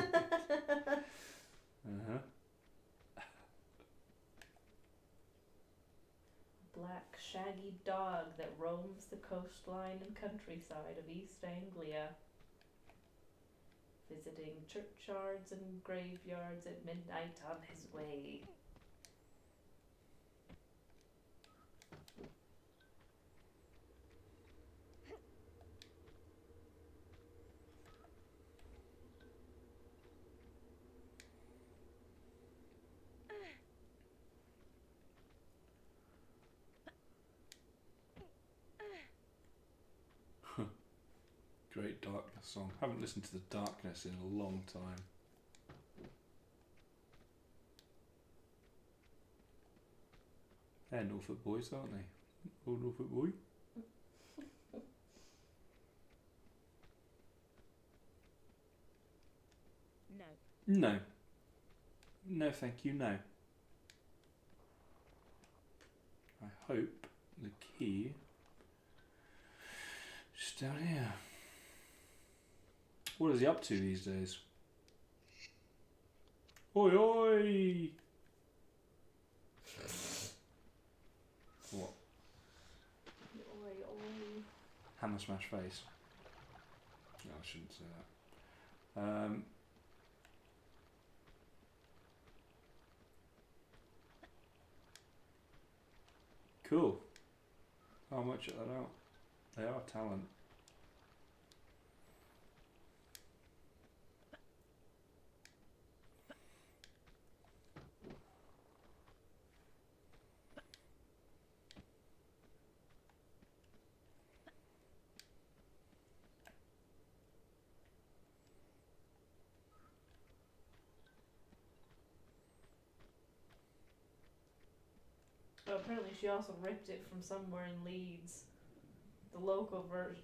Black shaggy dog that roams the coastline and countryside of East Anglia, visiting churchyards and graveyards at midnight on his way. Great Darkness song. Haven't listened to The Darkness in a long time. They're Norfolk boys, aren't they? Old Norfolk boy. No. No. No, thank you, no. I hope the key is down here. What is he up to these days? Oi, oi! What? Oi, oi. Hammer smash face. No, I shouldn't say that. Cool. How much check that out? They are talent. Oh, apparently she also ripped it from somewhere in Leeds. The local version,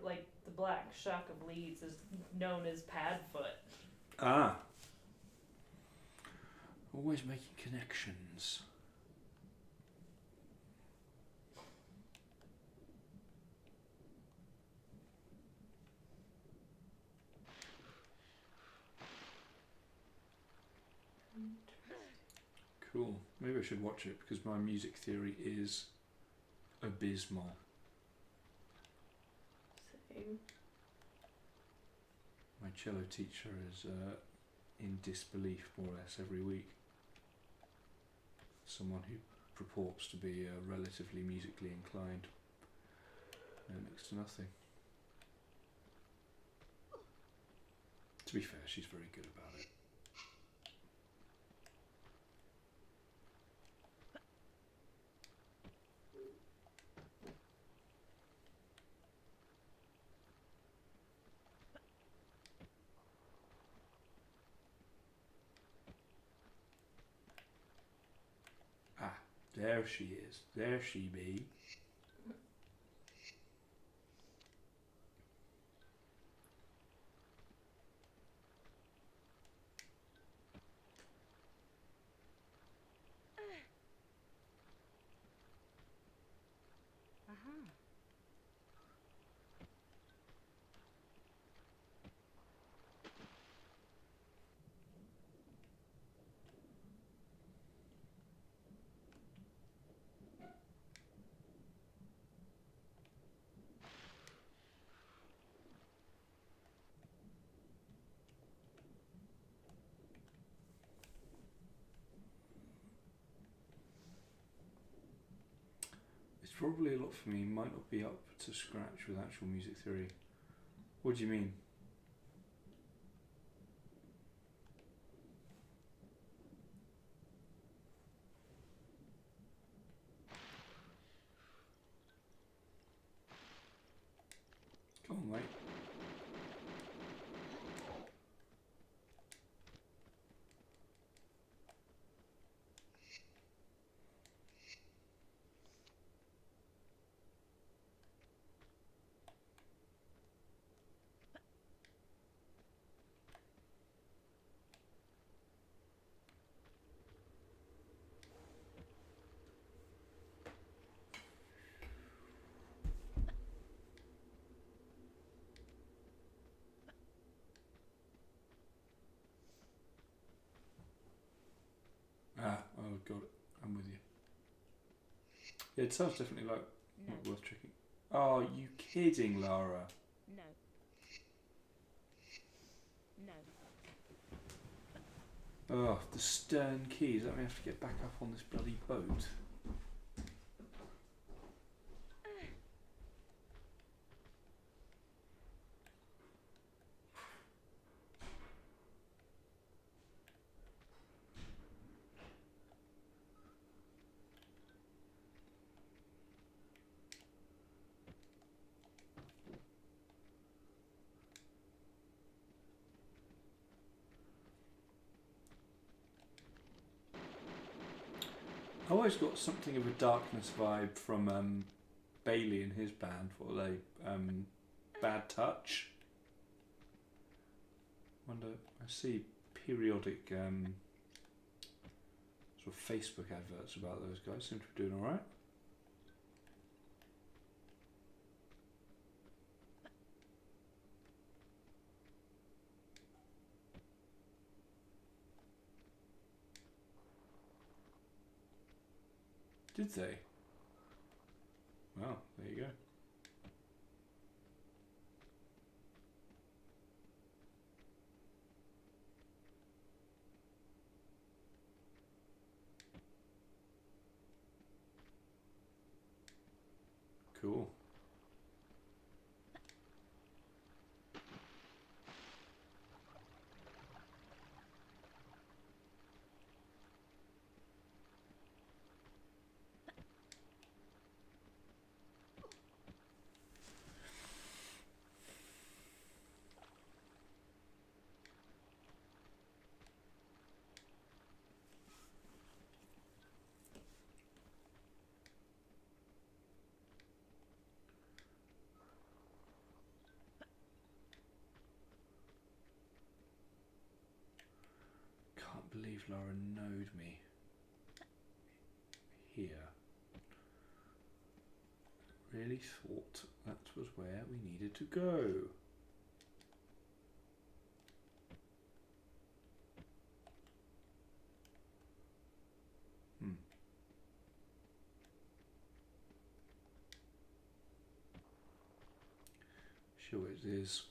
like the Black Shuck of Leeds, is known as Padfoot. Ah. Always making connections. Cool. Maybe I should watch it because my music theory is abysmal. Same. My cello teacher is in disbelief more or less every week. Someone who purports to be relatively musically inclined. No, next to nothing. To be fair, she's very good about it. Ah, there she is. There she be. Aha. It's probably a lot for me. Might not be up to scratch with actual music theory. What do you mean? Come on, mate. Ah, oh, got it. I'm with you. Yeah, it sounds definitely like No. not worth checking. Oh, you kidding, Lara? No. No. Oh, the stern keys. Let me have to get back up on this bloody boat. I always got something of a darkness vibe from Bailey and his band. What were they? Bad Touch. Wonder. I see periodic sort of Facebook adverts about those guys. Seem to be doing all right. Did they? Well, there you go. Cool. Can't believe Laura knowed me here. Really thought that was where we needed to go. Sure it is.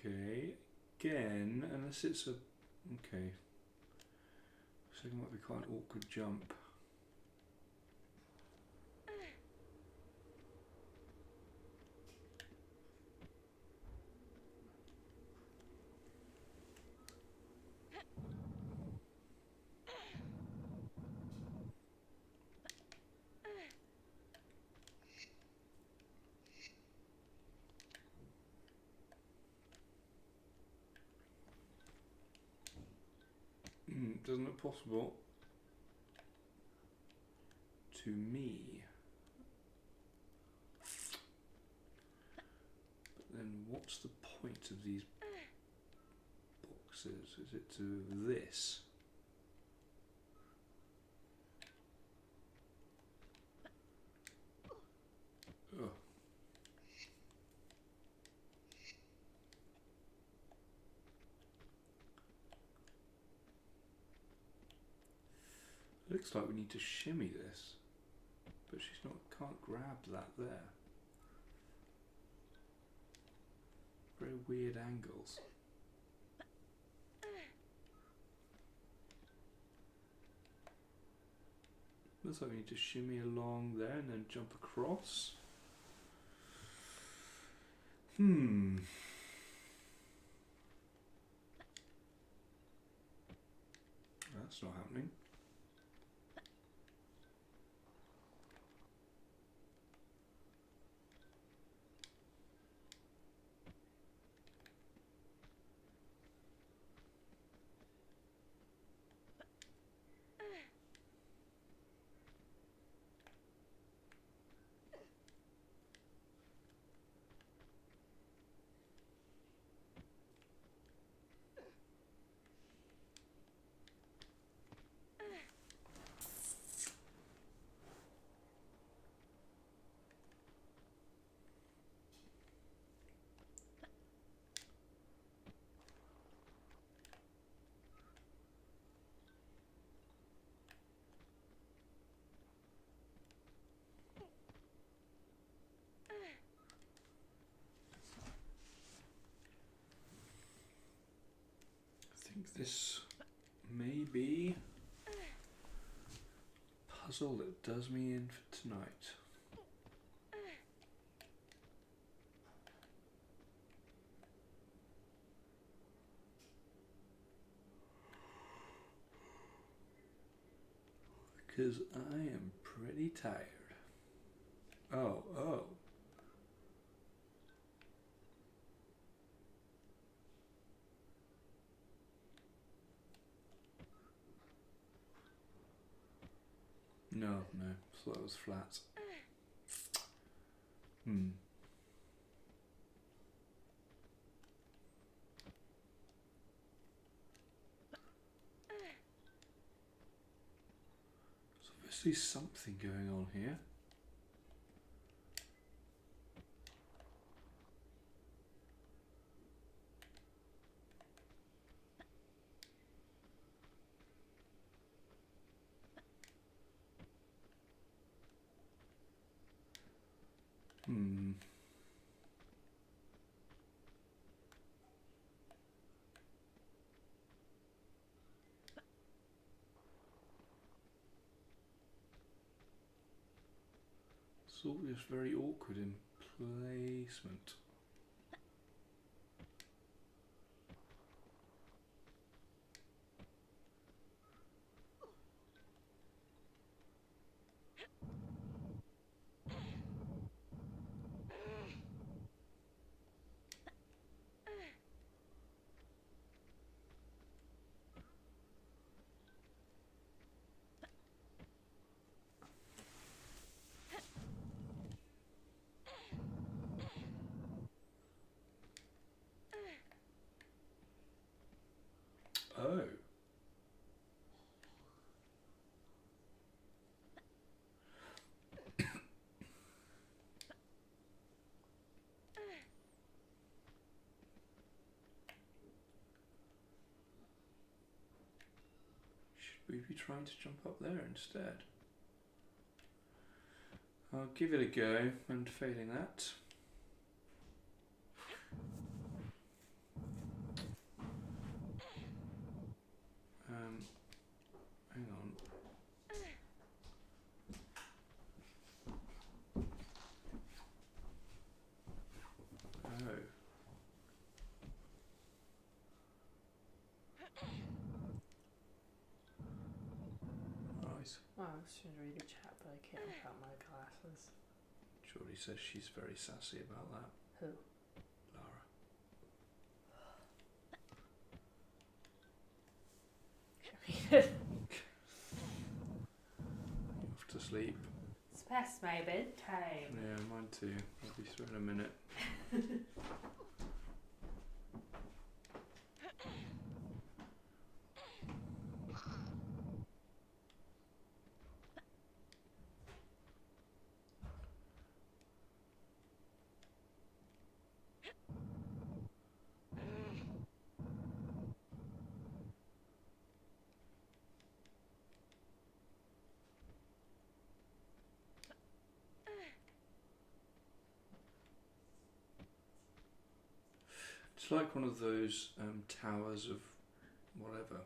Okay, again, unless it's a... okay. So it might be quite an awkward jump. Doesn't look possible to me. But then what's the point of these boxes? Is it to this? Ugh. Looks like we need to shimmy this, but she's not, can't grab that there. Very weird angles. Looks like we need to shimmy along there and then jump across. That's not happening. I think this maybe puzzle that does me in for tonight. Because I am pretty tired. Oh. No, thought it was flat. There's obviously something going on here. It's all just very awkward in placement. Oh. Should we be trying to jump up there instead? I'll give it a go, and failing that. Hang on. Oh. Right. Oh, I was trying to read the chat, but I can't without my glasses. Jordy says she's very sassy about that. Who? Lara. Off to sleep. It's past my bedtime. Yeah, mine too. I'll be through in a minute. It's like one of those towers of whatever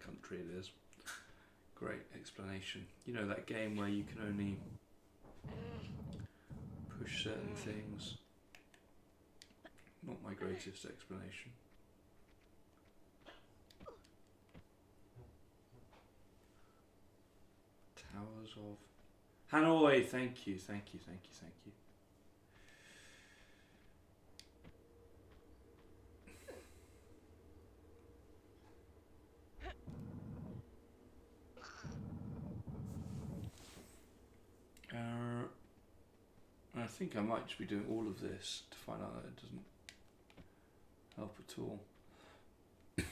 country it is. Great explanation. You know that game where you can only push certain things. Not my greatest explanation. Towers of Hanoi. Thank you. I think I might just be doing all of this to find out that it doesn't help at all. I'm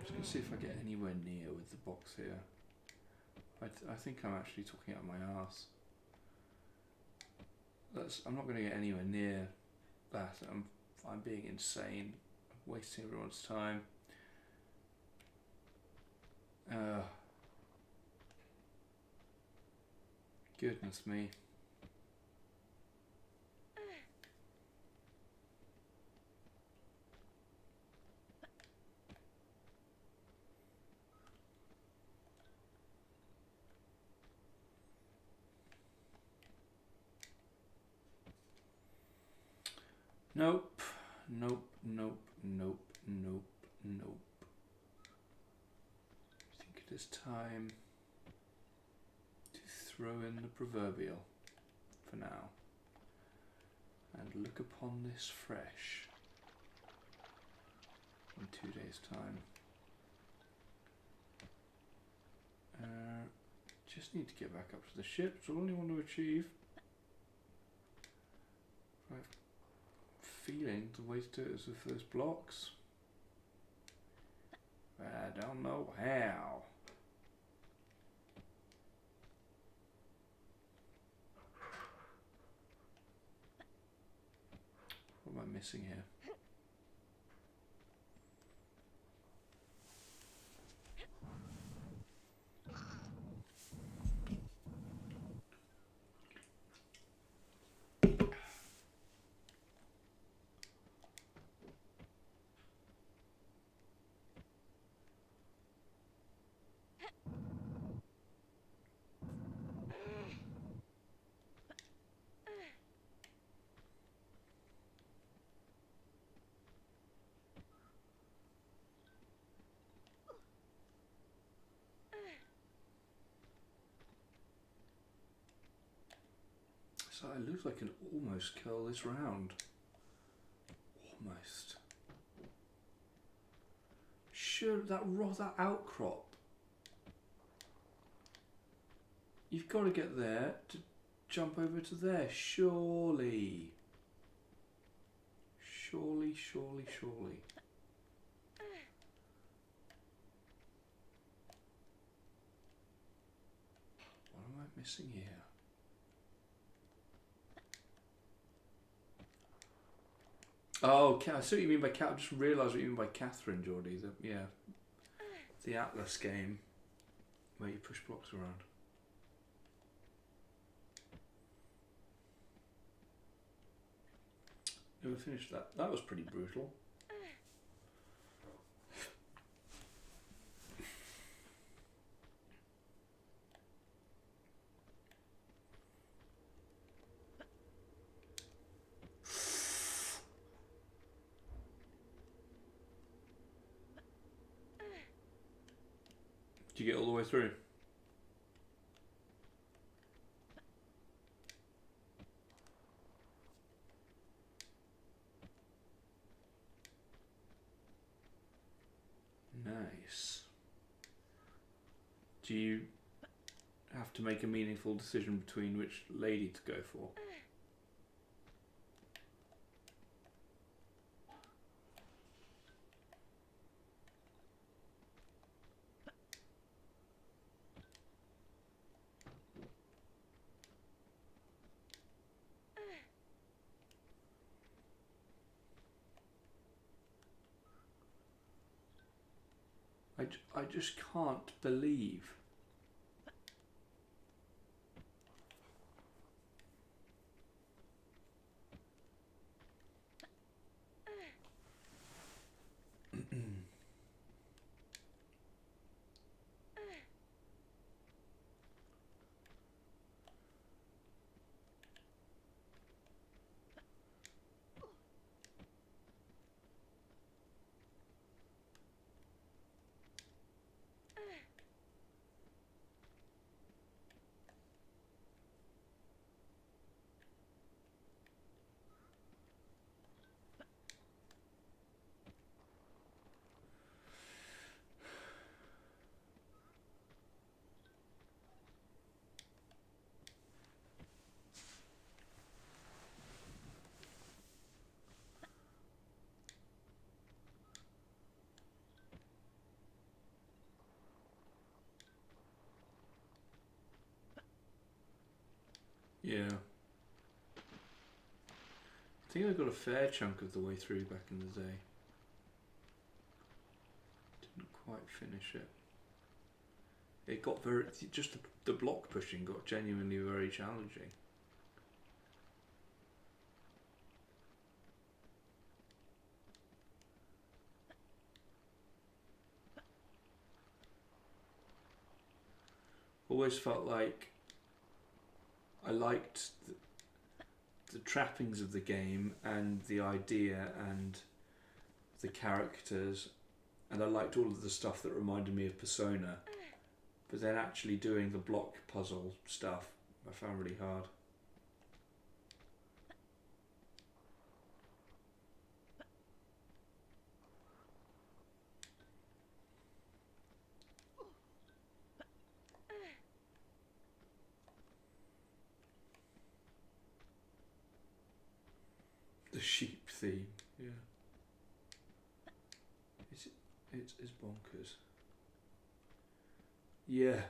just going to see if I get anywhere near with the box here. I think I'm actually talking out my arse. I'm not going to get anywhere near that. I'm being insane wasting everyone's time. Goodness me. Nope. Nope. Nope. Nope. Nope. Nope. I think it is time to throw in the proverbial for now and look upon this fresh in 2 days' time. Just need to get back up to the ship. It's all I want to achieve. Right. Feeling the way to do it is with those blocks. I don't know how. What am I missing here? So it looks like I can almost kill this round. Almost. Sure, that outcrop. You've got to get there to jump over to there. Surely. Surely, surely, surely. What am I missing here? Oh, I see what you mean by Cat. I just realised what you mean by Catherine, Geordie. Yeah, the Atlas game where you push blocks around. Never finished that. That was pretty brutal. Did you get all the way through? Nice. Do you have to make a meaningful decision between which lady to go for? I just can't believe. Yeah. I think I got a fair chunk of the way through back in the day. quite finish it. It got very, just the block pushing got genuinely very challenging. Always felt like I liked the trappings of the game and the idea and the characters, and I liked all of the stuff that reminded me of Persona, but then actually doing the block puzzle stuff I found really hard. The sheep theme, yeah. It's bonkers. Yeah.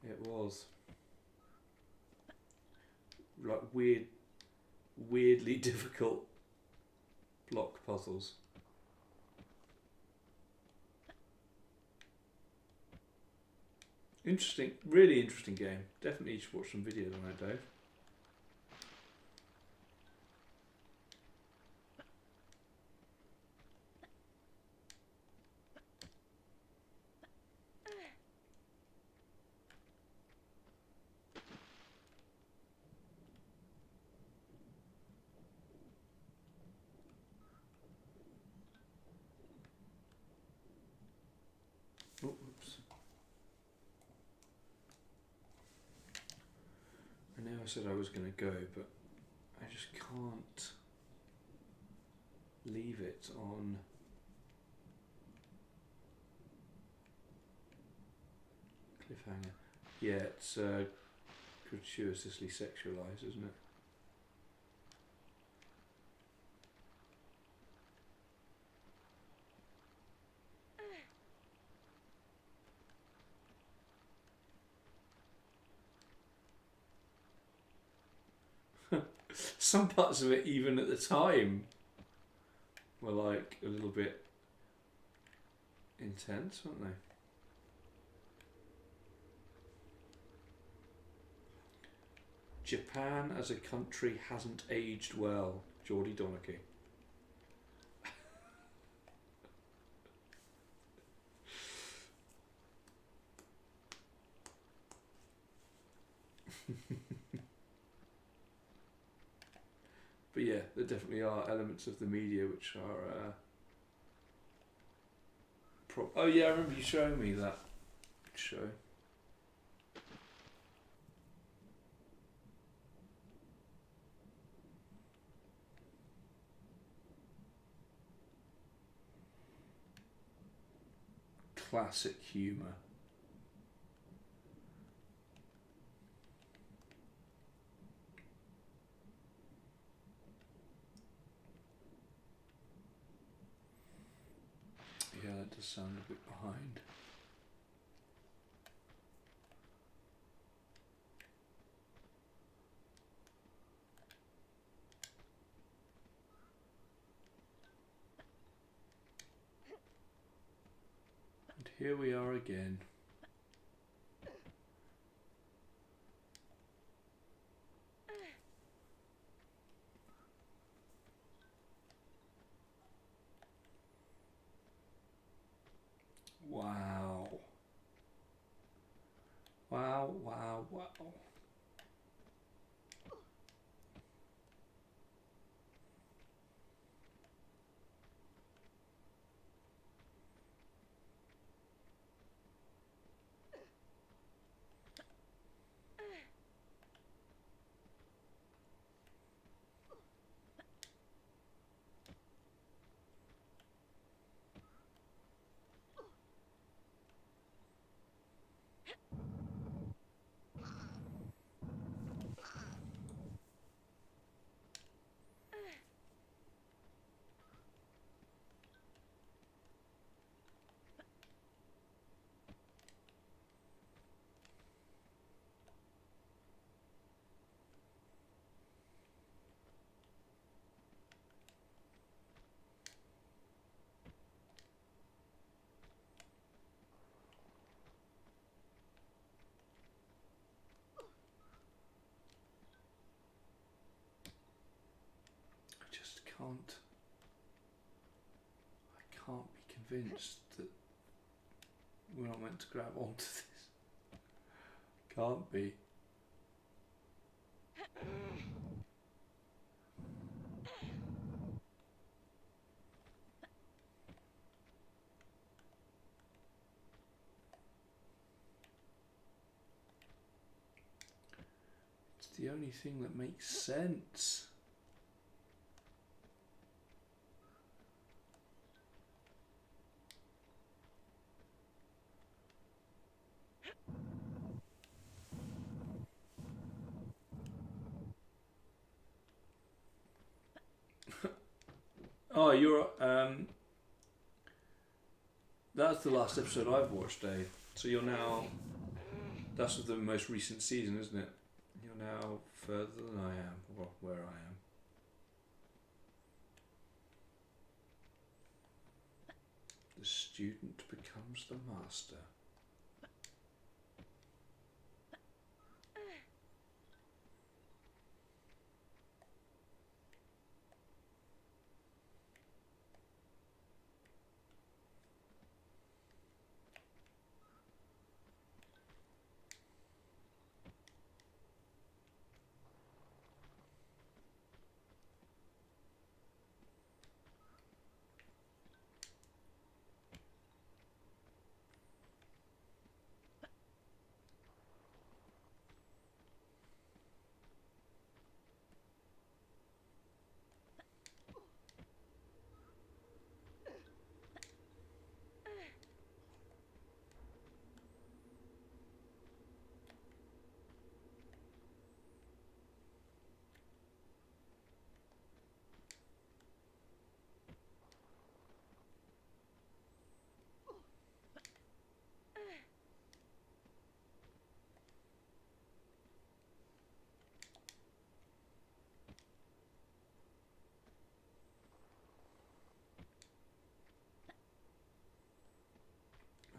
It was. Like weirdly difficult block puzzles. Interesting, really interesting game. Definitely should watch some videos on it, Dave. Oh, oops. I know I said I was going to go, but I just can't leave it on. Cliffhanger. Yeah, it's gratuitously sexualised, isn't it? Some parts of it, even at the time, were like a little bit intense, weren't they? Japan as a country hasn't aged well, Geordie Donachie. But yeah, there definitely are elements of the media which are. Oh yeah, I remember you showing me that show. Classic humour. Yeah, that does sound a bit behind. And here we are again. Wow. Wow, wow, wow. can't be convinced that we're not meant to grab onto this. Can't be. It's the only thing that makes sense. Oh, you're that's the last episode I've watched, Dave. So you're now, that's the most recent season, isn't it? You're now further than I am, or where I am. The student becomes the master.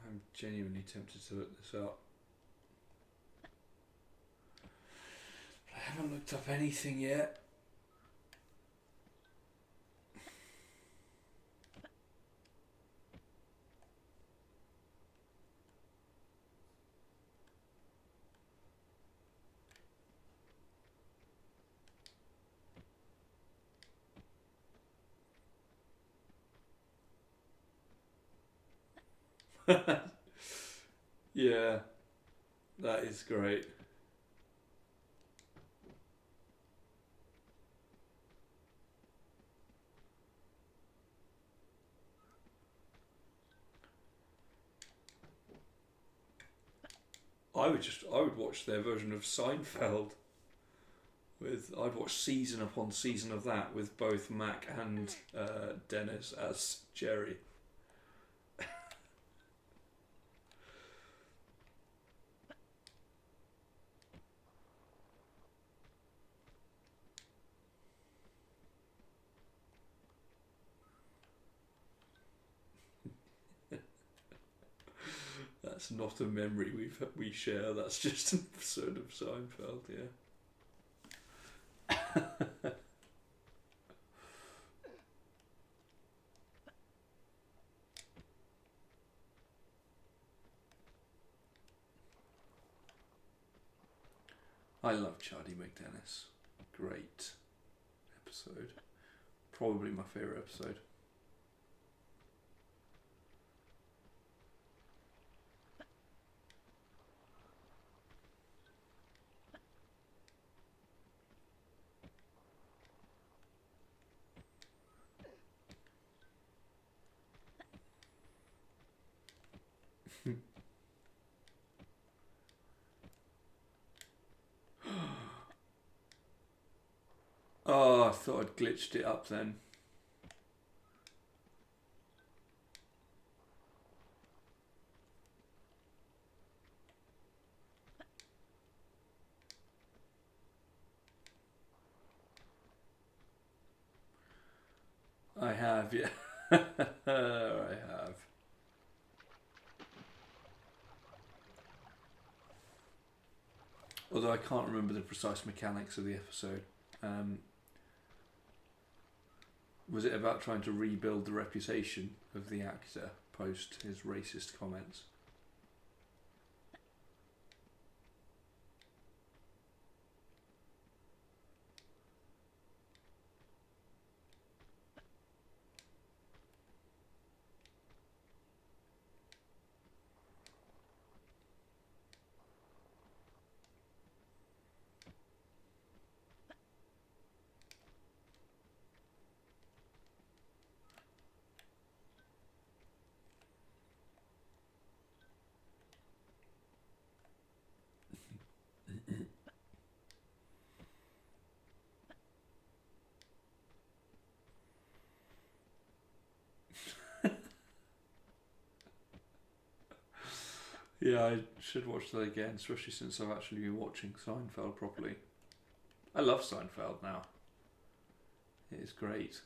I'm genuinely tempted to look this up. I haven't looked up anything yet. Yeah, that is great. I would watch their version of Seinfeld. I'd watch season upon season of that with both Mac and Dennis as Jerry. That's not a memory we share. That's just an episode of Seinfeld. Yeah. I love Charlie McDennis. Great episode. Probably my favourite episode. Oh, I thought I'd glitched it up then. I have, yeah. I have. Although I can't remember the precise mechanics of the episode. Was it about trying to rebuild the reputation of the actor post his racist comments? Yeah, I should watch that again, especially since I've actually been watching Seinfeld properly. I love Seinfeld now. It is great.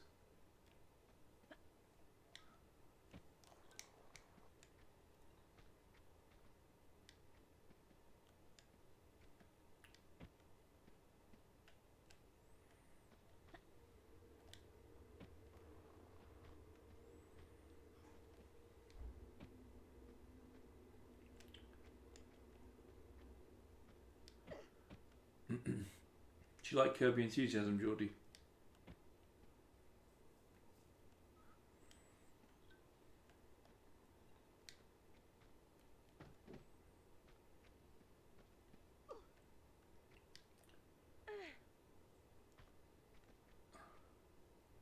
Do you like Kirby Enthusiasm, Geordie?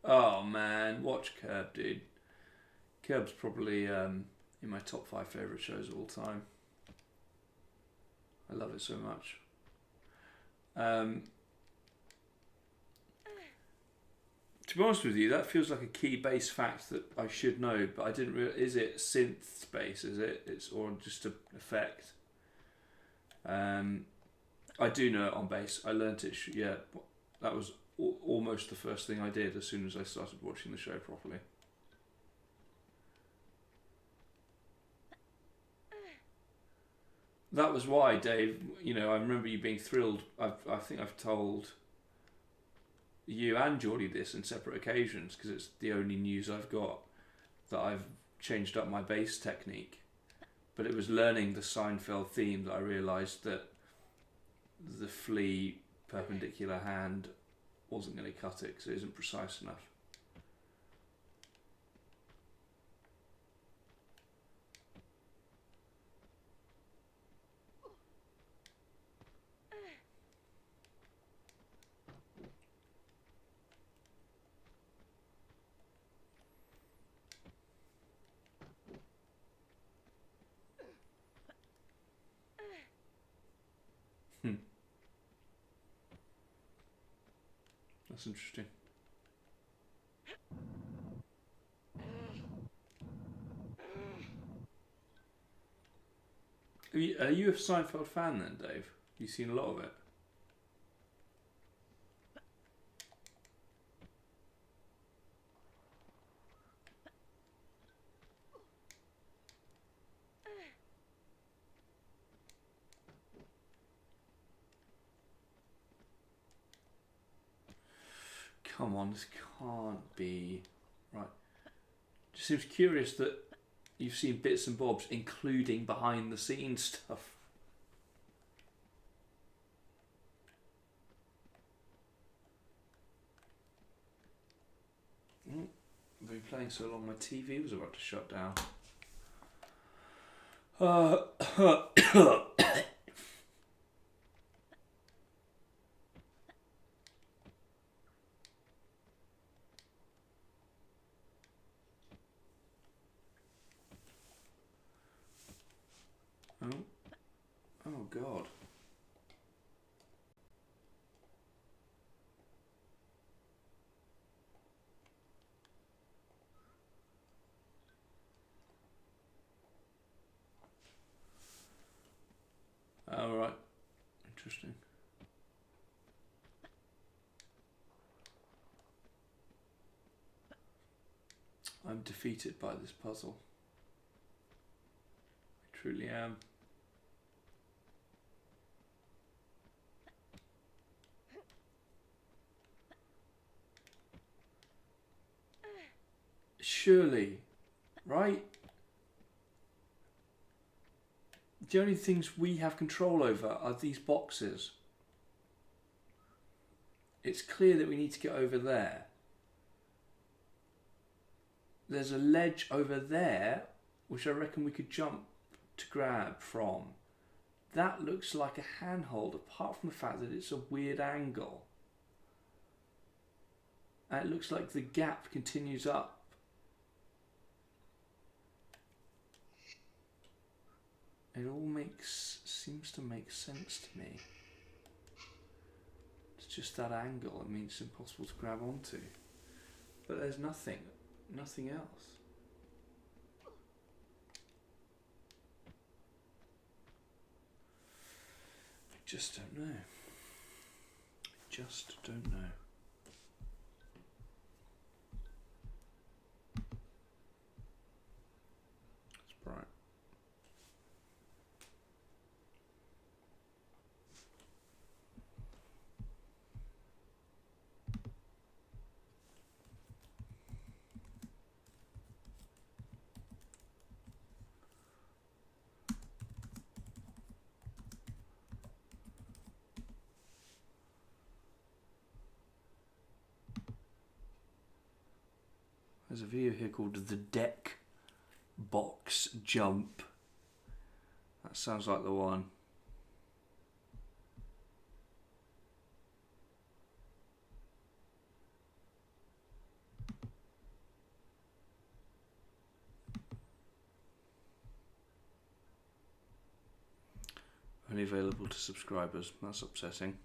Oh man, watch Curb, dude. Curb's probably in my top 5 favourite shows of all time. I love it so much. To be honest with you, that feels like a key base fact that I should know, but I didn't realize. Is it synth bass? Is it? Or just an effect? I do know it on bass. I learnt it. Yeah, that was almost the first thing I did as soon as I started watching the show properly. That was why, Dave. You know, I remember you being thrilled. I think I've told you and Geordie this on separate occasions because it's the only news I've got that I've changed up my bass technique. But it was learning the Seinfeld theme that I realised that the flea perpendicular hand wasn't going to cut it because it isn't precise enough. That's interesting. Are you a Seinfeld fan then, Dave? You've seen a lot of it. Come on, this can't be right. Just seems curious that you've seen bits and bobs, including behind the scenes stuff. I've been playing so long, my TV was about to shut down. Oh God. All right. Interesting. I'm defeated by this puzzle. I truly am. surely, right? The only things we have control over are these boxes. It's clear that we need to get over there. There's a ledge over there, which I reckon we could jump to grab from. That looks like a handhold, apart from the fact that it's a weird angle. And it looks like the gap continues up. It all seems to make sense to me. It's just that angle. I mean, it's impossible to grab onto. But there's nothing else. I just don't know. Just don't know. It's bright. There's a video here called The Deck Box Jump. That sounds like the one. Only available to subscribers. That's upsetting.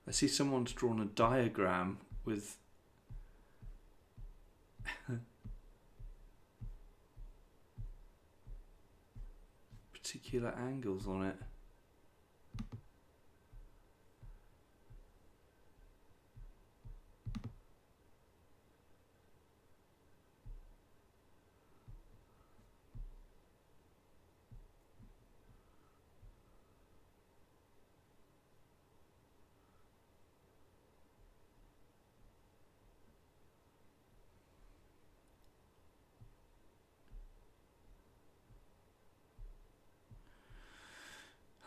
I see someone's drawn a diagram with particular angles on it.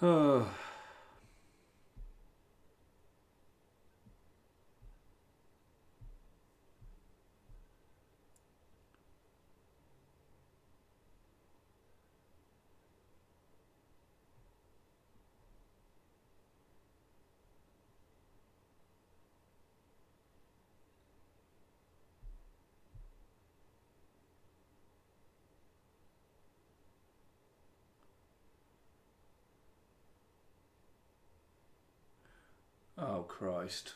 Oh. Oh, Christ.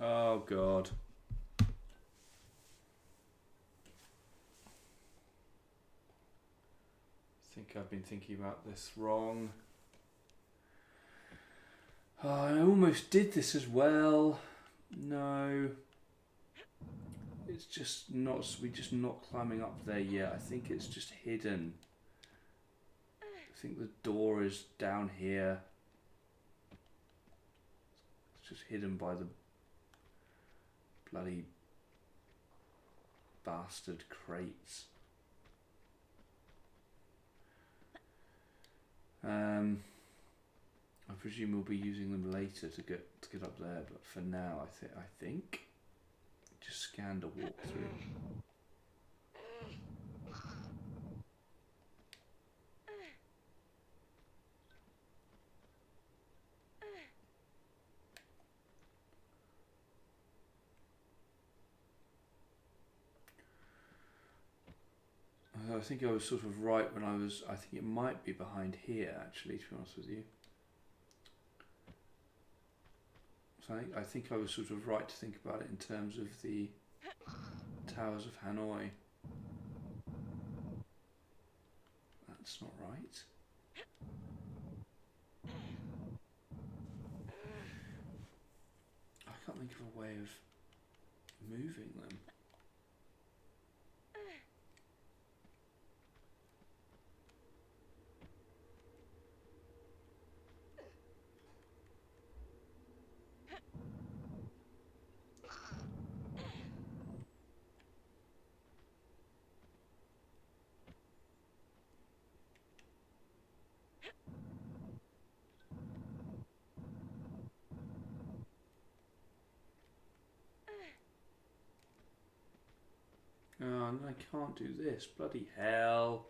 Oh, God. I think I've been thinking about this wrong. Oh, I almost did this as well. No. It's just not, we're just not climbing up there yet. I think it's just hidden. I think the door is down here. It's just hidden by the bloody bastard crates. I presume we'll be using them later to get up there, but for now, I think just scanned a walkthrough. I think I was sort of right when I think it might be behind here, actually, to be honest with you. So I think I was sort of right to think about it in terms of the Towers of Hanoi. That's not right. I can't think of a way of moving them. Oh, no, I can't do this. Bloody hell.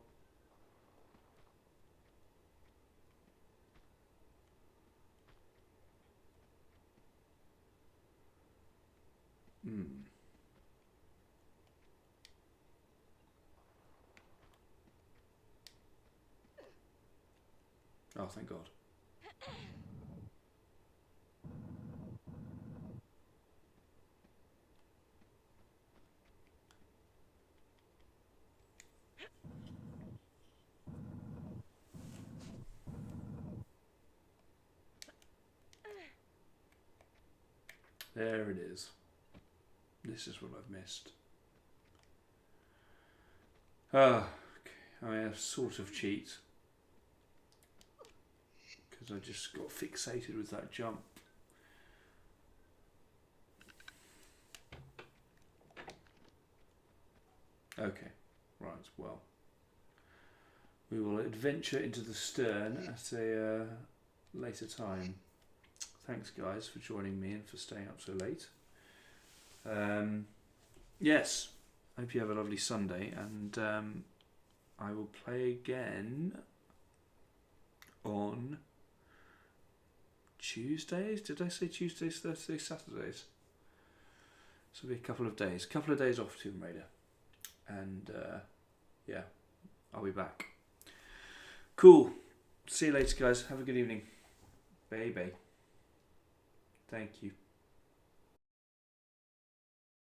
Hmm. Oh, thank God. There it is. This is what I've missed. Ah, okay. I sort of cheat. Because I just got fixated with that jump. Okay, right, well. We will adventure into the stern at a later time. Thanks, guys, for joining me and for staying up so late. Yes, I hope you have a lovely Sunday, and I will play again on Tuesdays. Did I say Tuesdays, Thursdays, Saturdays? So it'll be a couple of days off Tomb Raider, and yeah, I'll be back. Cool. See you later, guys. Have a good evening. Bye. Thank you.